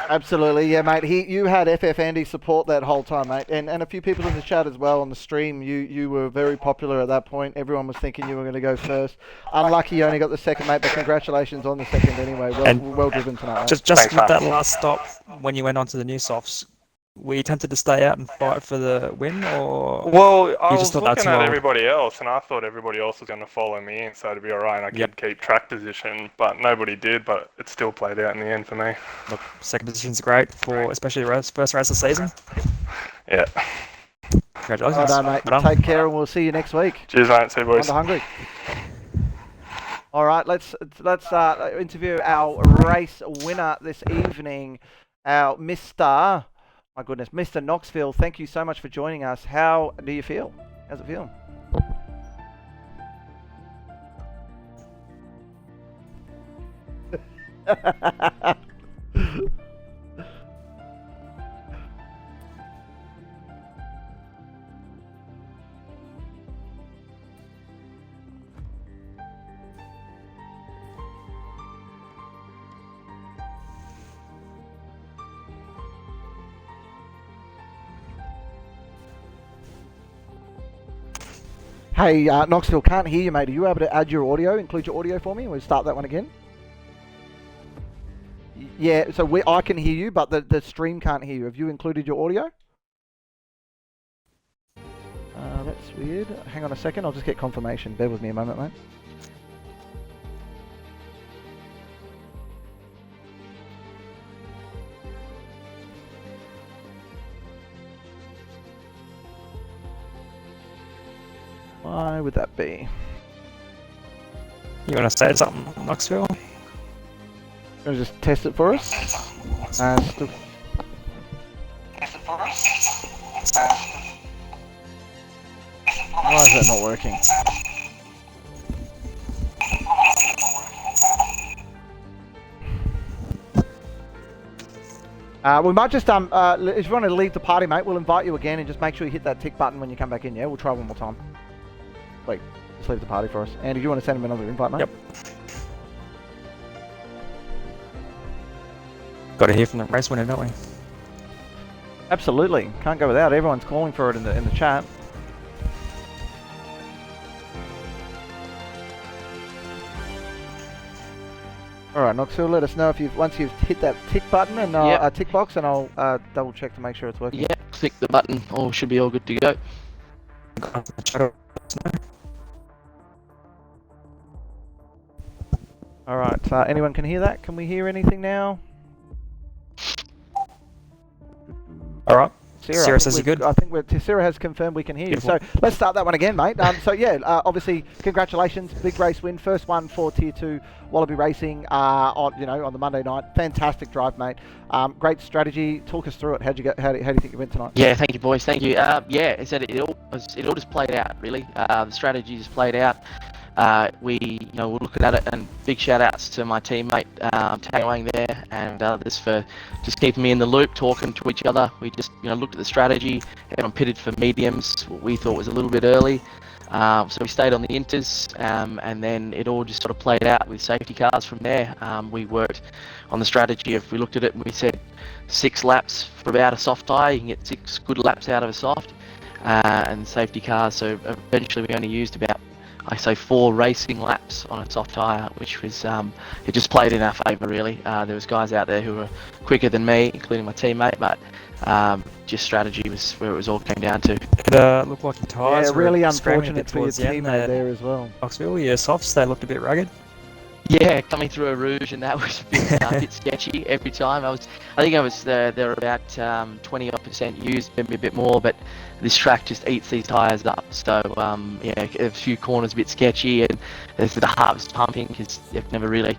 Absolutely, yeah, mate. You had FF Andy support that whole time, mate, and a few people in the chat as well on the stream. You were very popular at that point. Everyone was thinking you were going to go first. Unlucky you only got the second, mate, but congratulations on the second anyway. Well driven tonight, mate. Just with that last stop, when you went on to the new softs, were you tempted to stay out and fight for the win, or? Well, I was looking at everybody else, and I thought everybody else was going to follow me in, so it'd be alright, and I could keep track position, but nobody did, but it still played out in the end for me. Look, second position's great for especially the first race of the season. Yeah. Congratulations. Well done, mate. Take care, and we'll see you next week. Cheers, mate. See you, boys. Hungry. All right, let's interview our race winner this evening, our Mr. My goodness, Mr. Knoxville, thank you so much for joining us. How do you feel? How's it feel? Hey, Knoxville, can't hear you, mate. Are you able to add your audio, include your audio for me? We'll start that one again. Yeah, so I can hear you, but the stream can't hear you. Have you included your audio? That's weird. Hang on a second, I'll just get confirmation. Bear with me a moment, mate. Why would that be? You want to say something, Knoxville? You want to just test it for us? Test it for us? Why is that not working? We might just, if you want to leave the party, mate, we'll invite you again and just make sure you hit that tick button when you come back in, yeah? We'll try one more time. Wait, just leave the party for us. Andy, do you want to send him another invite, mate? Yep. Got to hear from the race winner, don't we? Absolutely. Can't go without. Everyone's calling for it in the chat. Alright, Knoxville, let us know if once you've hit that tick button and tick box, and I'll double check to make sure it's working. Yeah, click the button, all should be all good to go. know. All right. Anyone can hear that? Can we hear anything now? All right. Sarah says you're good. I think Sarah has confirmed we can hear you. Beautiful. So let's start that one again, mate. So yeah, obviously congratulations, big race win, first one for Tier 2 Wallaby Racing on the Monday night. Fantastic drive, mate. Great strategy. Talk us through it. How do you think it went tonight? Yeah, thank you, boys. Thank you. It all just played out really. The strategy just played out. We're looking at it, and big shout outs to my teammate Tang there and others for just keeping me in the loop, talking to each other. We just looked at the strategy. Everyone pitted for mediums, what we thought was a little bit early. So we stayed on the inters, and then it all just sort of played out with safety cars from there. We worked on the strategy of, we looked at it and we said 6 laps for about a soft tyre. You can get 6 good laps out of a soft, and safety cars. So eventually we only used about, I say, 4 racing laps on a soft tyre, which was, it just played in our favour really. There was guys out there who were quicker than me, including my teammate, but just strategy was where it was all came down to. It looked like your tyres were really scraping unfortunate for your teammate there as well. Knoxville, your softs, they looked a bit rugged. Yeah, coming through a rouge, and that was a bit sketchy every time. I think they were about 20% used, maybe a bit more, but this track just eats these tyres up. So a few corners a bit sketchy, and there's the heart's pumping because they've never really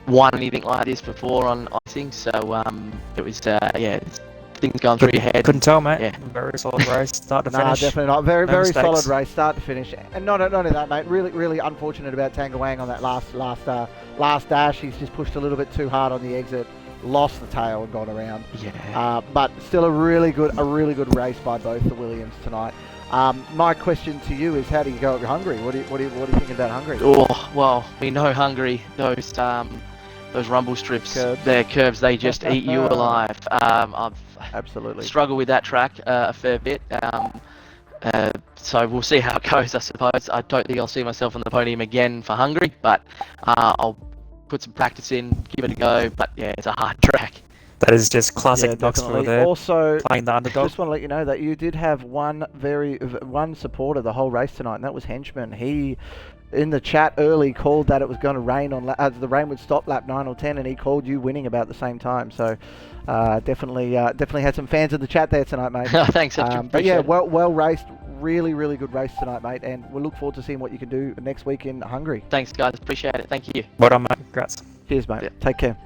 won anything like this before on icing. So it was things going through your head. Couldn't tell, mate. Yeah. Very solid race, start to finish. Nah, definitely not. Very No mistakes. solid race, start to finish. And not only that, mate. Really unfortunate about Tangawang on that last dash. He's just pushed a little bit too hard on the exit, lost the tail and gone around. Yeah. But still a really good race by both the Williams tonight. My question to you is, how do you go at Hungary? What do you think about Hungary? Oh well, we know Hungary. Those rumble strips, their curves, they just eat you alive. I've absolutely struggled with that track a fair bit. So we'll see how it goes, I suppose. I don't think I'll see myself on the podium again for Hungary, but I'll put some practice in, give it a go. But yeah, it's a hard track. That is just classic Knoxville there. Also, playing the underdog. Just want to let you know that you did have one supporter the whole race tonight, and that was Henchman. He, in the chat early, called that it was going to rain the rain would stop lap 9 or 10, and he called you winning about the same time. So definitely had some fans in the chat there tonight, mate. Thanks. But yeah, well raced. Really good race tonight, mate, and we'll look forward to seeing what you can do next week in Hungary. Thanks, guys. Appreciate it. Thank you. Well done, mate. Congrats. Cheers, mate. Yeah. Take care.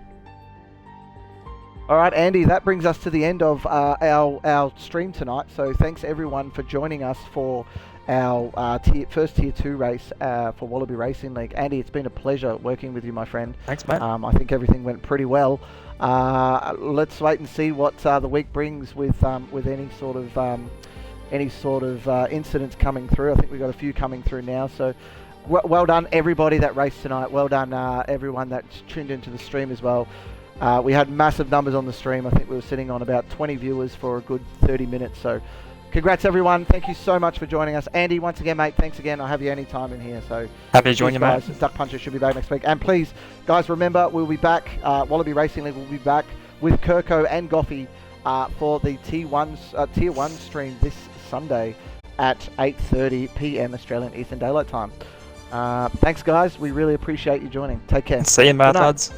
All right, Andy, that brings us to the end of our stream tonight. So thanks everyone for joining us for our first Tier 2 race for Wallaby Racing League. Andy, it's been a pleasure working with you, my friend. Thanks, mate. I think everything went pretty well. Let's wait and see what the week brings with any sort of incidents coming through. I think we've got a few coming through now. So well done, everybody that raced tonight. Well done, everyone that tuned into the stream as well. We had massive numbers on the stream. I think we were sitting on about 20 viewers for a good 30 minutes. So congrats, everyone. Thank you so much for joining us. Andy, once again, mate, thanks again. I'll have you any time in here. So happy to join you, mate. Duck Puncher should be back next week. And please, guys, remember, we'll be back. Wallaby Racing League will be back with Kirko and Goffey for the Tier 1 stream this Sunday at 8:30 p.m. Australian Eastern Daylight Time. Thanks, guys. We really appreciate you joining. Take care. See you, Marthards.